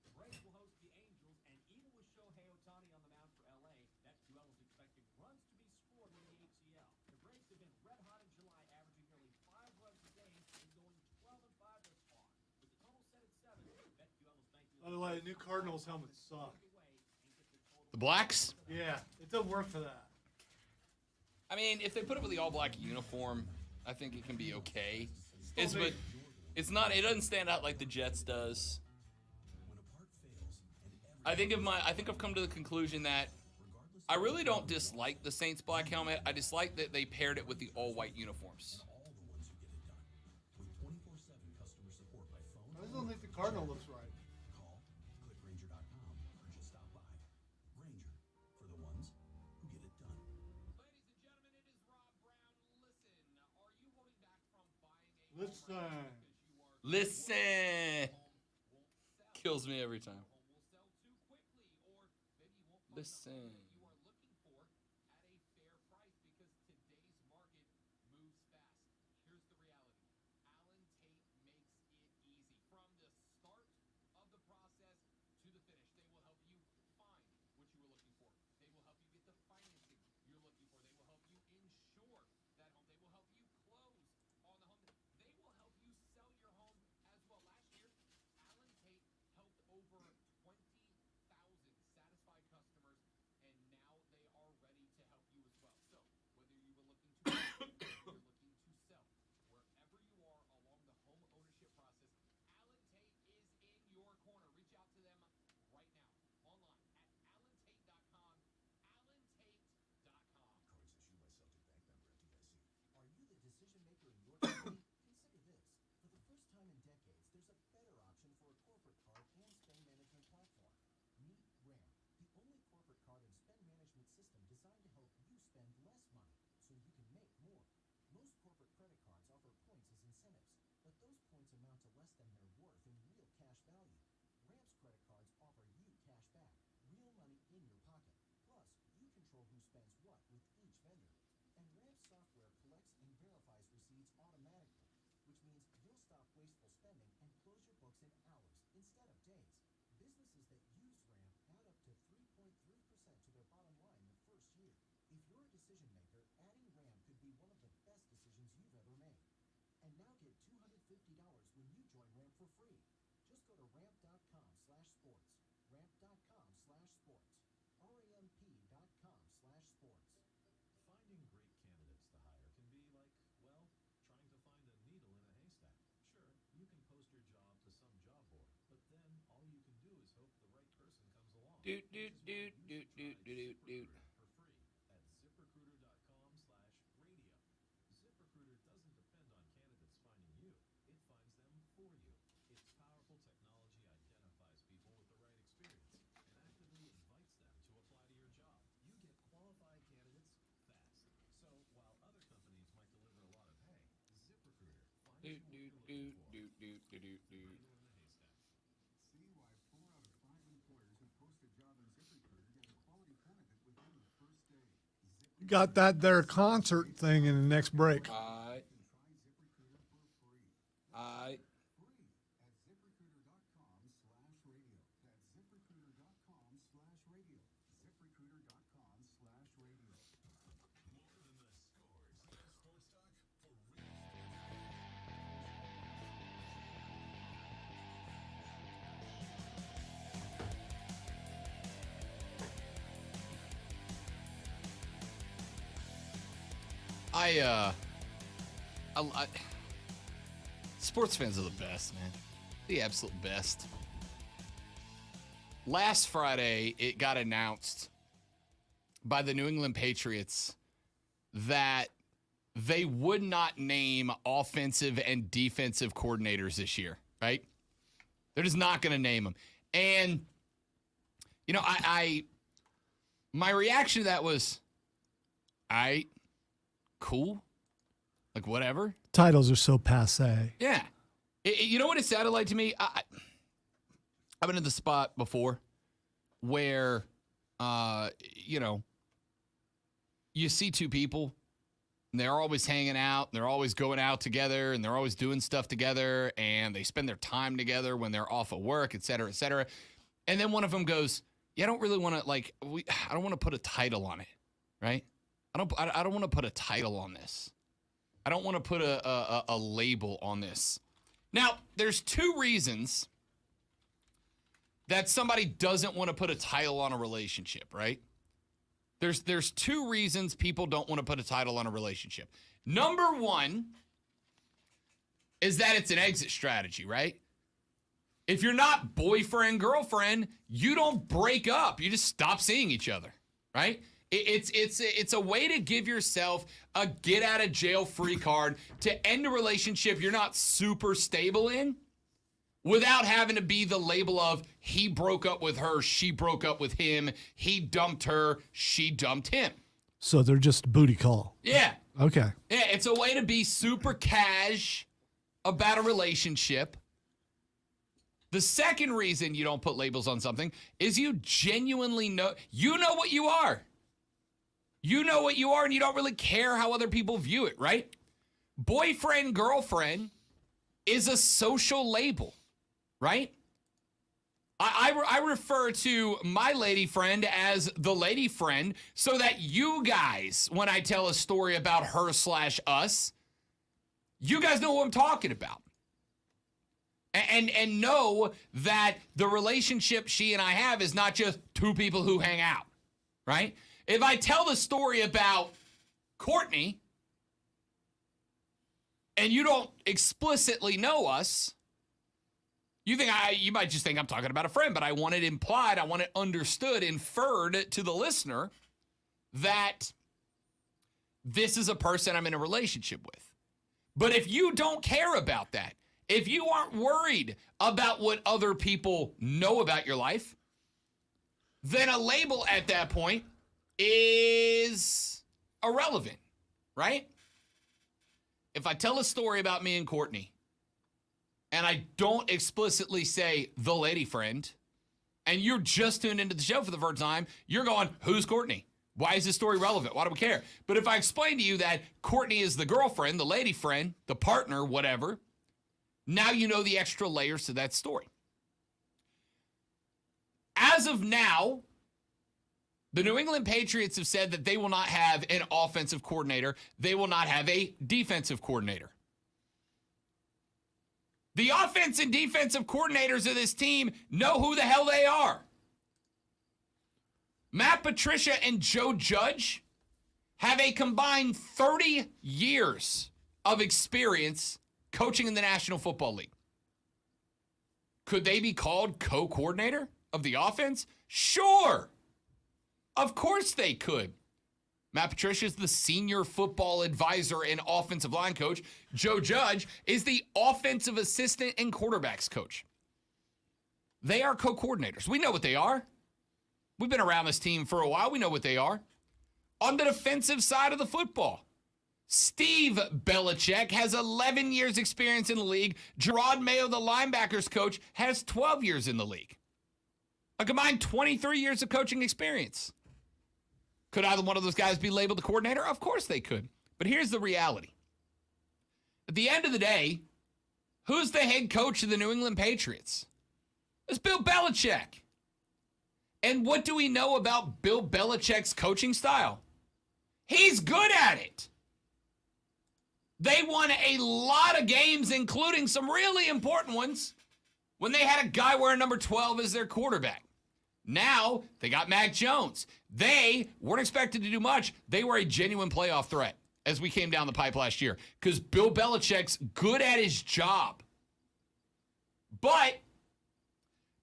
The Braves will host the Angels, and even with Shohei Ohtani on the mound for LA, BetQL is expecting runs to be scored in the ATL. The Braves have been red hot in July, averaging nearly 5 runs a game and going 12-5 thus far. With the total set at 7, BetQL is banking. By the way, the new Cardinals helmets suck. The Blacks? Yeah, it doesn't work for that. I mean, if they put it with the all-black uniform, I think it can be okay. But it's not. It doesn't stand out like the Jets does. I think I've come to the conclusion that I really don't dislike the Saints black helmet. I dislike that they paired it with the all-white uniforms. I just don't think the Cardinal looks right. Listen. Kills me every time. Listen. And now get $250 when you join Ramp for free. Just sports. Ramp.com/sports. RAMP.com/sports. Finding great candidates to hire can be like, well, trying to find a needle in a haystack. Sure, you can post your job to some job board, but then all you can do is hope the right person comes along. Doot, doot, doot, doot, doot, doot, doot. For free at ZipRecruiter.com/radio. ZipRecruiter doesn't depend on candidates finding you. It finds them for you. Its powerful technology identifies people with the right experience and actively invites them to apply to your job. You get qualified candidates fast. So while other companies might deliver a lot of hay, ZipRecruiter finds Doot, you doot, what you're looking doot, for. doot, doot, doot, doot. Needle in the haystack. See why 4 out of 5 employers who post a job on ZipRecruiter get a quality candidate within the first day. Got that there concert thing in the next break. Try ZipRecruiter for free. I Free at ZipRecruiter.com/radio. That's ZipRecruiter.com/radio. ZipRecruiter.com/radio. More than the scores. Sports talk for real. sports fans are the best, man. The absolute best. Last Friday, it got announced by the New England Patriots that they would not name offensive and defensive coordinators this year, right? They're just not going to name them. And, you know, my reaction to that was, all right, cool. Like, whatever. Titles are so passe. Yeah. You know what it sounded like to me? I've been in the spot before where, you know, you see two people and they're always hanging out. And they're always going out together and they're always doing stuff together and they spend their time together when they're off of work, et cetera, et cetera. And then one of them goes, yeah, I don't really want to I don't want to put a title on it. Right. I don't want to put a title on this. I don't want to put a label on this. Now, there's two reasons that somebody doesn't want to put a title on a relationship, right? There's two reasons people don't want to put a title on a relationship. Number one is that it's an exit strategy, right? If you're not boyfriend, girlfriend, you don't break up. You just stop seeing each other, right? It's a way to give yourself a get out of jail free card to end a relationship you're not super stable in without having to be the label of he broke up with her, she broke up with him, he dumped her, she dumped him. So they're just a booty call. Yeah. Okay. Yeah, it's a way to be super cash about a relationship. The second reason you don't put labels on something is you genuinely know what you are. You know what you are, and you don't really care how other people view it, right? Boyfriend, girlfriend is a social label, right? I refer to my lady friend as the lady friend so that you guys, when I tell a story about her/us, you guys know what I'm talking about. And know that the relationship she and I have is not just two people who hang out, right? If I tell the story about Courtney and you don't explicitly know us, you might just think I'm talking about a friend, but I want it implied, I want it understood, inferred to the listener that this is a person I'm in a relationship with. But if you don't care about that, if you aren't worried about what other people know about your life, then a label at that point is irrelevant, right? If I tell a story about me and Courtney, and I don't explicitly say the lady friend, and you're just tuned into the show for the first time, you're going, who's Courtney? Why is this story relevant? Why do we care? But if I explain to you that Courtney is the girlfriend, the lady friend, the partner, whatever, now you know the extra layers to that story. As of now, the New England Patriots have said that they will not have an offensive coordinator. They will not have a defensive coordinator. The offense and defensive coordinators of this team know who the hell they are. Matt Patricia and Joe Judge have a combined 30 years of experience coaching in the National Football League. Could they be called co-coordinator of the offense? Sure. Of course they could. Matt Patricia is the senior football advisor and offensive line coach. Joe Judge is the offensive assistant and quarterbacks coach. They are co-coordinators. We know what they are. We've been around this team for a while. We know what they are. On the defensive side of the football, Steve Belichick has 11 years experience in the league. Gerard Mayo, the linebackers coach, has 12 years in the league. A combined 23 years of coaching experience. Could either one of those guys be labeled the coordinator? Of course they could. But here's the reality. At the end of the day, who's the head coach of the New England Patriots? It's Bill Belichick. And what do we know about Bill Belichick's coaching style? He's good at it. They won a lot of games, including some really important ones, when they had a guy wearing number 12 as their quarterback. Now, they got Mac Jones. They weren't expected to do much. They were a genuine playoff threat as we came down the pipe last year because Bill Belichick's good at his job. But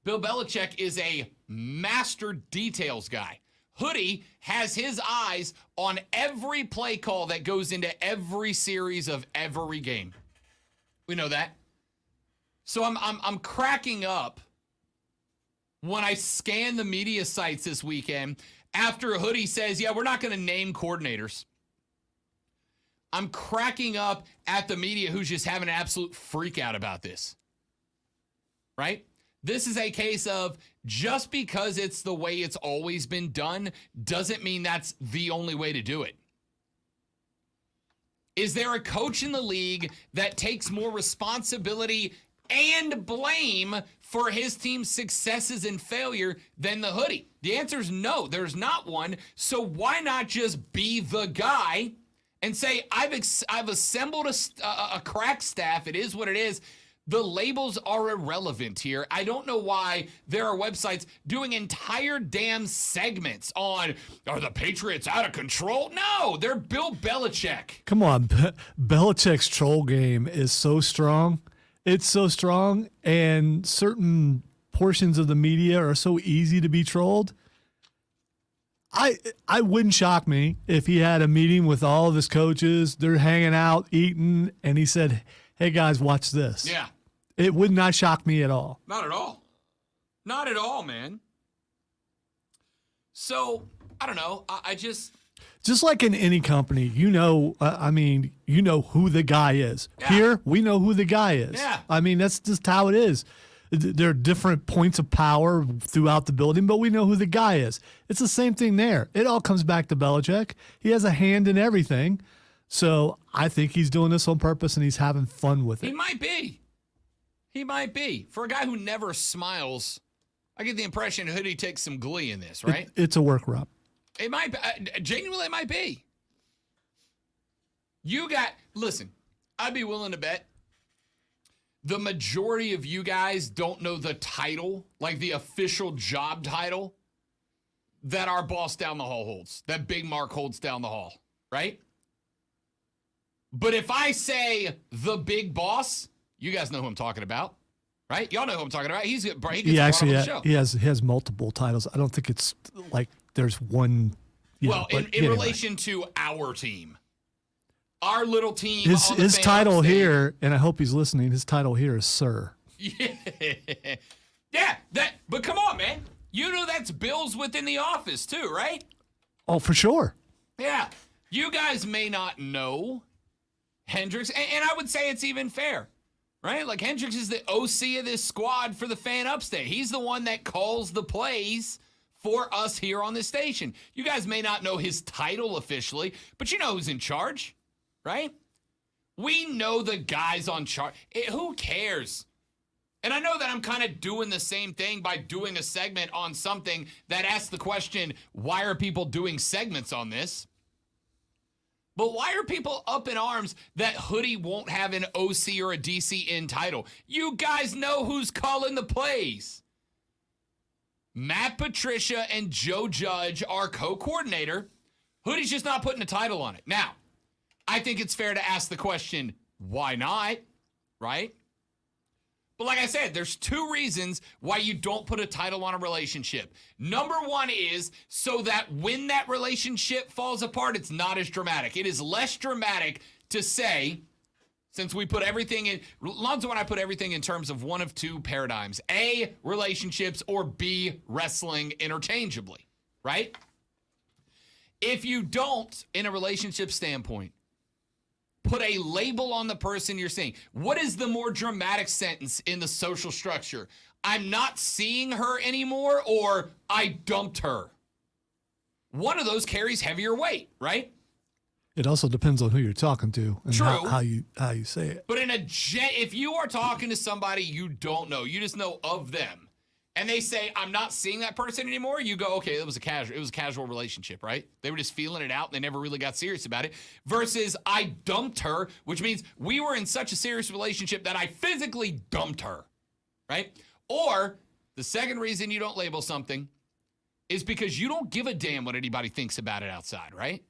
Bill Belichick is a master details guy. Hoodie has his eyes on every play call that goes into every series of every game. We know that. So I'm cracking up when I scan the media sites this weekend after Hoodie says, yeah, we're not going to name coordinators. I'm cracking up at the media who's just having an absolute freak out about this. Right? This is a case of just because it's the way it's always been done doesn't mean that's the only way to do it. Is there a coach in the league that takes more responsibility and blame for his team's successes and failure than the Hoodie? The answer is no, there's not one. So why not just be the guy and say, I've assembled a crack staff. It is what it is. The labels are irrelevant here. I don't know why there are websites doing entire damn segments on, are the Patriots out of control? No, they're Bill Belichick. Come on, Belichick's troll game is so strong. It's so strong, and certain portions of the media are so easy to be trolled. I wouldn't shock me if he had a meeting with all of his coaches. They're hanging out, eating, and he said, hey, guys, watch this. Yeah. It would not shock me at all. Not at all. Not at all, man. So, I don't know. I just like in any company, you know who the guy is. Yeah. Here, we know who the guy is. Yeah. I mean, that's just how it is. There are different points of power throughout the building, but we know who the guy is. It's the same thing there. It all comes back to Belichick. He has a hand in everything. So I think he's doing this on purpose and he's having fun with it. He might be. He might be. For a guy who never smiles, I get the impression Hoodie takes some glee in this, right? It's a work rep. It might be. Genuinely, it might be. Listen, I'd be willing to bet the majority of you guys don't know the title, like the official job title that our boss down the hall holds, that Big Mark holds down the hall, right? But if I say the big boss, you guys know who I'm talking about, right? Y'all know who I'm talking about. He gets brought on the show. He has multiple titles. I don't think it's like there's one. Well, in relation to our team, our little team. His title here, and I hope he's listening. His title here is Sir. Yeah. But come on, man. You know that's Bill's within the office too, right? Oh, for sure. Yeah. You guys may not know Hendricks, and I would say it's even fair, right? Like Hendricks is the OC of this squad for the Fan Upstate. He's the one that calls the plays for us here on this station. You guys may not know his title officially, but you know who's in charge, right? We know the guys on charge. Who cares? And I know that I'm kind of doing the same thing by doing a segment on something that asks the question, why are people doing segments on this? But why are people up in arms that Hoodie won't have an OC or a DCN title? You guys know who's calling the plays. Matt Patricia and Joe Judge are co-coordinator. Hoodie's just not putting a title on it. Now, I think it's fair to ask the question, why not? Right? But like I said, there's two reasons why you don't put a title on a relationship. Number one is so that when that relationship falls apart, it's not as dramatic. It is less dramatic to say, since we put everything in, Lonzo and I put everything in terms of one of two paradigms. A, relationships, or B, wrestling interchangeably, right? If you don't, in a relationship standpoint, put a label on the person you're seeing. What is the more dramatic sentence in the social structure? I'm not seeing her anymore, or I dumped her. One of those carries heavier weight, right? It also depends on who you're talking to and True. how you say it. But if you are talking to somebody you don't know, you just know of them, and they say, I'm not seeing that person anymore, you go, okay, it was a casual relationship, right? They were just feeling it out and they never really got serious about it. Versus I dumped her, which means we were in such a serious relationship that I physically dumped her, right? Or the second reason you don't label something is because you don't give a damn what anybody thinks about it outside, right?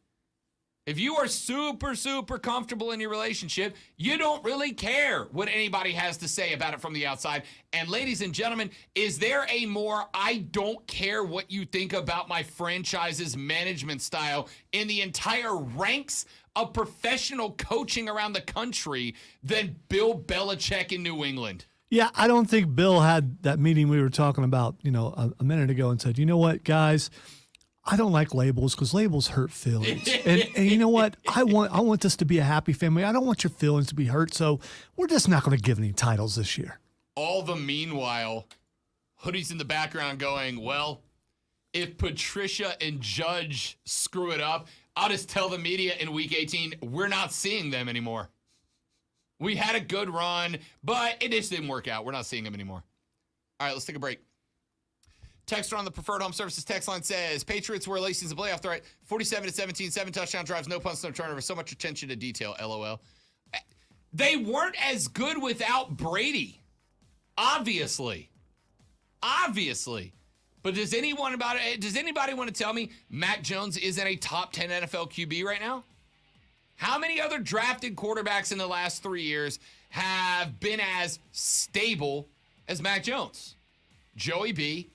If you are super, super comfortable in your relationship, you don't really care what anybody has to say about it from the outside. And ladies and gentlemen, is there a more I don't care what you think about my franchise's management style in the entire ranks of professional coaching around the country than Bill Belichick in New England? Yeah, I don't think Bill had that meeting we were talking about, a minute ago and said, you know what, guys, I don't like labels because labels hurt feelings. and you know what? I want this to be a happy family. I don't want your feelings to be hurt. So we're just not going to give any titles this year. All the meanwhile, Hoodie's in the background going, well, if Patricia and Judge screw it up, I'll just tell the media in week 18, we're not seeing them anymore. We had a good run, but it just didn't work out. We're not seeing them anymore. All right, let's take a break. Texter on the Preferred Home Services text line says, Patriots were late season playoff threat, 47-17, 7 touchdown drives, no punts, no turnovers, so much attention to detail, LOL. They weren't as good without Brady. Obviously. But does anybody want to tell me Mac Jones isn't a top 10 NFL QB right now? How many other drafted quarterbacks in the last 3 years have been as stable as Mac Jones? Joey B,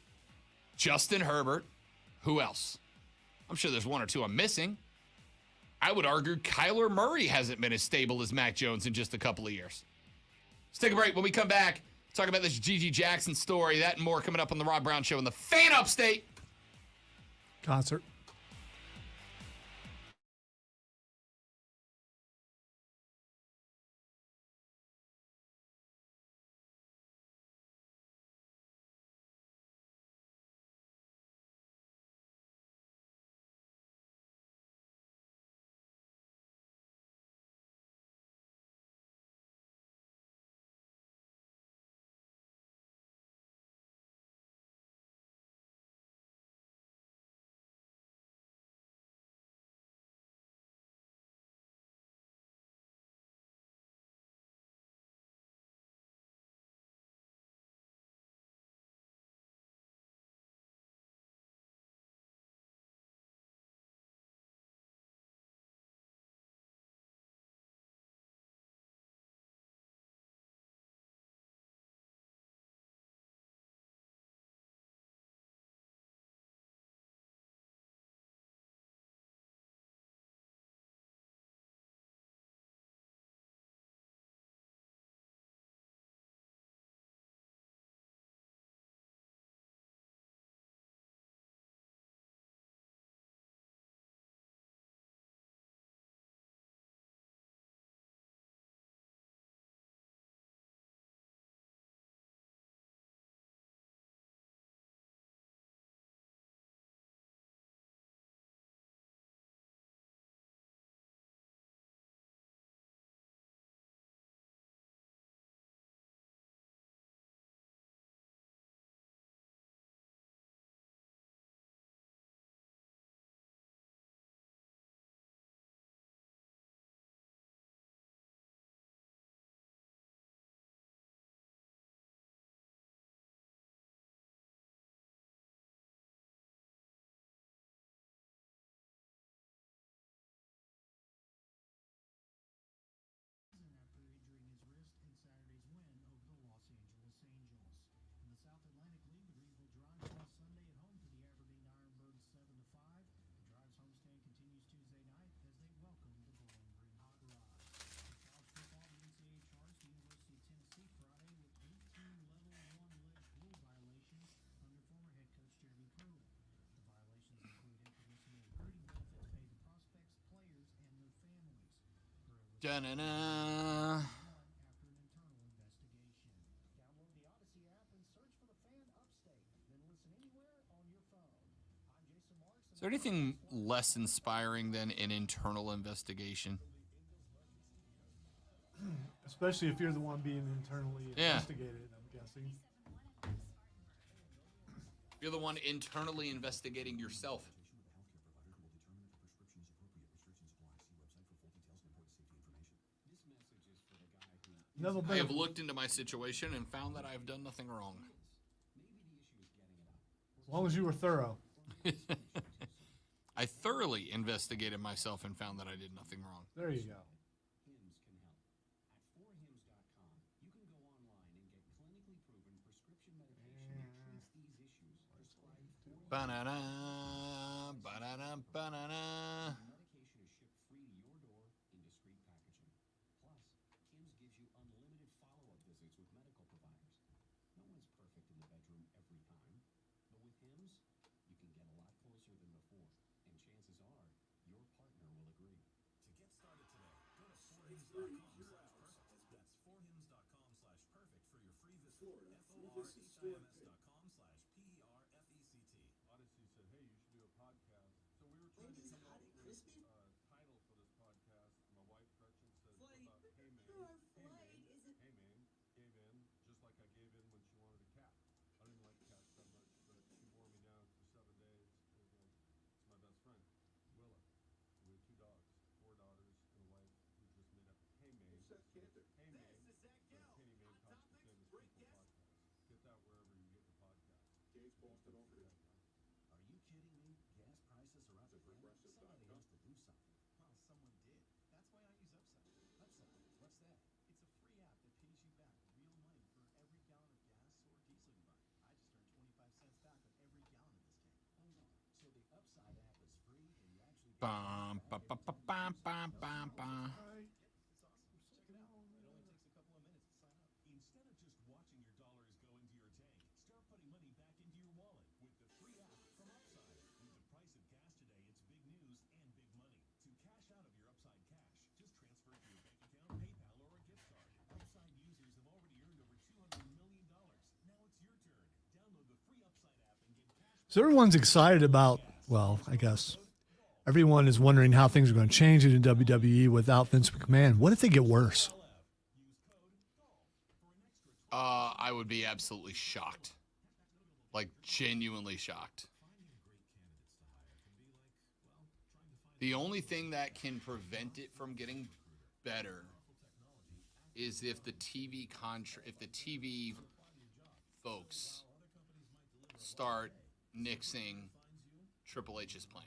Justin Herbert. Who else? I'm sure there's one or two I'm missing. I would argue Kyler Murray hasn't been as stable as Mac Jones in just a couple of years. Let's take a break. When we come back, talk about this Gigi Jackson story. That and more coming up on the Rob Brown Show in the Fan Upstate Concert. Da-na-na. After an internal investigation. Download the Odyssey app and search for the Fan Upstate. Then listen anywhere on your phone. I'm Jason Marks. Is there anything less inspiring than an internal investigation? Especially if you're the one being internally Yeah. investigated, I'm guessing. You're the one internally investigating yourself. Never I been. have looked into my situation and found that I have done nothing wrong. As long as you were thorough. I thoroughly investigated myself and found that I did nothing wrong. There you go. Hims can help. At 4hims.com, you can go online and get clinically proven prescription medication that treats these issues. Prescribed for Ba-na-na, ba-na-na, ba-na-na. medication is shipped free to your door in discreet packaging. Plus, Hims gives you unlimited follow-up visits with medical providers. No one's perfect in the bedroom every time, but with Hims, you can get a lot closer than before, and chances are your partner will agree. To get started today, go to 4hims.com/perfect. That's 4hims.com/perfect for your free visit. FORHIMS.com/PERFECT. Odyssey said, hey, you should do a podcast. So we were trying to come up with a title for this podcast. My wife Gretchen said about Hey Man. Hey Man. Hey Man gave in just like I gave in when she wanted a cat. I didn't like cats that much, but she wore me down for 7 days. It's my best friend, Willa. We have 2 dogs, 4 daughters, and a wife who just made up Hey Man. Hey Man. The Kenny Mayne Talks to Famous People podcast. Get that wherever you get your podcast. Are you kidding me? Gas prices are up again. Somebody has to do something. Well, someone did. That's why I use Upside. Upside, what's that? It's a free app that pays you back real money for every gallon of gas or diesel you buy. I just earned 25 cents back on every gallon of this tank. Oh no. So the Upside app is free and you actually get Bum, ba, ba, ba, bum, bum, bum, bum. It's awesome. Check it out. It only takes a couple of minutes to sign up. Instead of just watching your dollars go into your tank, start putting money back into your wallet with the free app from Upside. With the price of gas today, it's big news and big money. To cash out of your Upside cash, just transfer it to your bank account, PayPal, or a gift card. Upside users have already earned over $200 million. Now it's your turn. Download the free Upside app and get cash. So everyone's excited about, well, I guess everyone is wondering how things are going to change in WWE without Vince McMahon. What if they get worse? I would be absolutely shocked. Like, genuinely shocked. The only thing that can prevent it from getting better is if the TV folks start nixing Triple H's plans.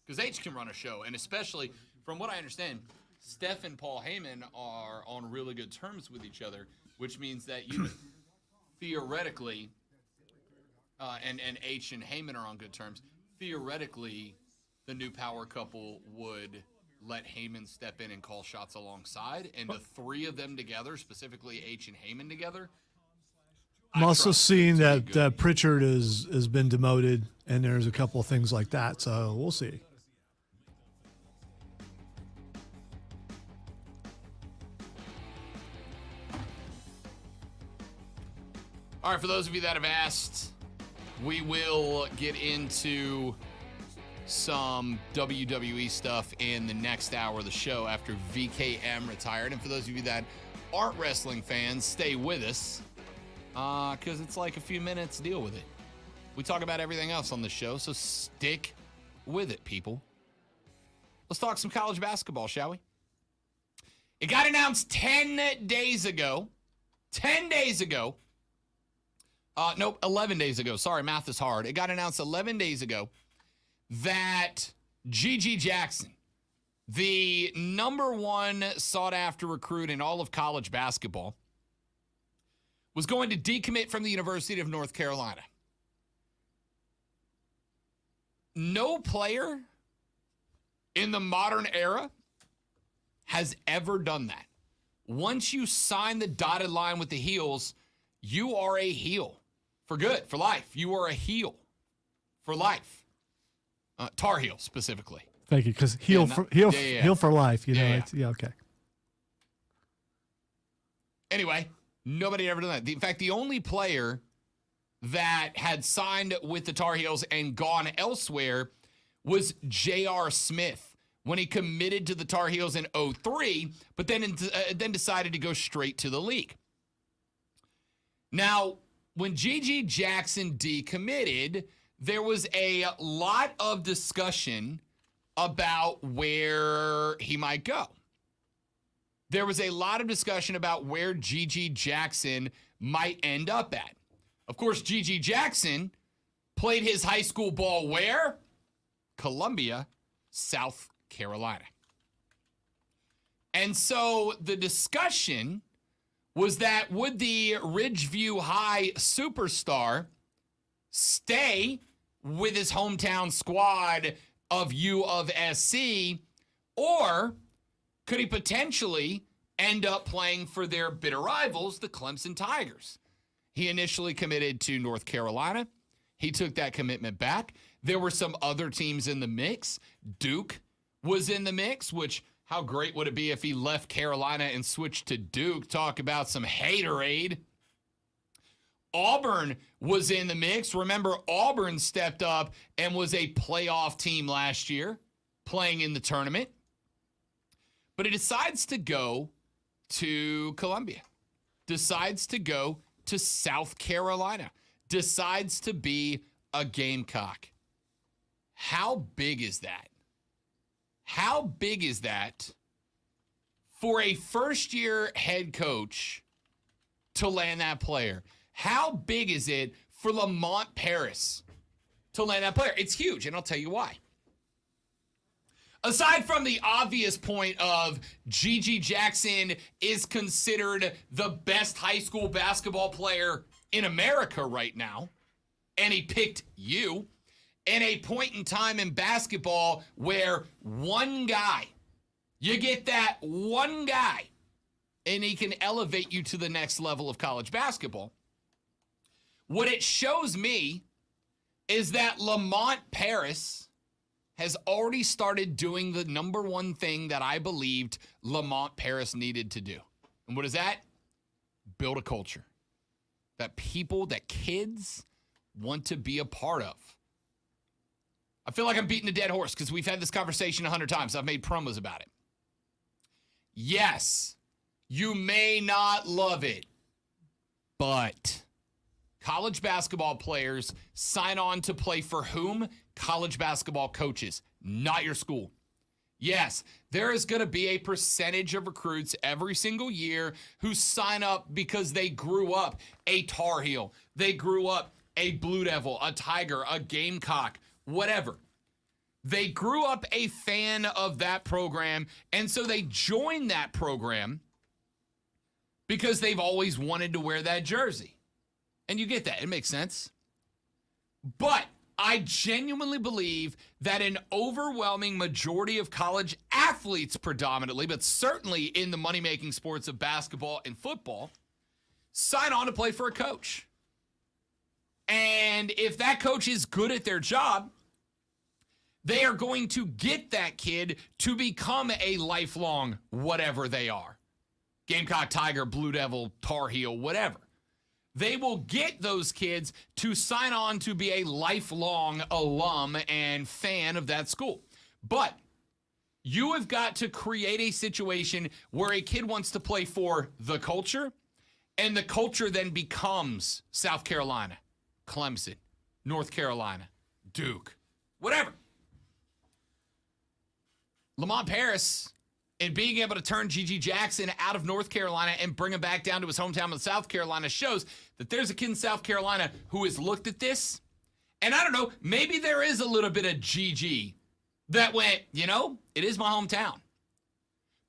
Because H can run a show, and especially from what I understand, Steph and Paul Heyman are on really good terms with each other, which means that you theoretically, and H and Heyman are on good terms. Theoretically, the new power couple would let Heyman step in and call shots alongside, and the 3 of them together, specifically H and Heyman together. I'm I also trust seeing them to be that good. Pritchard has been demoted, and there's a couple of things like that. So we'll see. All right, for those of you that have asked, we will get into some WWE stuff in the next hour of the show after VKM retired. And for those of you that aren't wrestling fans, stay with us because it's like a few minutes. Deal with it. We talk about everything else on the show, so stick with it, people. Let's talk some college basketball, shall we? It got announced 10 days ago. 10 days ago. Nope, 11 days ago. Sorry, math is hard. It got announced 11 days ago that Gigi Jackson, the #1 sought-after recruit in all of college basketball, was going to decommit from the University of North Carolina. No player in the modern era has ever done that. Once you sign the dotted line with the Heels, you are a heel. For good, for life. You are a heel for life. Tar Heel, specifically. Thank you, because heel no- for yeah. heel for life. You know, Yeah, yeah. It's, yeah, okay. Anyway, nobody had ever done that. In fact, the only player that had signed with the Tar Heels and gone elsewhere was J.R. Smith when he committed to the Tar Heels in 2003, but then decided to go straight to the league. Now, when G.G. Jackson decommitted, there was a lot of discussion about where he might go. There was a lot of discussion about where G.G. Jackson might end up at. Of course, G.G. Jackson played his high school ball where? Columbia, South Carolina. And so the discussion was that would the Ridgeview High superstar stay with his hometown squad of U of SC, or could he potentially end up playing for their bitter rivals, the Clemson Tigers? He initially committed to North Carolina. He took that commitment back. There were some other teams in the mix. Duke was in the mix, which how great would it be if he left Carolina and switched to Duke? Talk about some haterade. Auburn was in the mix. Remember, Auburn stepped up and was a playoff team last year, playing in the tournament. But he decides to go to Columbia, decides to go to South Carolina, decides to be a Gamecock. How big is that? How big is that for a first-year head coach to land that player? How big is it for Lamont Paris to land that player? It's huge, and I'll tell you why. Aside from the obvious point of G.G. Jackson is considered the best high school basketball player in America right now, and he picked you, in a point in time in basketball where one guy, you get that one guy, and he can elevate you to the next level of college basketball. What it shows me is that Lamont Paris has already started doing the number one thing that I believed Lamont Paris needed to do. And what is that? Build a culture that people, that kids want to be a part of. I feel like I'm beating a dead horse because we've had this conversation 100 times. I've made promos about it. Yes, you may not love it, but college basketball players sign on to play for whom? College basketball coaches, not your school. Yes, there is going to be a percentage of recruits every single year who sign up because they grew up a Tar Heel. They grew up a Blue Devil, a Tiger, a Gamecock, whatever. They grew up a fan of that program, and so they join that program because they've always wanted to wear that jersey. And you get that. It makes sense. But I genuinely believe that an overwhelming majority of college athletes predominantly, but certainly in the money-making sports of basketball and football, sign on to play for a coach. And if that coach is good at their job, they are going to get that kid to become a lifelong whatever they are. Gamecock, Tiger, Blue Devil, Tar Heel, whatever. They will get those kids to sign on to be a lifelong alum and fan of that school. But you have got to create a situation where a kid wants to play for the culture, and the culture then becomes South Carolina, Clemson, North Carolina, Duke, whatever. Lamont Paris, and being able to turn G.G. Jackson out of North Carolina and bring him back down to his hometown of South Carolina shows that there's a kid in South Carolina who has looked at this. And I don't know, maybe there is a little bit of G.G. that went, it is my hometown.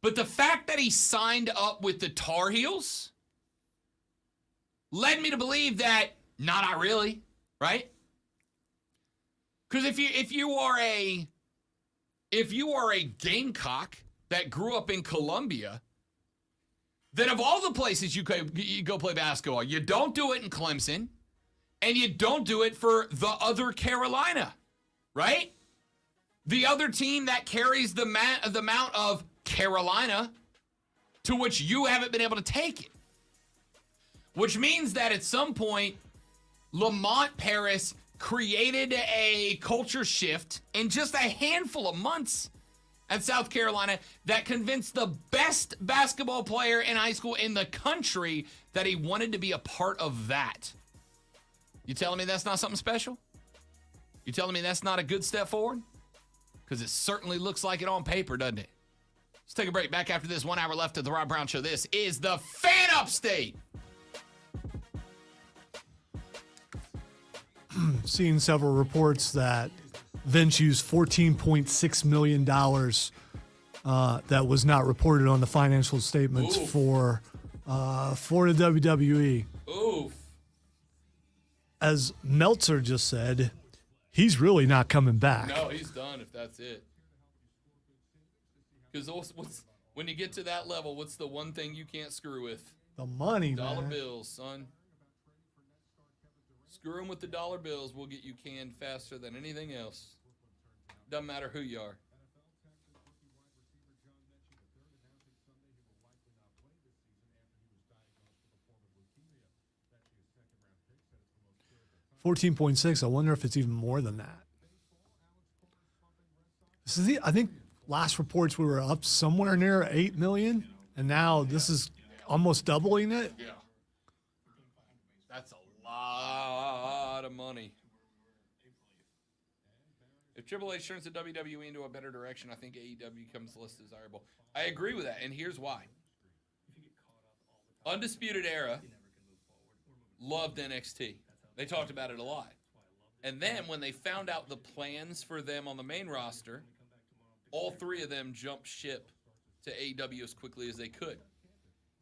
But the fact that he signed up with the Tar Heels led me to believe that, not really, right? Because if you are a Gamecock that grew up in Columbia, then of all the places you go play basketball, you don't do it in Clemson, and you don't do it for the other Carolina, right? The other team that carries the amount of Carolina to which you haven't been able to take it. which means that at some point, Lamont Paris created a culture shift in just a handful of months at South Carolina that convinced the best basketball player in high school in the country that he wanted to be a part of that. You telling me that's not something special? You telling me that's not a good step forward? Because it certainly looks like it on paper, doesn't it? Let's take a break. Back after this, 1 hour left of the Rob Brown Show. This is the Fan Upstate. Seen several reports that Vince used $14.6 million that was not reported on the financial statements Oof. for the WWE. Oof. As Meltzer just said, he's really not coming back. No, he's done if that's it. Because when you get to that level, what's the one thing you can't screw with? The money, Dollar man. bills, son. Screw 'em with the dollar bills. We'll get you canned faster than anything else. Doesn't matter who you are. $14.6. I wonder if it's even more than that. This is I think last reports we were up somewhere near 8 million, and now this is almost doubling it. Yeah. That's a lot of money. If Triple H turns the WWE into a better direction, I think AEW becomes less desirable. I agree with that, and here's why. Undisputed Era loved NXT. They talked about it a lot. And then when they found out the plans for them on the main roster, all three of them jumped ship to AEW as quickly as they could.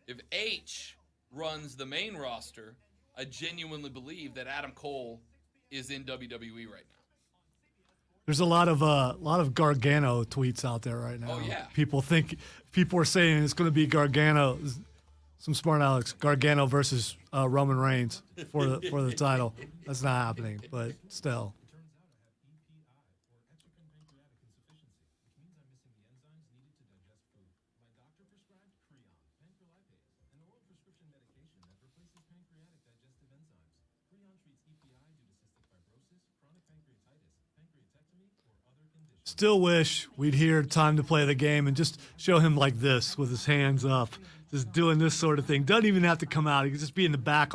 If H runs the main roster, I genuinely believe that Adam Cole is in WWE right now. There's a lot of Gargano tweets out there right now. Oh, yeah. People are saying it's going to be Gargano. Some smart Alex Gargano versus Roman Reigns for the title. That's not happening, but still. Still wish we'd hear time to play the game and just show him like this with his hands up, just doing this sort of thing. Doesn't even have to come out. He could just be in the back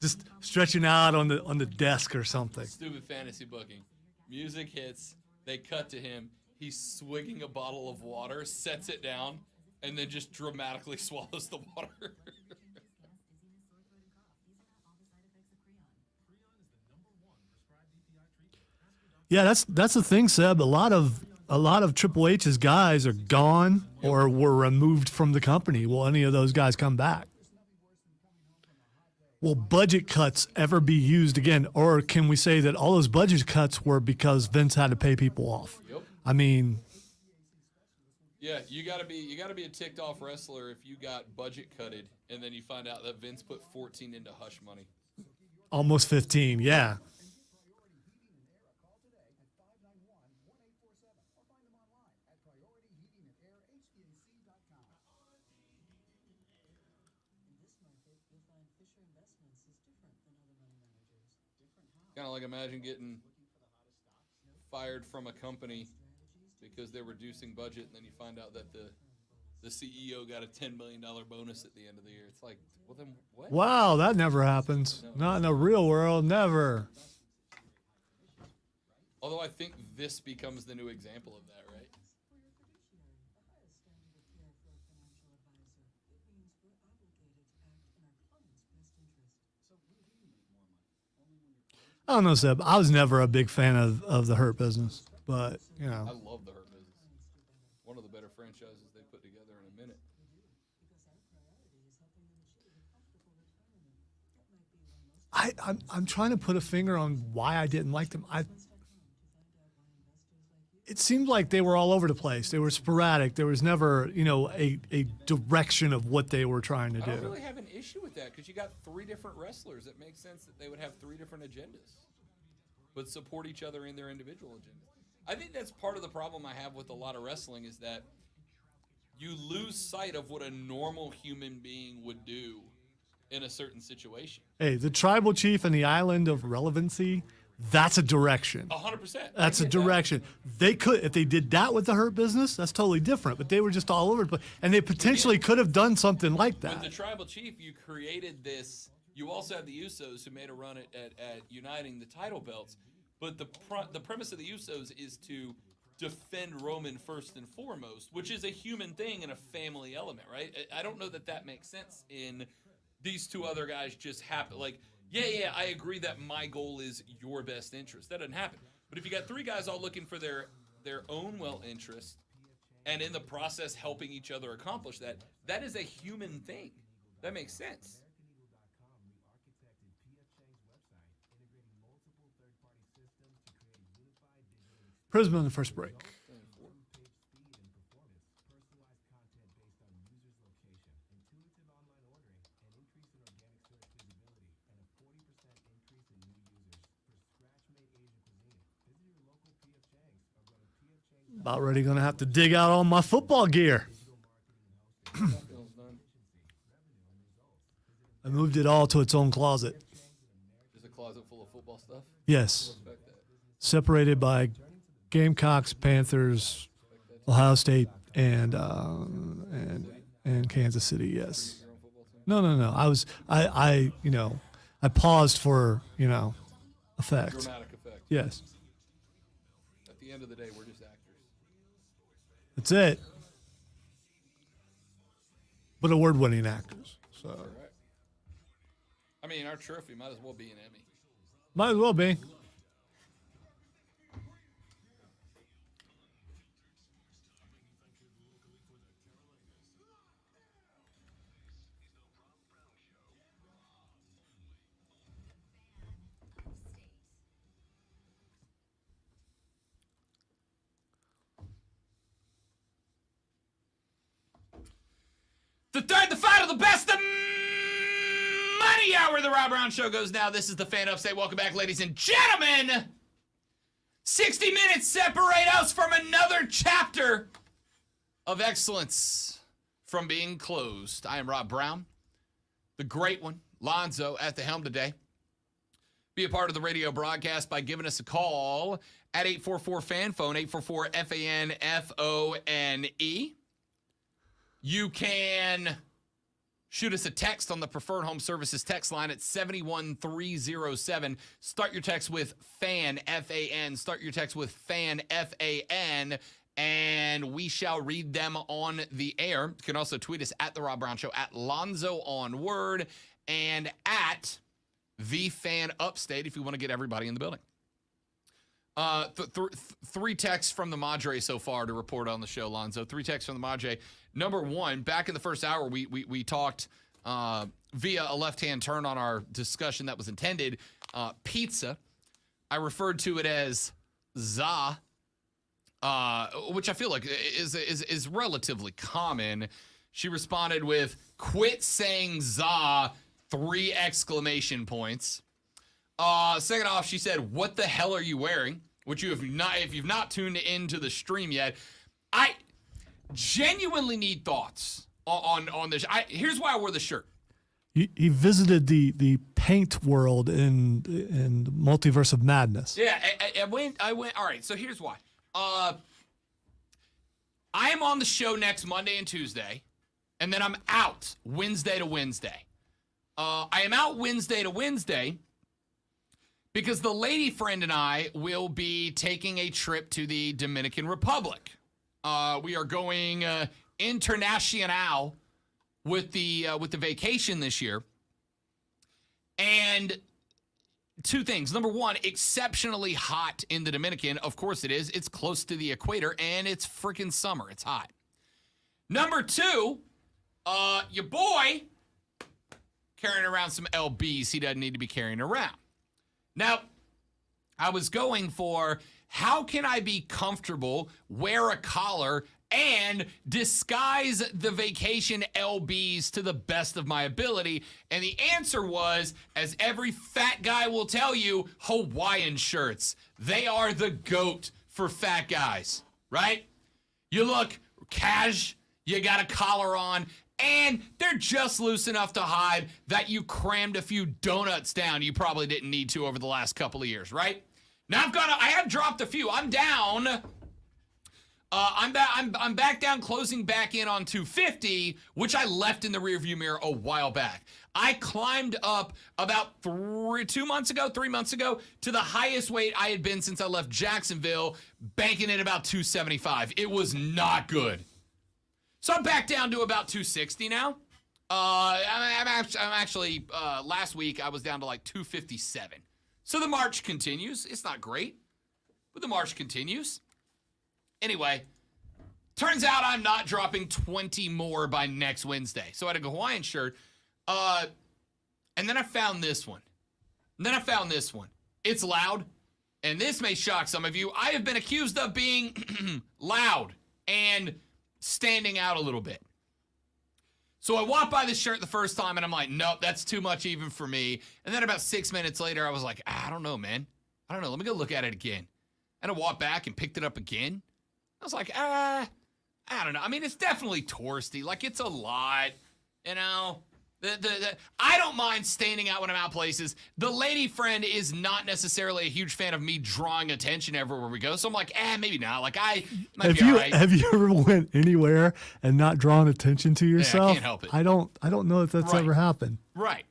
just stretching out on the desk or something. Stupid fantasy booking. Music hits. They cut to him. He's swigging a bottle of water, sets it down, and then just dramatically swallows the water. Yeah, that's the thing, Seb. A lot of Triple H's guys are gone or were removed from the company. Will any of those guys come back? Will budget cuts ever be used again, or can we say that all those budget cuts were because Vince had to pay people off? Yep. I mean, Yeah, you gotta be a ticked off wrestler if you got budget cutted and then you find out that Vince put 14 into hush money. almost 15. Yeah. Kind of like imagine getting fired from a company because they're reducing budget, and then you find out that the CEO got a $10 million bonus at the end of the year. It's like, well, then what? Wow, that never happens. Not in the real world, never. Although I think this becomes the new example of that, right? I don't know, Seb. I was never a big fan of the Hurt Business, but you I know, love the Hurt Business. One of the better franchises they put together in a minute. I'm trying to put a finger on why I didn't like them. It seemed like they were all over the place. They were sporadic. There was never, a direction of what they were trying to I do. don't really have an issue with that because you got three different wrestlers. It makes sense that they would have three different agendas, but support each other in their individual agendas. I think that's part of the problem I have with a lot of wrestling is that you lose sight of what a normal human being would do in a certain situation. Hey, the tribal chief and the island of relevancy, that's a direction. 100%. That's a direction. They could, if they did that with the Hurt Business, that's totally different. But they were just all over the place. And they potentially could have done something like With the that. tribal chief, you created this. You also have the Usos who made a run at uniting the title belts. But the premise of the Usos is to defend Roman first and foremost, which is a human thing and a family element, right? I don't know that makes sense in these two other guys just happen. Like, yeah, I agree that my goal is your best interest. That doesn't happen. But if you got three guys all looking for their own well interest and in the process helping each other accomplish that, that is a human thing. That makes sense. Prism on the first break. About ready, gonna have to dig out all my football gear. I moved it all to its own closet. There's a closet full of football stuff. Yes, Respect that. separated by Gamecocks, Panthers, Ohio State, and Kansas City. Yes. No. I paused for effect. Dramatic effect. Yes, At the end of the day, we're just actors. that's it. But award-winning actors. So Right. I mean, our trophy might as well be an Emmy. might as well be. The third, the final, the best, the money hour of the Rob Brown Show goes now. This is the Fan Upstate. Welcome back, ladies and gentlemen. 60 minutes separate us from another chapter of excellence from being closed. I am Rob Brown, the great one, Lonzo, at the helm today. Be a part of the radio broadcast by giving us a call at 844-FAN-PHONE, 844-FAN-FONE. You can shoot us a text on the Preferred Home Services text line at 71307. Start your text with FAN, F-A-N. Start your text with FAN, F-A-N, and we shall read them on the air. You can also tweet us at The Rob Brown Show, at Lonzo on Word, and at The Fan Upstate if you want to get everybody in the building. Three texts from the Madre so far to report on the show, Lonzo. Three texts from the Madre. Number one, back in the first hour, we talked via a left-hand turn on our discussion that was intended. Pizza. I referred to it as za, which I feel like is relatively common. She responded with, "Quit saying za," 3 exclamation points. Second off, she said, "What the hell are you wearing?" Which if you've not tuned into the stream yet, I genuinely need thoughts on this. Here's why I wore the shirt. He visited the paint world in Multiverse of Madness. Yeah, I went. All right, so here's why. I am on the show next Monday and Tuesday, and then I'm out Wednesday to Wednesday. I am out Wednesday to Wednesday because the lady friend and I will be taking a trip to the Dominican Republic. We are going international with the vacation this year. And 2 things. Number one, exceptionally hot in the Dominican. Of course it is. It's close to the equator, and it's freaking summer. It's hot. Number 2, your boy carrying around some LBs he doesn't need to be carrying around. Now, I was going for how can I be comfortable, wear a collar, and disguise the vacation LBs to the best of my ability? And the answer was, as every fat guy will tell you, Hawaiian shirts. They are the GOAT for fat guys, right? You look cash, you got a collar on, and they're just loose enough to hide that you crammed a few donuts down you probably didn't need to over the last couple of years, right? Now I have dropped a few. I'm down. I'm back down, closing back in on 250, which I left in the rearview mirror a while back. I climbed up about 3 months ago to the highest weight I had been since I left Jacksonville, banking in about 275. It was not good. So I'm back down to about 260 now. I'm actually last week I was down to like 257. So the march continues. It's not great, but the march continues. Anyway, turns out I'm not dropping 20 more by next Wednesday. So I had a Hawaiian shirt. And then I found this one. It's loud, and this may shock some of you. I have been accused of being loud and standing out a little bit. So I walked by this shirt the first time, and I'm like, nope, that's too much even for me. And then about 6 minutes later, I was like, I don't know, man. I don't know. Let me go look at it again. And I walked back and picked it up again. I was like, I don't know. I mean, it's definitely touristy. Like, it's a lot, you know. I don't mind standing out when I'm out places. The lady friend is not necessarily a huge fan of me drawing attention everywhere we go. So I'm like, maybe not. Like, I might be all right. Have you ever went anywhere and not drawn attention to yourself? I can't help it. I don't know if that's Right. ever happened. Right.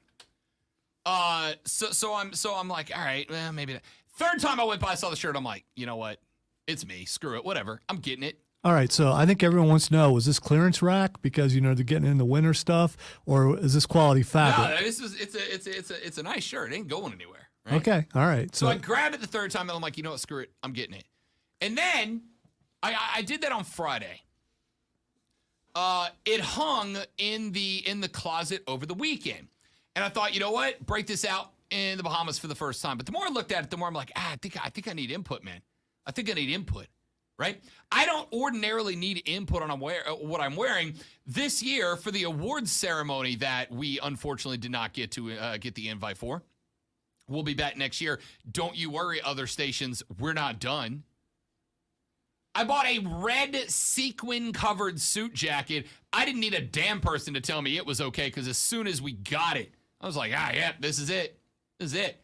So I'm like, all right, well, maybe not. Third time I went by, I saw the shirt. I'm like, you know what? It's me. Screw it. Whatever. I'm getting it. All right, so I think everyone wants to know, was this clearance rack because they're getting in the winter stuff, or is this quality fabric? No, it's a nice shirt. It ain't going anywhere. Right? Okay, all right. So I grabbed it the third time, and I'm like, you know what? Screw it. I'm getting it. And then I did that on Friday. It hung in the closet over the weekend, and I thought, you know what? Break this out in the Bahamas for the first time. But the more I looked at it, the more I'm like, I think I need input, man. I think I need input. Right? I don't ordinarily need input on what I'm wearing. This year, for the awards ceremony that we unfortunately did not get to get the invite for, we'll be back next year. Don't you worry, other stations. We're not done. I bought a red sequin-covered suit jacket. I didn't need a damn person to tell me it was okay, because as soon as we got it, I was like, yeah, this is it. This is it.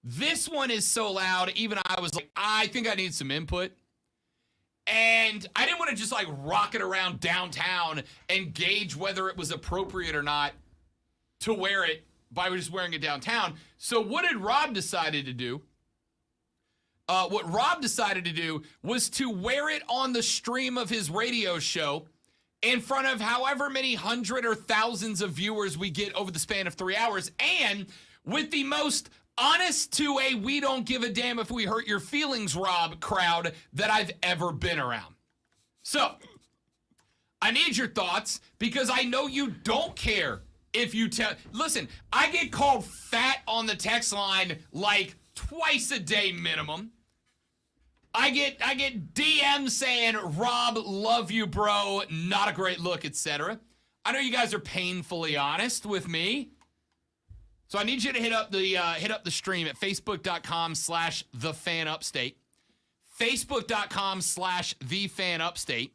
This one is so loud, even I was like, I think I need some input. And I didn't want to just like rock it around downtown and gauge whether it was appropriate or not to wear it by just wearing it downtown. So what did Rob decided to do? What Rob decided to do was to wear it on the stream of his radio show in front of however many hundred or thousands of viewers we get over the span of 3 hours, and with the most honest to a we don't give a damn if we hurt your feelings, Rob, crowd that I've ever been around. So, I need your thoughts, because I know you don't care if you tell. Listen, I get called fat on the text line like twice a day minimum. I get DMs saying, Rob, love you, bro, not a great look, etc. I know you guys are painfully honest with me. So I need you to hit up the stream at facebook.com/thefanupstate, facebook.com/thefanupstate,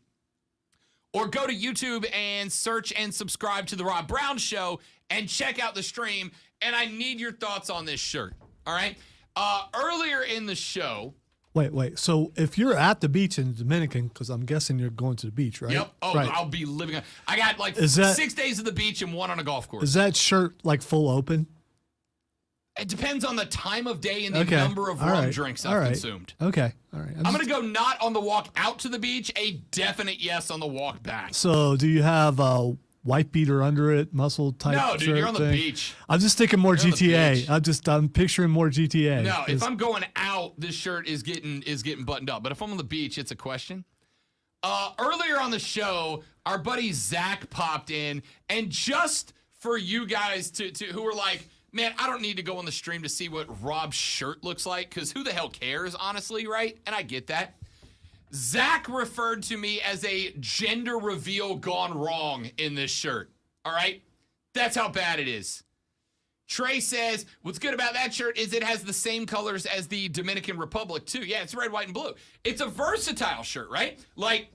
or go to YouTube and search and subscribe to The Rob Brown Show and check out the stream. And I need your thoughts on this shirt. All right. Earlier in the show. Wait. So if you're at the beach in Dominican, because I'm guessing you're going to the beach, right? Yep. Oh, right. I'll be living on. I got like 6 days at the beach and 1 on a golf course. Is that shirt like full open? It depends on the time of day and the number of rum drinks I've consumed. Okay. All right. I'm going to go not on the walk out to the beach, a definite yes on the walk back. So do you have a white beater under it, muscle type No, dude, shirt you're on the thing? beach. I'm just thinking more You're on the beach. GTA. I'm picturing more GTA. No, if I'm going out, this shirt is getting buttoned up. But if I'm on the beach, it's a question. Earlier on the show, our buddy Zach popped in, and just for you guys to who were like, man, I don't need to go on the stream to see what Rob's shirt looks like, because who the hell cares, honestly, right? And I get that. Zach referred to me as a gender reveal gone wrong in this shirt. All right? That's how bad it is. Trey says, what's good about that shirt is it has the same colors as the Dominican Republic, too. Yeah, it's red, white, and blue. It's a versatile shirt, right? Like,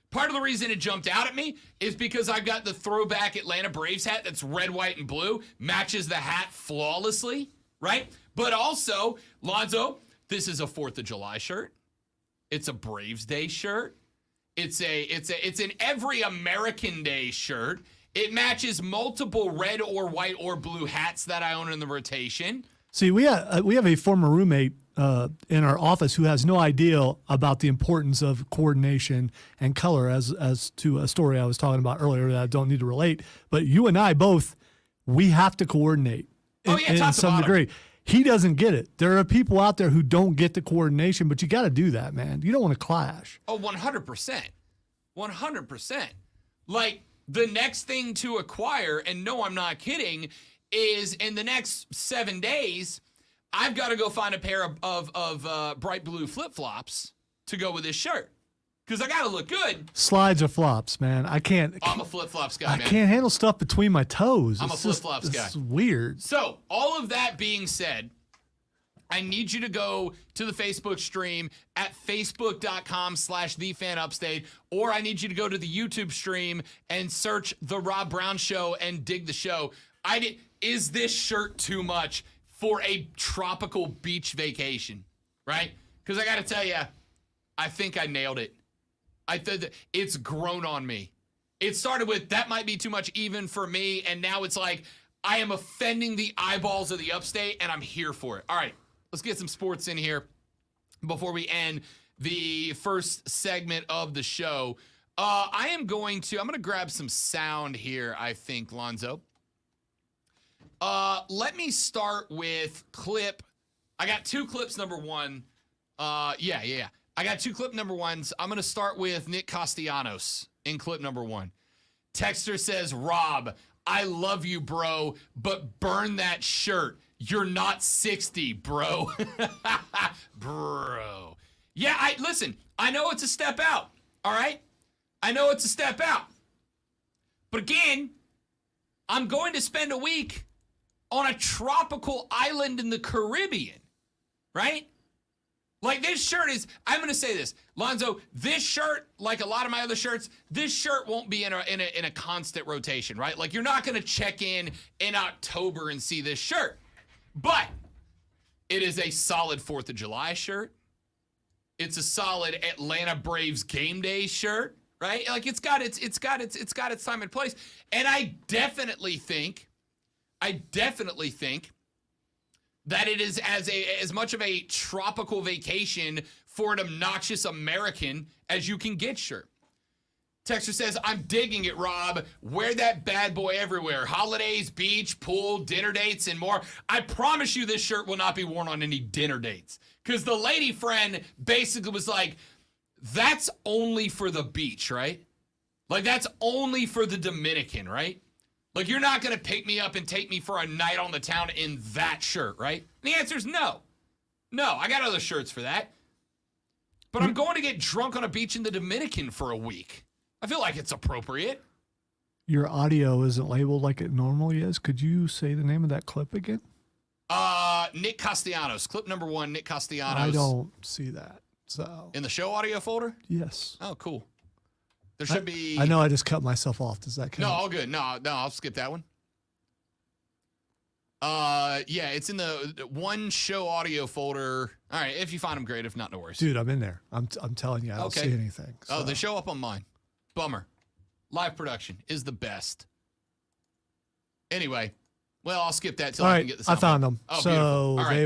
Part of the reason it jumped out at me is because I've got the throwback Atlanta Braves hat that's red, white, and blue, matches the hat flawlessly, right? But also, Lonzo, this is a 4th of July shirt. It's a Braves Day shirt. It's an every American Day shirt. It matches multiple red or white or blue hats that I own in the rotation. See, we have a former roommate in our office who has no idea about the importance of coordination and color, as to a story I was talking about earlier that I don't need to relate. But you and I both, we have to coordinate Oh, yeah, in top to some bottom. degree. He doesn't get it. There are people out there who don't get the coordination, but you got to do that, man. You don't want to clash. Oh, 100%. 100%. Like, the next thing to acquire, and no, I'm not kidding, is in the next 7 days, I've got to go find a pair of bright blue flip-flops to go with this shirt. Because I got to look good. Slides or flops, man. I can't. I'm a flip-flops guy, I man. can't handle stuff between my toes. I'm a It's just- flip-flops guy. It's weird. So, all of that being said, I need you to go to the Facebook stream at facebook.com/thefanupstate, or I need you to go to the YouTube stream and search The Rob Brown Show and dig the show. Is this shirt too much for a tropical beach vacation, right? Because I got to tell you, I think I nailed it. It's grown on me. It started with, that might be too much even for me, and now it's like, I am offending the eyeballs of the upstate, and I'm here for it. All right, let's get some sports in here before we end the first segment of the show. I'm going to grab some sound here, I think, Lonzo. Let me start with clip. I got 2 clips, number 1. Yeah. I got 2 clip number 1s. I'm going to start with Nick Castellanos in clip number 1. Texter says, Rob, I love you, bro, but burn that shirt. You're not 60, bro. Bro. Yeah, listen, I know it's a step out, all right? I know it's a step out. But again, I'm going to spend a week on a tropical island in the Caribbean, right? Like, this shirt is, I'm going to say this, Lonzo, this shirt, like a lot of my other shirts, this shirt won't be in a constant rotation, right? Like, you're not going to check in October and see this shirt. But it is a solid 4th of July shirt. It's a solid Atlanta Braves game day shirt, right? Like, it's got its time and place. And I definitely think that it is as much of a tropical vacation for an obnoxious American as you can get shirt. Texter says, I'm digging it, Rob. Wear that bad boy everywhere. Holidays, beach, pool, dinner dates, and more. I promise you this shirt will not be worn on any dinner dates. Because the lady friend basically was like, that's only for the beach, right? Like, that's only for the Dominican, right? Like, you're not going to pick me up and take me for a night on the town in that shirt, right? And the answer is no. No, I got other shirts for that. But I'm going to get drunk on a beach in the Dominican for a week. I feel like it's appropriate. Your audio isn't labeled like it normally is. Could you say the name of that clip again? Nick Castellanos. Clip number 1, Nick Castellanos. I don't see that. So In the show audio folder? yes. Oh, cool. There should be... I know I just cut myself off. Does that count? No, all good. No, I'll skip that one. Yeah, it's in the one show audio folder. All right, if you find them, great. If not, no worries. Dude, I'm in there. I'm telling you, I don't Okay. see anything. Oh, so. they show up on mine. Bummer. Live production is the best. Anyway, well, I'll skip that till All I right, can get the I sound. found them. Oh, So beautiful. All right.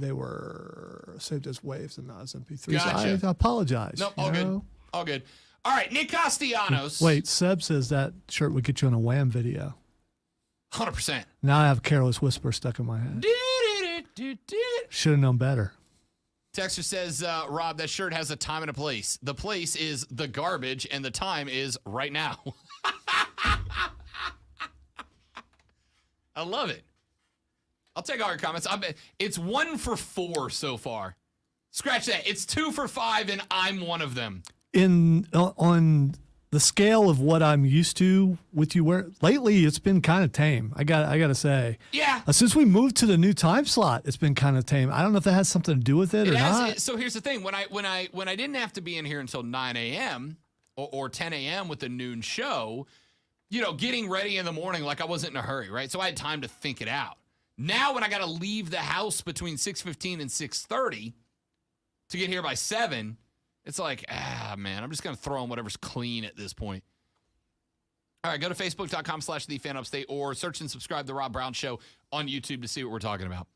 they were saved as waves and not as MP3s. Gotcha. I apologize. Nope, you all good. know? All good. All right, Nick Castellanos. Wait, Seb says that shirt would get you on a Wham video. 100%. Now I have Careless Whisper stuck in my head. Should have known better. Texter says, Rob, that shirt has a time and a place. The place is the garbage, and the time is right now. I love it. I'll take all your comments. It's 1 for 4 so far. Scratch that. It's 2 for 5, and I'm one of them. On the scale of what I'm used to with you, where lately it's been kind of tame. I got to say. Yeah. Since we moved to the new time slot, it's been kind of tame. I don't know if that has something to do with it or not. So here's the thing: when I didn't have to be in here until 9 a.m. or 10 a.m. with the noon show, you know, getting ready in the morning, like I wasn't in a hurry, right? So I had time to think it out. Now when I got to leave the house between 6:15 and 6:30 to get here by 7, it's like, man, I'm just going to throw in whatever's clean at this point. All right, go to facebook.com/TheFanUpstate or search and subscribe to The Rob Brown Show on YouTube to see what we're talking about.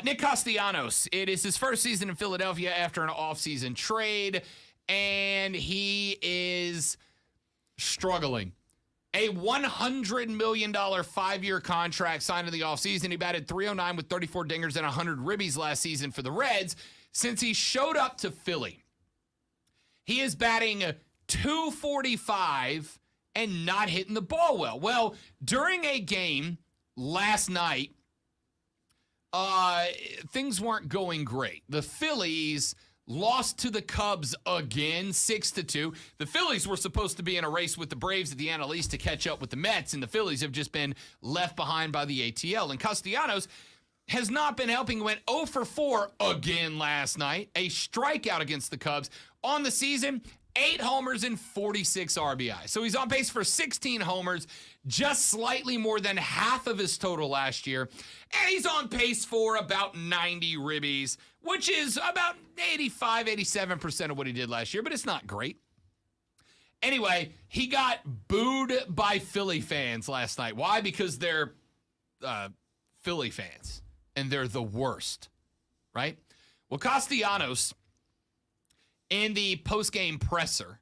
Nick Castellanos, it is his first season in Philadelphia after an offseason trade, and he is struggling. A $100 million 5-year contract signed in the offseason. He batted .309 with 34 dingers and 100 ribbies last season for the Reds. Since he showed up to Philly, he is batting .245 and not hitting the ball well. Well, during a game last night, things weren't going great. The Phillies lost to the Cubs again, 6-2. The Phillies were supposed to be in a race with the Braves at the NL East to catch up with the Mets, and the Phillies have just been left behind by the ATL. And Castellanos has not been helping. He went 0 for 4 again last night, a strikeout against the Cubs. On the season, 8 homers and 46 RBI. So he's on pace for 16 homers, just slightly more than half of his total last year. And he's on pace for about 90 ribbies, which is about 87% of what he did last year, but it's not great. Anyway, he got booed by Philly fans last night. Why? Because they're Philly fans, and they're the worst, right? Well, Castellanos, in the post-game presser,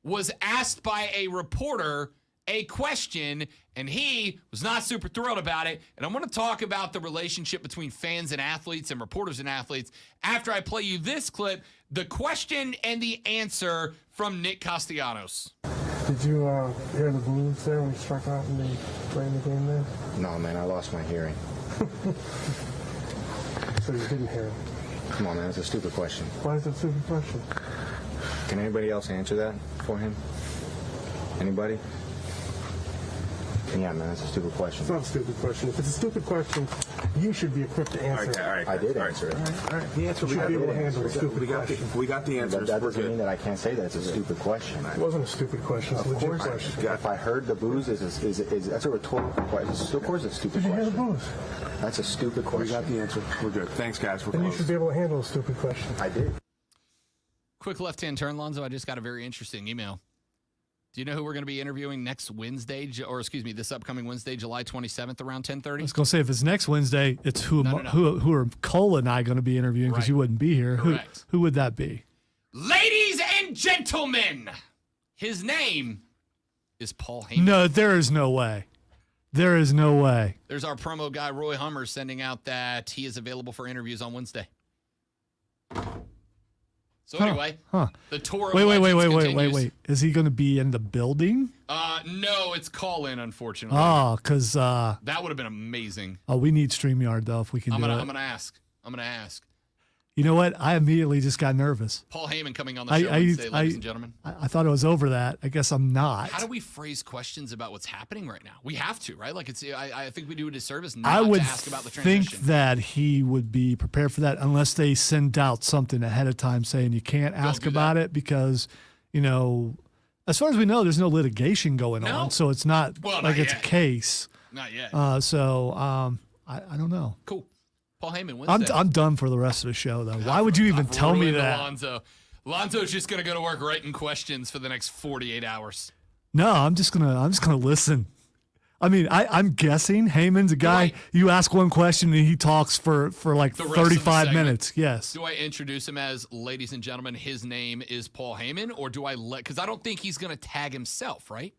was asked by a reporter a question, and he was not super thrilled about it. And I want to talk about the relationship between fans and athletes and reporters and athletes after I play you this clip, the question and the answer from Nick Castellanos. Did you hear the boos there when you struck out and they played the game there? No, man, I lost my hearing. So you didn't hear it? Come on, man, that's a stupid question. Why is it a stupid question? Can anybody else answer that for him? Anybody? Yeah, man, that's a stupid question. It's not a stupid question. If it's a stupid question, you should be equipped to answer it. All right, I did answer it. All right. The answer you should be able to handle a stupid question. We got the answers. That doesn't mean that I can't say that it's a stupid question. It wasn't a stupid question. It's a legit question. If I heard the booze, that's a rhetorical question. Of course, it's a stupid Did you hear the question. boos? That's a stupid question. We got the answer. We're good. Thanks, guys. We're Then you close. should be able to handle a stupid question. I did. Quick left-hand turn, Lonzo. I just got a very interesting email. Do you know who we're going to be interviewing next Wednesday, this upcoming Wednesday, July 27th, around 10:30? I was going to say, if it's next Wednesday, it's who No. who are Cole and I going to be interviewing because Right. you wouldn't be here. Correct. Who would that be? Ladies and gentlemen, his name is Paul Heyman. No, there is no way. There is no way. There's our promo guy, Roy Hummer, sending out that he is available for interviews on Wednesday. So anyway, the tour of legends continues. Wait. Is he going to be in the building? No, it's call-in, unfortunately. Oh, because That would have been amazing. we need StreamYard, though, if we can I'm do gonna it. ask. You know what? I immediately just got nervous. Paul Heyman coming on the show Wednesday, ladies and gentlemen. I thought it was over that. I guess I'm not. How do we phrase questions about what's happening right now? We have to, right? Like I think we do a disservice not I would to ask about the think transition. that he would be prepared for that unless they send out something ahead of time saying you can't ask do about that. it because, as far as we know, there's no litigation going No. on. So it's not Well, like not it's yet. a case. Not yet. I don't know. Cool. Paul Heyman Wednesday. I'm done for the rest of the show, though. Why would you even I've tell me ruined that? Alonzo. Alonzo's just gonna go to work writing questions for the next 48 hours. No, I'm just gonna listen. I mean, I'm guessing Heyman's a guy. Right. You ask one question and he talks for like The rest of the 35 segment. minutes. Yes. Do I introduce him as, ladies and gentlemen, his name is Paul Heyman, or do I because I don't think he's gonna tag himself, right?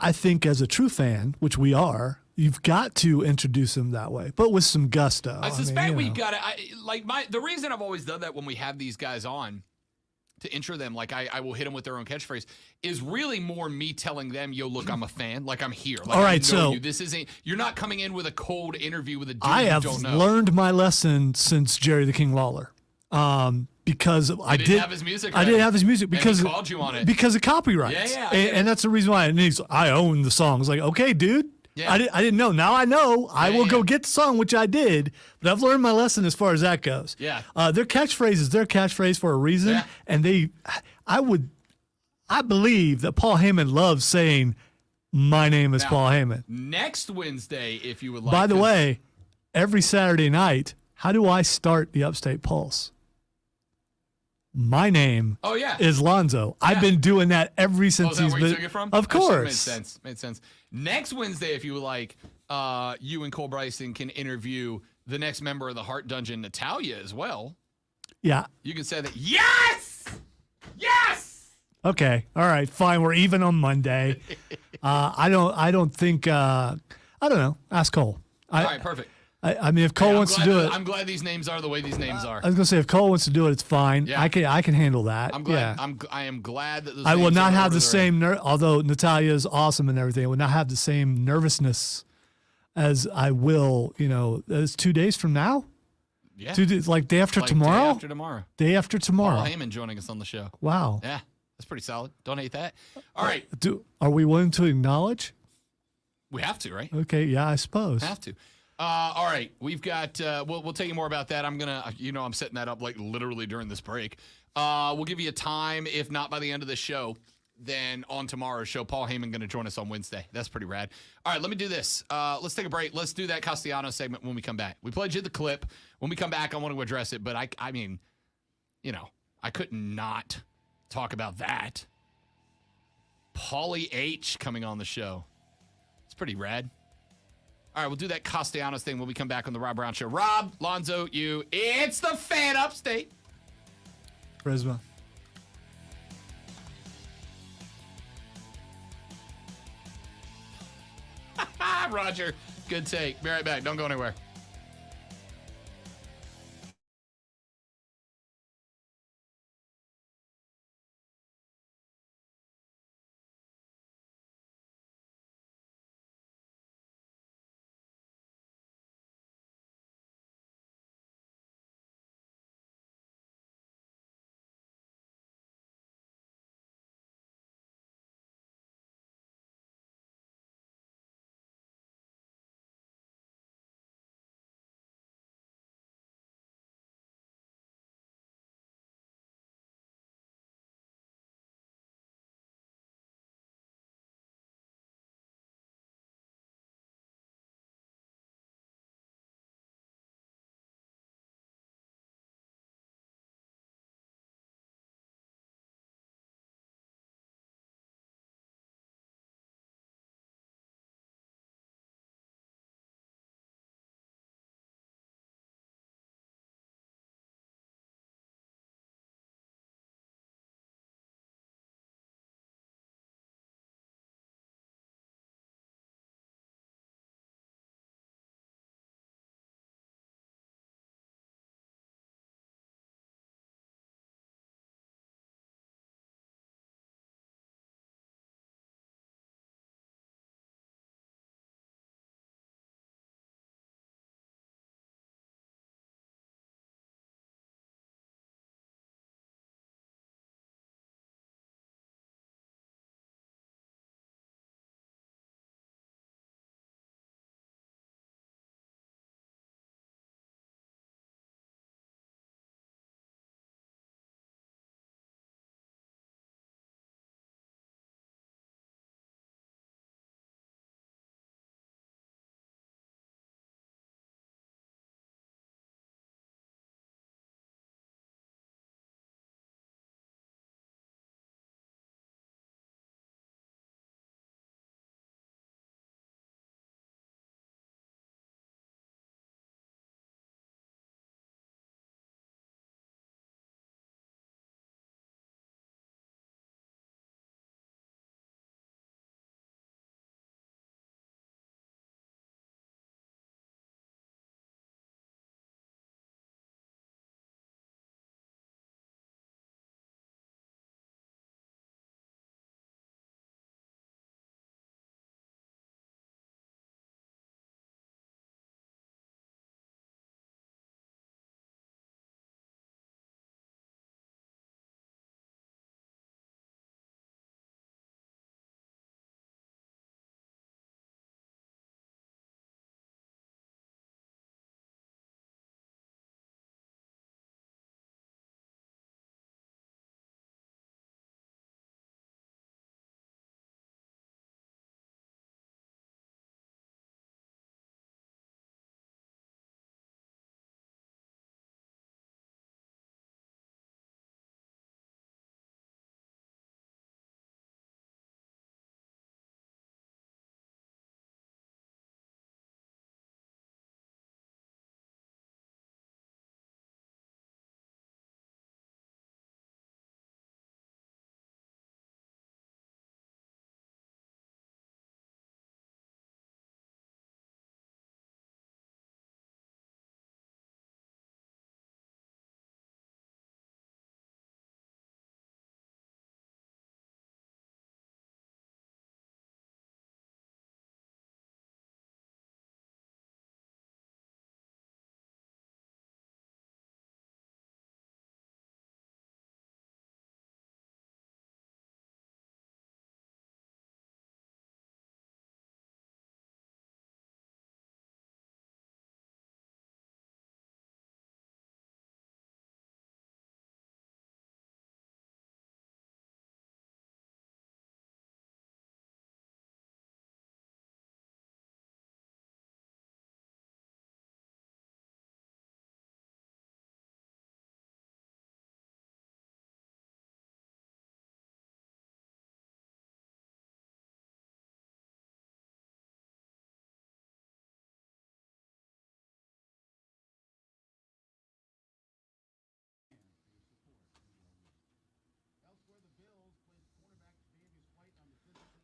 I think as a true fan, which we are, you've got to introduce him that way, but with some gusto. I suspect mean, we got to the reason I've always done that when we have these guys on to intro them, like I will hit them with their own catchphrase, is really more me telling them, yo, look, I'm a fan, like I'm here. Like, All right, I know so- you. This isn't, you're not coming in with a cold interview with a dude I you have don't know. learned my lesson since Jerry the King Lawler. Because I didn't did have his music I didn't ready. have his music And he because called you on it. because of copyrights. Yeah, I get and that's the reason why. And I own the song. It's like, okay, dude. Yeah. I didn't know. Now I know. I will go get the song, which I did. But I've learned my lesson as far as that goes. Yeah. Their catchphrase is their catchphrase for a reason, Yeah. and I believe that Paul Heyman loves saying, "My name is Now, Paul Heyman." Next Wednesday, if you would like. By the 'cause- way, every Saturday night, how do I start the Upstate Pulse? My name Oh yeah. is Lonzo. I've Yeah. been doing that ever Oh, since is that he's where you been. took it from? Of That should've course. Made sense. Next Wednesday, if you would like, you and Cole Bryson can interview the next member of the Heart Dungeon, Natalia, as well. Yeah. You can say that. Yes. Yes. Okay. All right. Fine. We're even on Monday. I don't think. I don't know. Ask Cole. All right. Perfect. I mean, if Cole Hey, wants to do it, I'm glad these names are the way these names are. I was gonna say if Cole wants to do it, it's fine. Yeah. I can handle that. I'm glad. Yeah. I am glad that those I will names not are have the ordered same. Although Natalia is awesome and everything, I will not have the same nervousness as I will. It's 2 days from now. Yeah. 2 days, like day after Like tomorrow. Day after tomorrow. Day after tomorrow. Paul Heyman joining us on the show. Wow. Yeah, that's pretty solid. Don't hate that. All right, Are we willing to acknowledge? we have to, right? Okay. Yeah, I suppose. Have to. All right, we've got. We'll tell you more about that. I'm gonna. I'm setting that up like literally during this break. We'll give you a time. If not by the end of the show, then on tomorrow's show, Paul Heyman going to join us on Wednesday. That's pretty rad. All right, let me do this. Let's take a break. Let's do that Castellanos segment when we come back. We played you the clip. When we come back, I want to address it, but I mean, I couldn't not talk about that. Paulie H coming on the show. It's pretty rad. All right, we'll do that Castellanos thing when we come back on the Rob Brown Show. Rob, Lonzo, it's the Fan Upstate. Prisma. Roger, good take. Be right back. Don't go anywhere.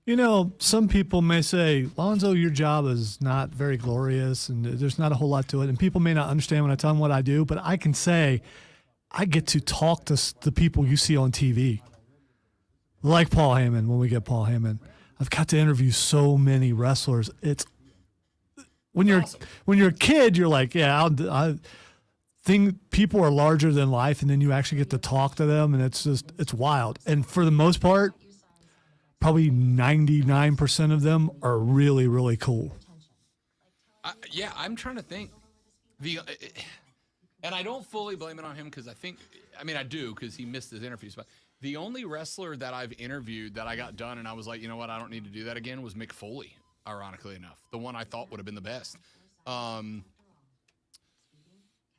You know, some people may say, Lonzo, your job is not very glorious and there's not a whole lot to it. And people may not understand when I tell them what I do, but I can say I get to talk to the people you see on TV, like Paul Heyman when we get Paul Heyman. I've got to interview so many wrestlers. It's when you're a kid, you're like, yeah, I think people are larger than life, and then you actually get to talk to them, and it's wild. And for the most part, probably 99% of them are really, really cool. Yeah, I'm trying to think. And I don't fully blame it on him because I do because he missed his interviews. But the only wrestler that I've interviewed that I got done and I was like, you know what, I don't need to do that again was Mick Foley, ironically enough. The one I thought would have been the best.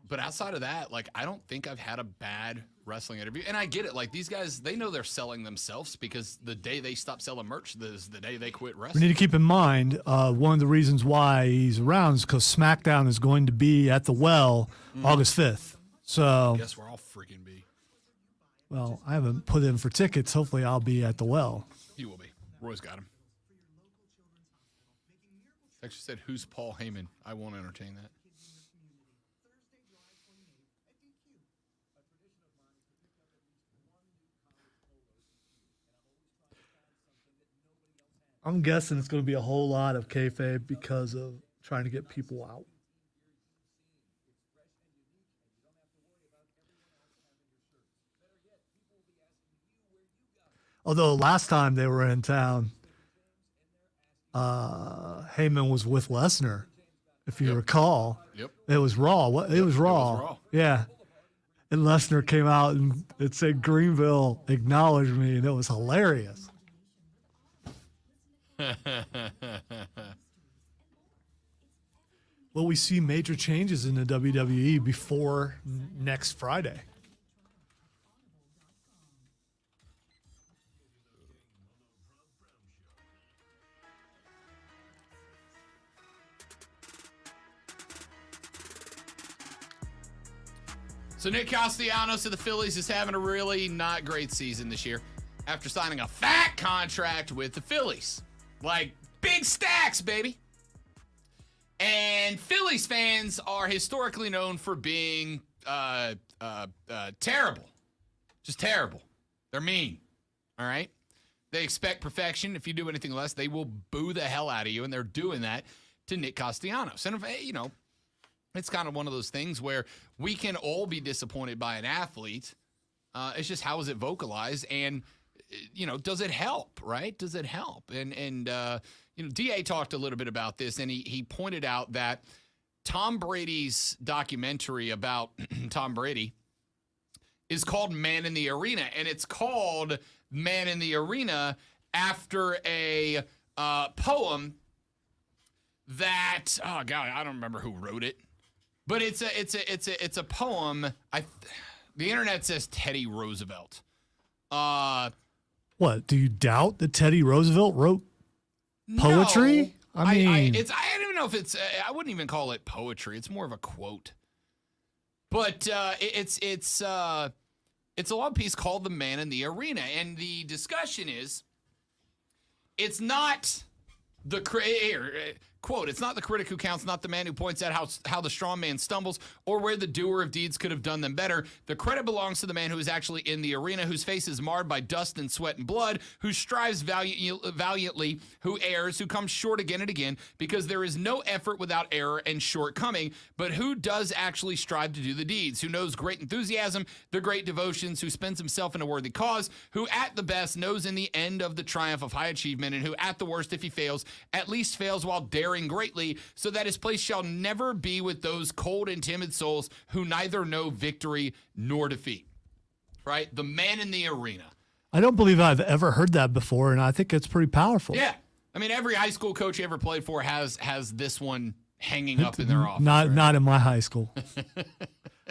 But outside of that, like, I don't think I've had a bad wrestling interview. And I get it. Like, these guys, they know they're selling themselves because the day they stop selling merch is the day they quit We wrestling. need to keep in mind one of the reasons why he's around is because SmackDown is going to be at the Well August 5th. So, Guess we're all freaking be. well, I haven't put in for tickets. Hopefully I'll be at the Well. You will be. Roy's got him. Actually said, who's Paul Heyman? I won't entertain that. I'm guessing it's going to be a whole lot of kayfabe because of trying to get people out. Although last time they were in town, Heyman was with Lesnar, if you recall. Yep. It was Raw. It was Raw. Raw. Yeah. And Lesnar came out and it said Greenville acknowledged me, and it was hilarious. Will we see major changes in the WWE before next Friday? So Nick Castellanos of the Phillies is having a really not great season this year after signing a fat contract with the Phillies. Like, big stacks, baby. And Phillies fans are historically known for being terrible. Just terrible. They're mean. All right? They expect perfection. If you do anything less, they will boo the hell out of you, and they're doing that to Nick Castellanos. And, you know, it's kind of one of those things where we can all be disappointed by an athlete. It's just how is it vocalized, and you know, does it help? Right? Does it help? And you know, DA talked a little bit about this, and he pointed out that Tom Brady's documentary about Tom Brady is called Man in the Arena, and it's called Man in the Arena after a poem that I don't remember who wrote it. But it's a poem. The internet says Teddy Roosevelt. What, do you doubt that Teddy Roosevelt wrote poetry? No, I mean, I don't even know if it's. I wouldn't even call it poetry. It's more of a quote. But it's a long piece called "The Man in the Arena," and the discussion is, it's not the quote, it's not the critic who counts, not the man who points out how the strong man stumbles or where the doer of deeds could have done them better. The credit belongs to the man who is actually in the arena, whose face is marred by dust and sweat and blood, who strives valiantly, who errs, who comes short again and again, because there is no effort without error and shortcoming, but who does actually strive to do the deeds, who knows great enthusiasm, the great devotions, who spends himself in a worthy cause, who at the best knows in the end of the triumph of high achievement, and who at the worst, if he fails, at least fails while daring greatly, so that his place shall never be with those cold and timid souls who neither know victory nor defeat. Right? The man in the arena. I don't believe I've ever heard that before, and I think it's pretty powerful. Yeah. I mean, every high school coach you ever played for has this one hanging up in their office. Not in my high school.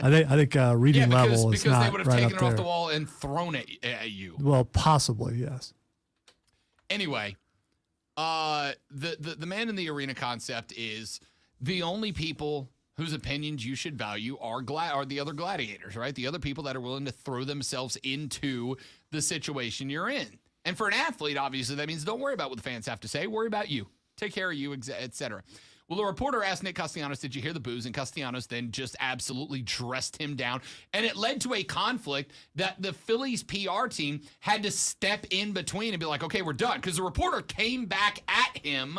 I think reading level is because not they would have right taken up it off there. the wall and thrown it at you. Well, possibly, yes. Anyway, the man in the arena concept is the only people whose opinions you should value are the other gladiators, right? The other people that are willing to throw themselves into the situation you're in. And for an athlete, obviously, that means don't worry about what the fans have to say. Worry about you. Take care of you, etc. Well, the reporter asked Nick Castellanos, did you hear the boos? And Castellanos then just absolutely dressed him down. And it led to a conflict that the Phillies PR team had to step in between and be like, okay, we're done. Because the reporter came back at him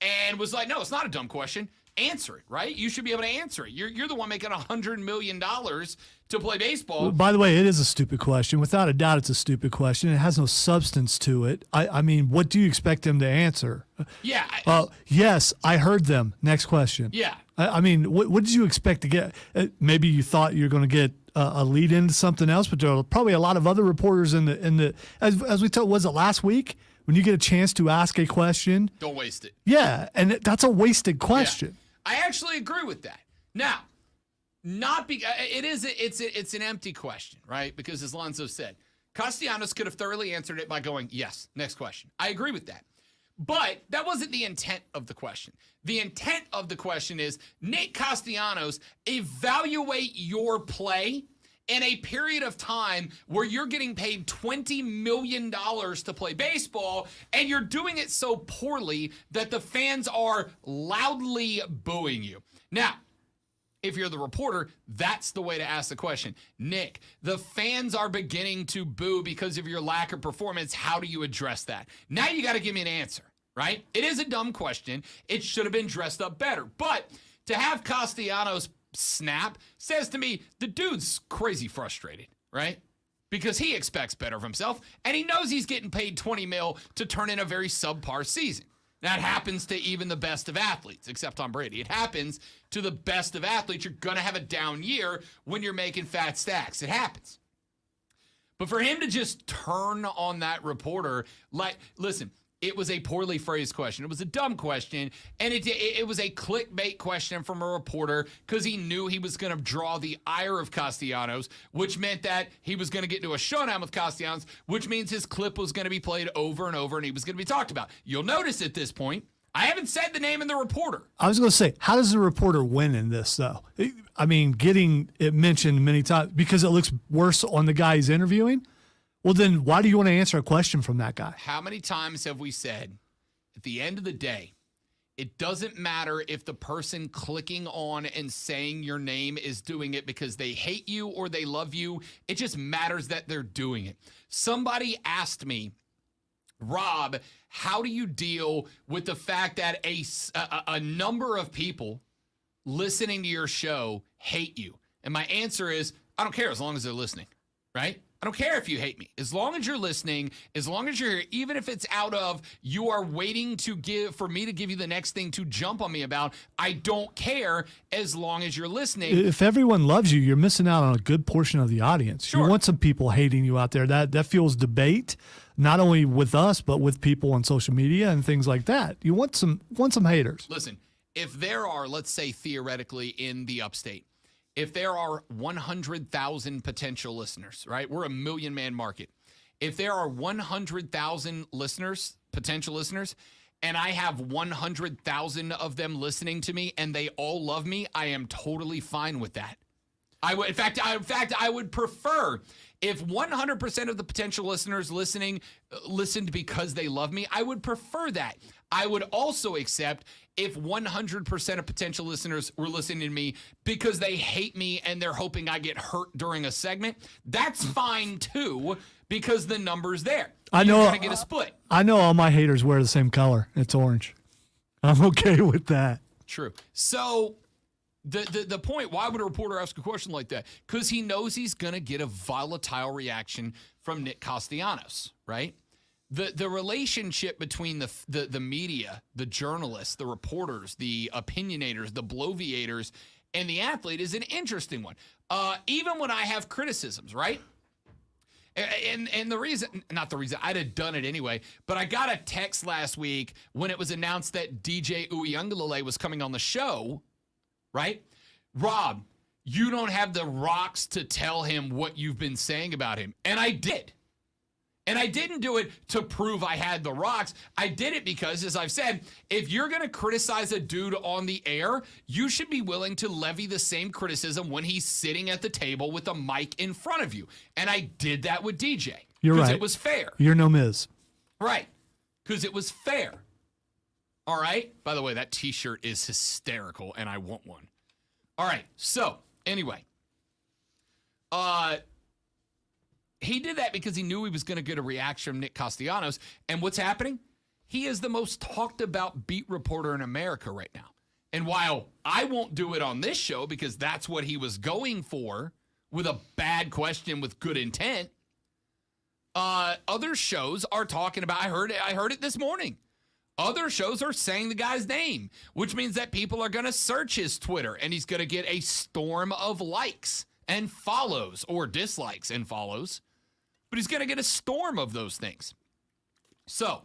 and was like, no, it's not a dumb question. Answer it, right? You should be able to answer it. You're the one making $100 million to play baseball. By the way, it is a stupid question. Without a doubt, it's a stupid question. It has no substance to it. I mean, what do you expect them to answer? Yeah. Yes, I heard them. Next question. Yeah. I mean, what did you expect to get? Maybe you thought you were going to get a lead into something else, but there are probably a lot of other reporters in the as we told, was it last week? When you get a chance to ask a question. Don't waste it. Yeah, and that's a wasted question. Yeah. I actually agree with that. Now, it's an empty question, right? Because as Lonzo said, Castellanos could have thoroughly answered it by going, yes, next question. I agree with that. But that wasn't the intent of the question. The intent of the question is, Nick Castellanos, evaluate your play in a period of time where you're getting paid $20 million to play baseball, and you're doing it so poorly that the fans are loudly booing you. Now, if you're the reporter, that's the way to ask the question. Nick, the fans are beginning to boo because of your lack of performance. How do you address that? Now you got to give me an answer, right? It is a dumb question. It should have been dressed up better. But to have Castellanos snap says to me the dude's crazy frustrated, right? Because he expects better of himself, and he knows he's getting paid $20 million to turn in a very subpar season. That happens to even the best of athletes, except Tom Brady. It happens to the best of athletes. You're going to have a down year when you're making fat stacks. It happens. But for him to just turn on that reporter, like, listen, it was a poorly phrased question. It was a dumb question, and it was a clickbait question from a reporter because he knew he was going to draw the ire of Castellanos, which meant that he was going to get into a showdown with Castellanos, which means his clip was going to be played over and over, and he was going to be talked about. You'll notice at this point, I haven't said the name of the reporter. I was going to say, how does the reporter win in this, though? I mean, getting it mentioned many times because it looks worse on the guy he's interviewing? Well, then why do you want to answer a question from that guy? How many times have we said, at the end of the day, it doesn't matter if the person clicking on and saying your name is doing it because they hate you or they love you. It just matters that they're doing it. Somebody asked me, Rob, how do you deal with the fact that a number of people listening to your show hate you? And my answer is, I don't care as long as they're listening, right? I don't care if you hate me. As long as you're listening, as long as you're here, even if it's out of you are waiting for me to give you the next thing to jump on me about, I don't care as long as you're listening. If everyone loves you, you're missing out on a good portion of the audience. Sure. You want some people hating you out there. That fuels debate, not only with us, but with people on social media and things like that. You want some haters. Listen, if there are, let's say theoretically in the upstate, if there are 100,000 potential listeners, right? We're a 1 million man market. If there are 100,000 listeners, potential listeners, and I have 100,000 of them listening to me and they all love me, I am totally fine with that. In fact, I would prefer if 100% of the potential listeners listened because they love me. I would prefer that. I would also accept if 100% of potential listeners were listening to me because they hate me and they're hoping I get hurt during a segment. That's fine too, because the number's there. I know. You're gonna get a split. I know all my haters wear the same color. It's orange. I'm okay with that. True. So the point, why would a reporter ask a question like that? Because he knows he's going to get a volatile reaction from Nick Castellanos, right? The relationship between the media, the journalists, the reporters, the opinionators, the bloviators, and the athlete is an interesting one. Even when I have criticisms, right? And the reason, not the reason, I'd have done it anyway, but I got a text last week when it was announced that DJ Uiagalelei was coming on the show, right? Rob, you don't have the rocks to tell him what you've been saying about him. And I did. And I didn't do it to prove I had the rocks. I did it because, as I've said, if you're going to criticize a dude on the air, you should be willing to levy the same criticism when he's sitting at the table with a mic in front of you. And I did that with DJ. You're right. It was fair. You're no Miz. Right. Because it was fair. All right. By the way, that T-shirt is hysterical, and I want one. All right. So, anyway. He did that because he knew he was going to get a reaction from Nick Castellanos. And what's happening? He is the most talked about beat reporter in America right now. And while I won't do it on this show because that's what he was going for with a bad question with good intent, other shows are talking about, I heard it this morning. Other shows are saying the guy's name, which means that people are going to search his Twitter and he's going to get a storm of likes and follows, or dislikes and follows. But he's going to get a storm of those things. So,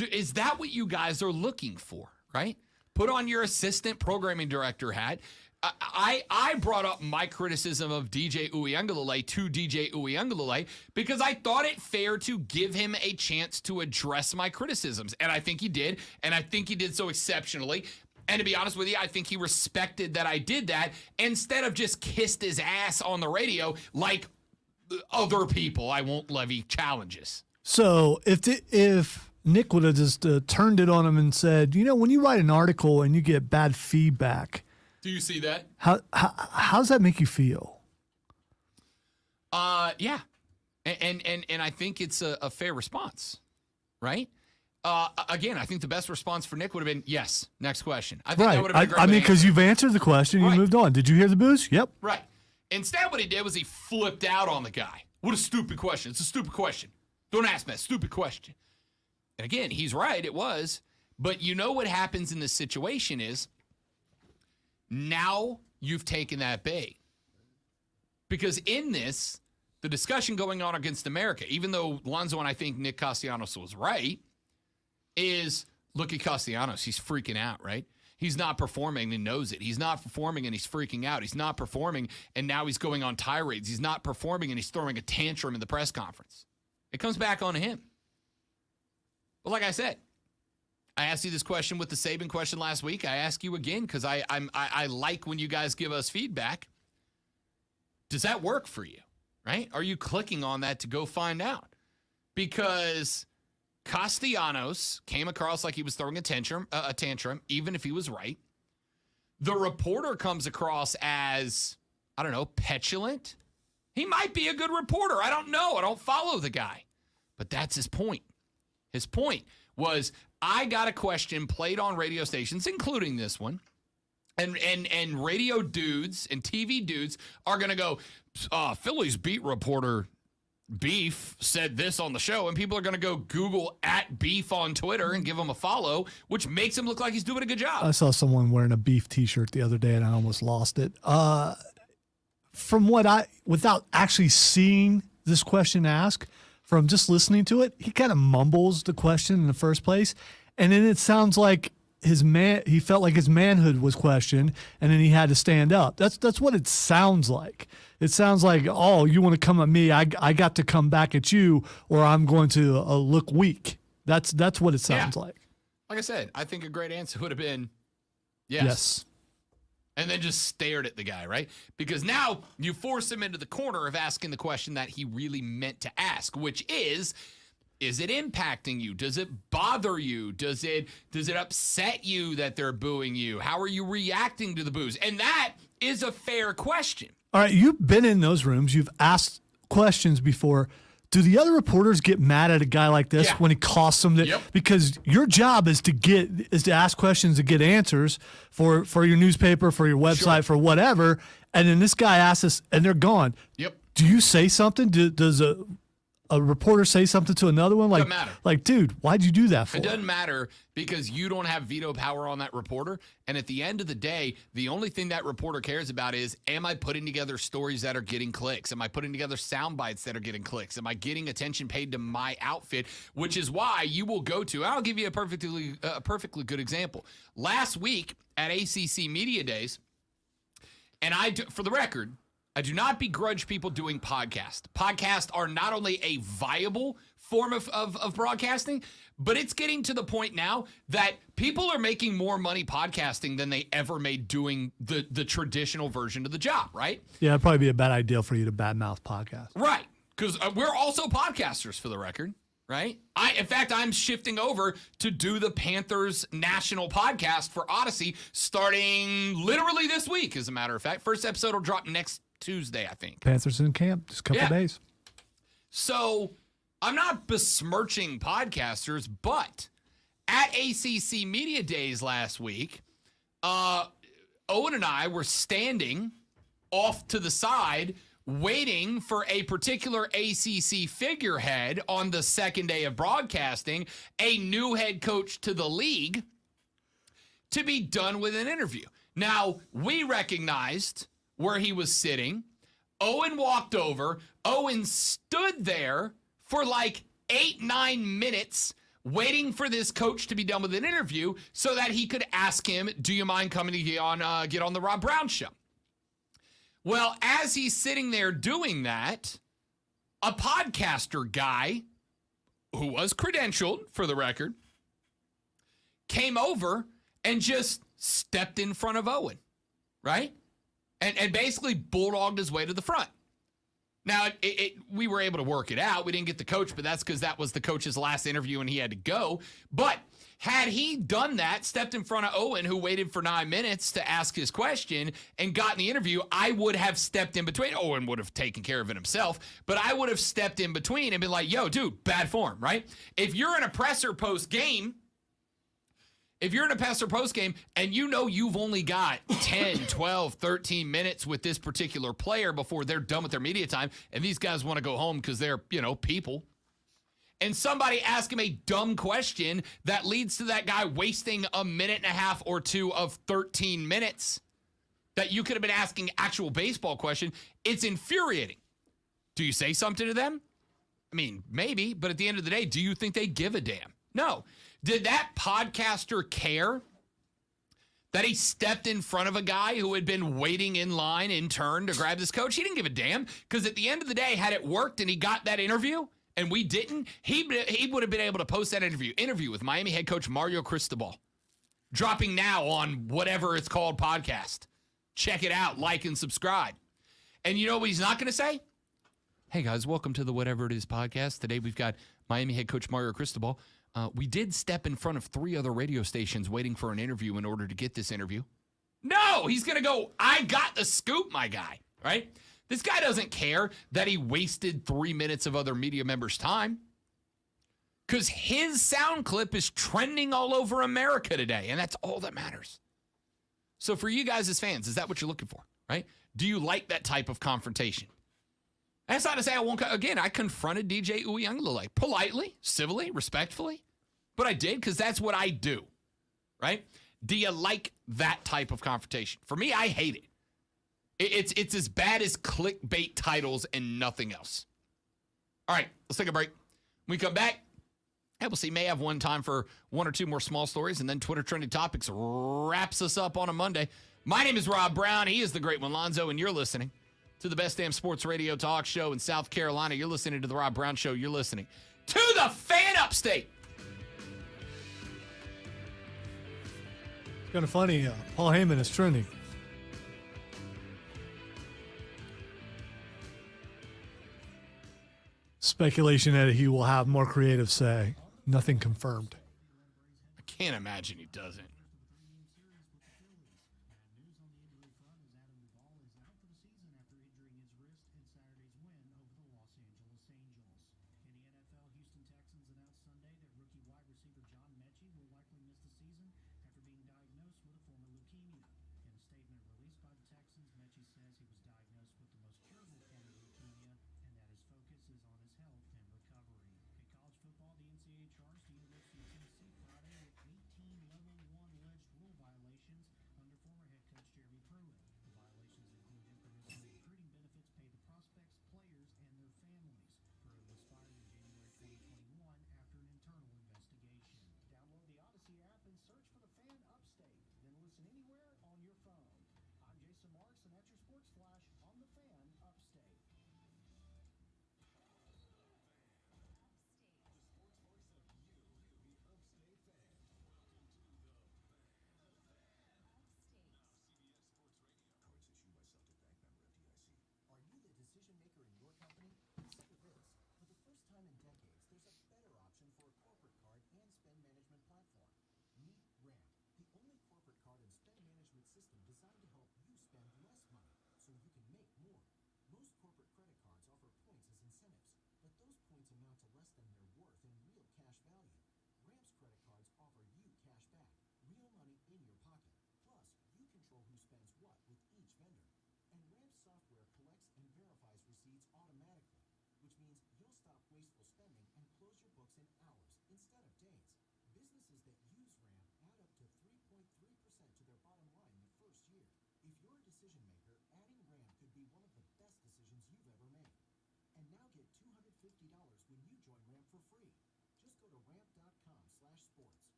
is that what you guys are looking for, right? Put on your assistant programming director hat. I brought up my criticism of DJ Uiagalelei to DJ Uiagalelei because I thought it fair to give him a chance to address my criticisms. And I think he did. And I think he did so exceptionally. And to be honest with you, I think he respected that I did that instead of just kissed his ass on the radio like other people I won't levy challenges. So if Nick would have just turned it on him and said, when you write an article and you get bad feedback, do you see that? how does that make you feel? Yeah. And I think it's a fair response, right? Again, I think the best response for Nick would have been yes. Next question. I think that would have been a great because answer. you've answered the question, you Right. moved on. Did you hear the booze? Yep. Right. Instead, what he did was he flipped out on the guy. What a stupid question. It's a stupid question. Don't ask me that stupid question. And again, he's right. It was. But you know what happens in this situation is now you've taken that bait. Because in this, the discussion going on against America, even though Lonzo and I think Nick Castellanos was right, is look at Castellanos. He's freaking out, right? He's not performing and knows it. He's not performing and he's freaking out. He's not performing and now he's going on tirades. He's not performing and he's throwing a tantrum in the press conference. It comes back on him. But like I said, I asked you this question with the Saban question last week. I ask you again because I like when you guys give us feedback. Does that work for you, right? Are you clicking on that to go find out? Because Castellanos came across like he was throwing a tantrum, even if he was right. The reporter comes across as, I don't know, petulant. He might be a good reporter. I don't know. I don't follow the guy. But that's his point. His point was, I got a question played on radio stations, including this one, and radio dudes and TV dudes are going to go, Phillies beat reporter Beef said this on the show, and people are going to go Google @Beef on Twitter and give him a follow, which makes him look like he's doing a good job. I saw someone wearing a Beef t-shirt the other day and I almost lost it. From without actually seeing this question asked, from just listening to it, he kind of mumbles the question in the first place. And then it sounds like he felt like his manhood was questioned, and then he had to stand up. That's what it sounds like. It sounds like, oh, you want to come at me? I got to come back at you, or I'm going to look weak. That's what it sounds like. Like I said, I think a great answer would have been yes. And then just stared at the guy, right? Because now you force him into the corner of asking the question that he really meant to ask, which is it impacting you? Does it bother you? Does it upset you that they're booing you? How are you reacting to the boos? And that is a fair question. All right, you've been in those rooms. You've asked questions before. Do the other reporters get mad at a guy like this when he costs them? Because your job is to ask questions to get answers for your newspaper, for your website, for whatever. And then this guy asks us, and they're gone. Yep. Do you say something? Does a reporter say something to another one? Doesn't matter. Like, dude, why'd you do that for? It doesn't matter because you don't have veto power on that reporter. And at the end of the day, the only thing that reporter cares about is, am I putting together stories that are getting clicks? Am I putting together sound bites that are getting clicks? Am I getting attention paid to my outfit? Which is why you will go to, I'll give you a perfectly good example. Last week at ACC Media Days, and for the record, I do not begrudge people doing podcasts. Podcasts are not only a viable form of broadcasting, but it's getting to the point now that people are making more money podcasting than they ever made doing the traditional version of the job, right? Yeah, it'd probably be a bad idea for you to badmouth podcast. Right. because we're also podcasters for the record, right? In fact, I'm shifting over to do the Panthers national podcast for Odyssey starting literally this week, as a matter of fact. First episode will drop next Tuesday, I think. Panthers in camp, just a couple days. So I'm not besmirching podcasters, but at ACC Media Days last week, Owen and I were standing off to the side waiting for a particular ACC figurehead on the second day of broadcasting, a new head coach to the league, to be done with an interview. Now, we recognized where he was sitting. Owen walked over. Owen stood there for like 8-9 minutes waiting for this coach to be done with an interview so that he could ask him, do you mind coming to get on the Rob Brown Show? Well, as he's sitting there doing that, a podcaster guy who was credentialed, for the record, came over and just stepped in front of Owen, right? And basically bulldogged his way to the front. Now, we were able to work it out. We didn't get the coach, but that's because that was the coach's last interview and he had to go. But had he done that, stepped in front of Owen, who waited for 9 minutes to ask his question and gotten the interview, I would have stepped in between. Owen would have taken care of it himself, but I would have stepped in between and been like, yo, dude, bad form, right? If you're in a presser post-game, and you know you've only got 10, 12, 13 minutes with this particular player before they're done with their media time, and these guys want to go home because they're, people, and somebody ask him a dumb question that leads to that guy wasting a minute and a half or two of 13 minutes that you could have been asking actual baseball question, it's infuriating. Do you say something to them? I mean, maybe, but at the end of the day, do you think they give a damn? No. Did that podcaster care that he stepped in front of a guy who had been waiting in line in turn to grab this coach? He didn't give a damn, because at the end of the day, had it worked and he got that interview and we didn't, he would have been able to post that interview with Miami head coach Mario Cristobal, dropping now on whatever it's called podcast. Check it out, like and subscribe. And you know what he's not going to say? Hey guys, welcome to the Whatever It Is podcast. Today we've got Miami head coach Mario Cristobal. We did step in front of 3 other radio stations waiting for an interview in order to get this interview. No, he's going to go, I got the scoop, my guy, right? This guy doesn't care that he wasted 3 minutes of other media members' time, because his sound clip is trending all over America today, and that's all that matters. So for you guys as fans, is that what you're looking for, right? Do you like that type of confrontation? That's not to say I won't. Again, I confronted DJ Uiagalelei politely, civilly, respectfully, but I did because that's what I do, right? Do you like that type of confrontation? For me, I hate it. It's as bad as clickbait titles and nothing else. All right, let's take a break. When we come back, we'll see. May have one time for 1 or 2 more small stories, and then Twitter Trending Topics wraps us up on a Monday. My name is Rob Brown. He is the great one, Lonzo, and you're listening to the best damn sports radio talk show in South Carolina. You're listening to the Rob Brown Show. You're listening to the Fan Upstate. It's kind of funny. Paul Heyman is trending. Speculation that he will have more creative say. Nothing confirmed. I can't imagine he doesn't.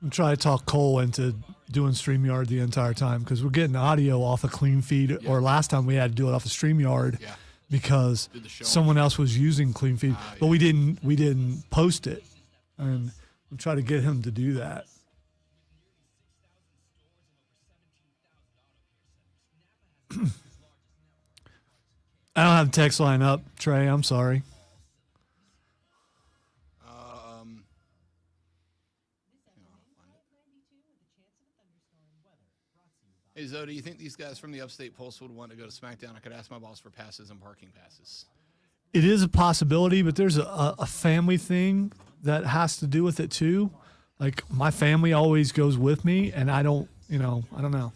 I'm trying to talk Cole into doing StreamYard the entire time because we're getting audio off a clean feed. Or last time we had to do it off of StreamYard because Did the show someone else was using clean feed, but we didn't post it, and I'm trying to get him to do that. I don't have the text line up, Trey. I'm sorry. Hey, Zoe, do you think these guys from the Upstate Pulse would want to go to SmackDown? I could ask my boss for passes and parking passes. It is a possibility, but there's a family thing that has to do with it too. Like my family always goes with me, and I don't know.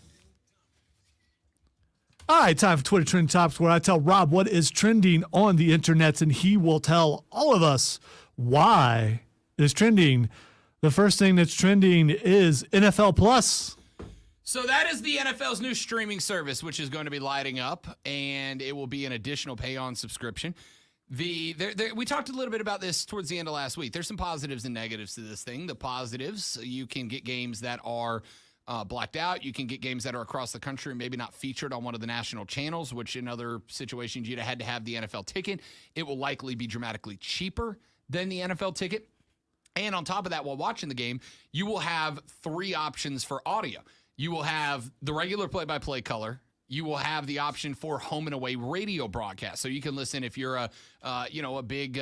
All right, time for Twitter Trending Topics, where I tell Rob what is trending on the internet, and he will tell all of us why it is trending. The first thing that's trending is NFL Plus. So that is the NFL's new streaming service, which is going to be lighting up, and it will be an additional pay-on subscription. We talked a little bit about this towards the end of last week. There's some positives and negatives to this thing. The positives, you can get games that are blacked out. You can get games that are across the country, maybe not featured on one of the national channels, which in other situations you'd have had to have the NFL ticket. It will likely be dramatically cheaper than the NFL ticket. And on top of that, while watching the game, you will have 3 options for audio. You will have the regular play-by-play color. You will have the option for home and away radio broadcast. So you can listen if you're a big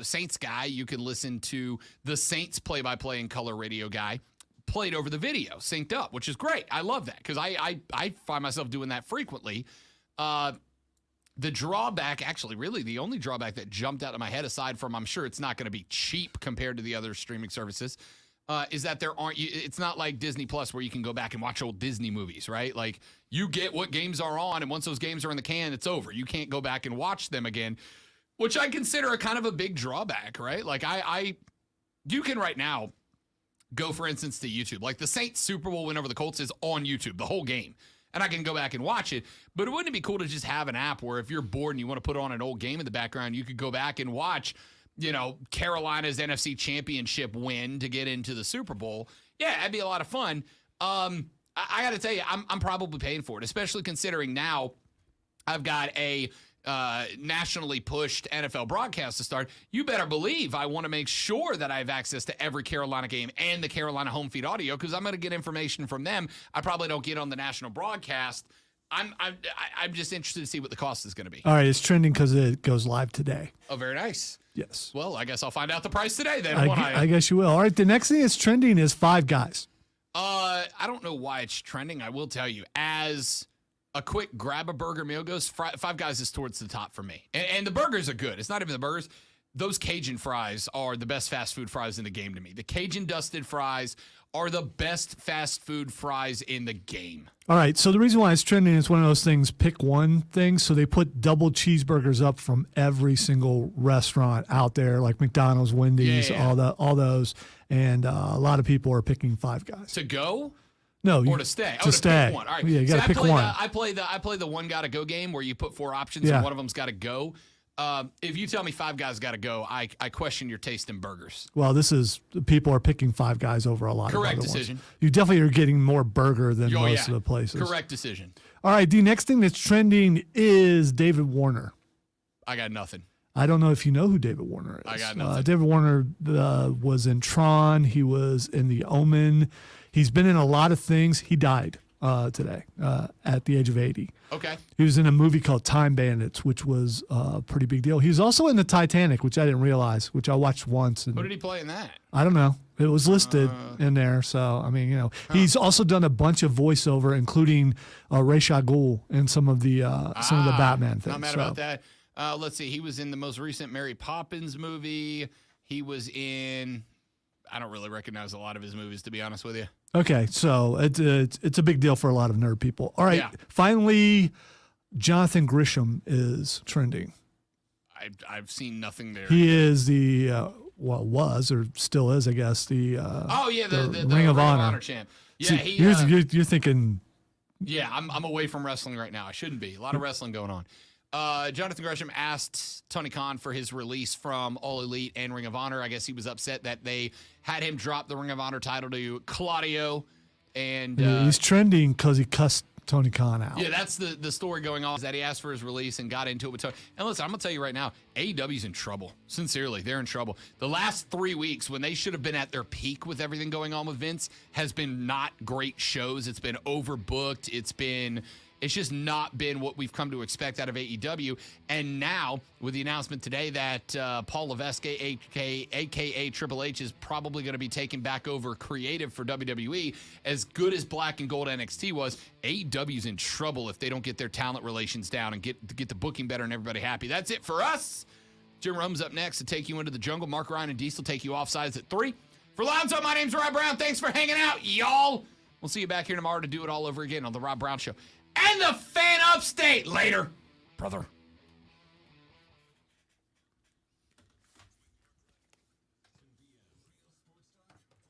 Saints guy. You can listen to the Saints play-by-play and color radio guy played over the video, synced up, which is great. I love that because I find myself doing that frequently. The drawback, actually, really the only drawback that jumped out of my head, aside from I'm sure it's not going to be cheap compared to the other streaming services, is that it's not like Disney Plus where you can go back and watch old Disney movies, right? Like you get what games are on, and once those games are in the can, it's over. You can't go back and watch them again, which I consider a kind of a big drawback, right? Like you can right now go, for instance, to YouTube. Like the Saints Super Bowl win over the Colts is on YouTube, the whole game. And I can go back and watch it. But wouldn't it be cool to just have an app where if you're bored and you want to put on an old game in the background, you could go back and watch Carolina's NFC Championship win to get into the Super Bowl. Yeah, that'd be a lot of fun. I got to tell you, I'm probably paying for it, especially considering now I've got a nationally pushed NFL broadcast to start. You better believe I want to make sure that I have access to every Carolina game and the Carolina home feed audio because I'm going to get information from them I probably don't get on the national broadcast. I'm just interested to see what the cost is going to be. All right, it's trending because it goes live today. Oh, very nice. Yes. Well, I guess I'll find out the price today then. I guess you will. All right, the next thing that's trending is Five Guys. I don't know why it's trending. I will tell you, as a quick grab a burger meal goes, Five Guys is towards the top for me. And the burgers are good. It's not even the burgers. Those Cajun fries are the best fast food fries in the game to me. The Cajun dusted fries are the best fast food fries in the game. All right, so the reason why it's trending is one of those things, pick one thing. So they put double cheeseburgers up from every single restaurant out there, like McDonald's, Wendy's, all those. And a lot of people are picking Five Guys. To go? No, or to stay. To stay. Pick one. All right. Yeah, you got to pick one. I play the one gotta go game where you put 4 options and one of them's got to go. If you tell me Five Guys got to go, I question your taste in burgers. Well, people are picking Five Guys over a lot of other Correct decision. Ones. You definitely are getting more burger than most of the places. Correct decision. All right, the next thing that's trending is David Warner. I got nothing. I don't know if you know who David Warner is. I got nothing. David Warner was in Tron. He was in The Omen. He's been in a lot of things. He died today at the age of 80. Okay. He was in a movie called Time Bandits, which was a pretty big deal. He was also in the Titanic, which I didn't realize, which I watched once. And who did he play in that? I don't know. It was listed in there. So, I mean, he's also done a bunch of voiceover, including Ra's al Ghul in some of the Batman things. Not mad about that. Let's see. He was in the most recent Mary Poppins movie. He was in... I don't really recognize a lot of his movies, to be honest with you. Okay, so it's a big deal for a lot of nerd people. All right, Yeah. Finally, Jonathan Grisham is trending. I've seen nothing there. He is was or still is, I guess, the the Ring of Honor champ. Yeah, See, you're thinking. Yeah, I'm away from wrestling right now. I shouldn't be. A lot of wrestling going on. Jonathan Gresham asked Tony Khan for his release from All Elite and Ring of Honor. I guess he was upset that they had him drop the Ring of Honor title to Claudio. And He's trending because he cussed Tony Khan out. yeah, that's the story going on, is that he asked for his release and got into it with Tony. And listen, I'm going to tell you right now, AEW's in trouble. Sincerely, they're in trouble. The last 3 weeks, when they should have been at their peak with everything going on with Vince, has been not great shows. It's been overbooked. It's just not been what we've come to expect out of AEW. And now, with the announcement today that Paul Levesque, a.k.a. Triple H, is probably going to be taking back over creative for WWE, as good as Black and Gold NXT was, AEW's in trouble if they don't get their talent relations down and get the booking better and everybody happy. That's it for us. Jim Rome's up next to take you into the jungle. Mark Ryan and Diesel take you offsides at 3. For Lonzo, my name's Rob Brown. Thanks for hanging out, y'all. We'll see you back here tomorrow to do it all over again on The Rob Brown Show. And the Fan Upstate later, brother.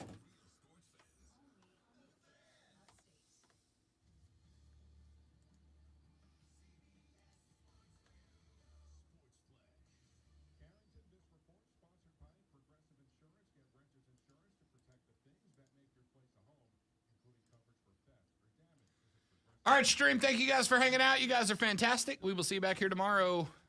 Carrington, this report sponsored by Progressive Insurance. Get renters insurance to protect the things that make your place a home, including coverage for theft or damage. Visit Progressive. All right, stream. Thank you guys for hanging out. You guys are fantastic. We will see you back here tomorrow.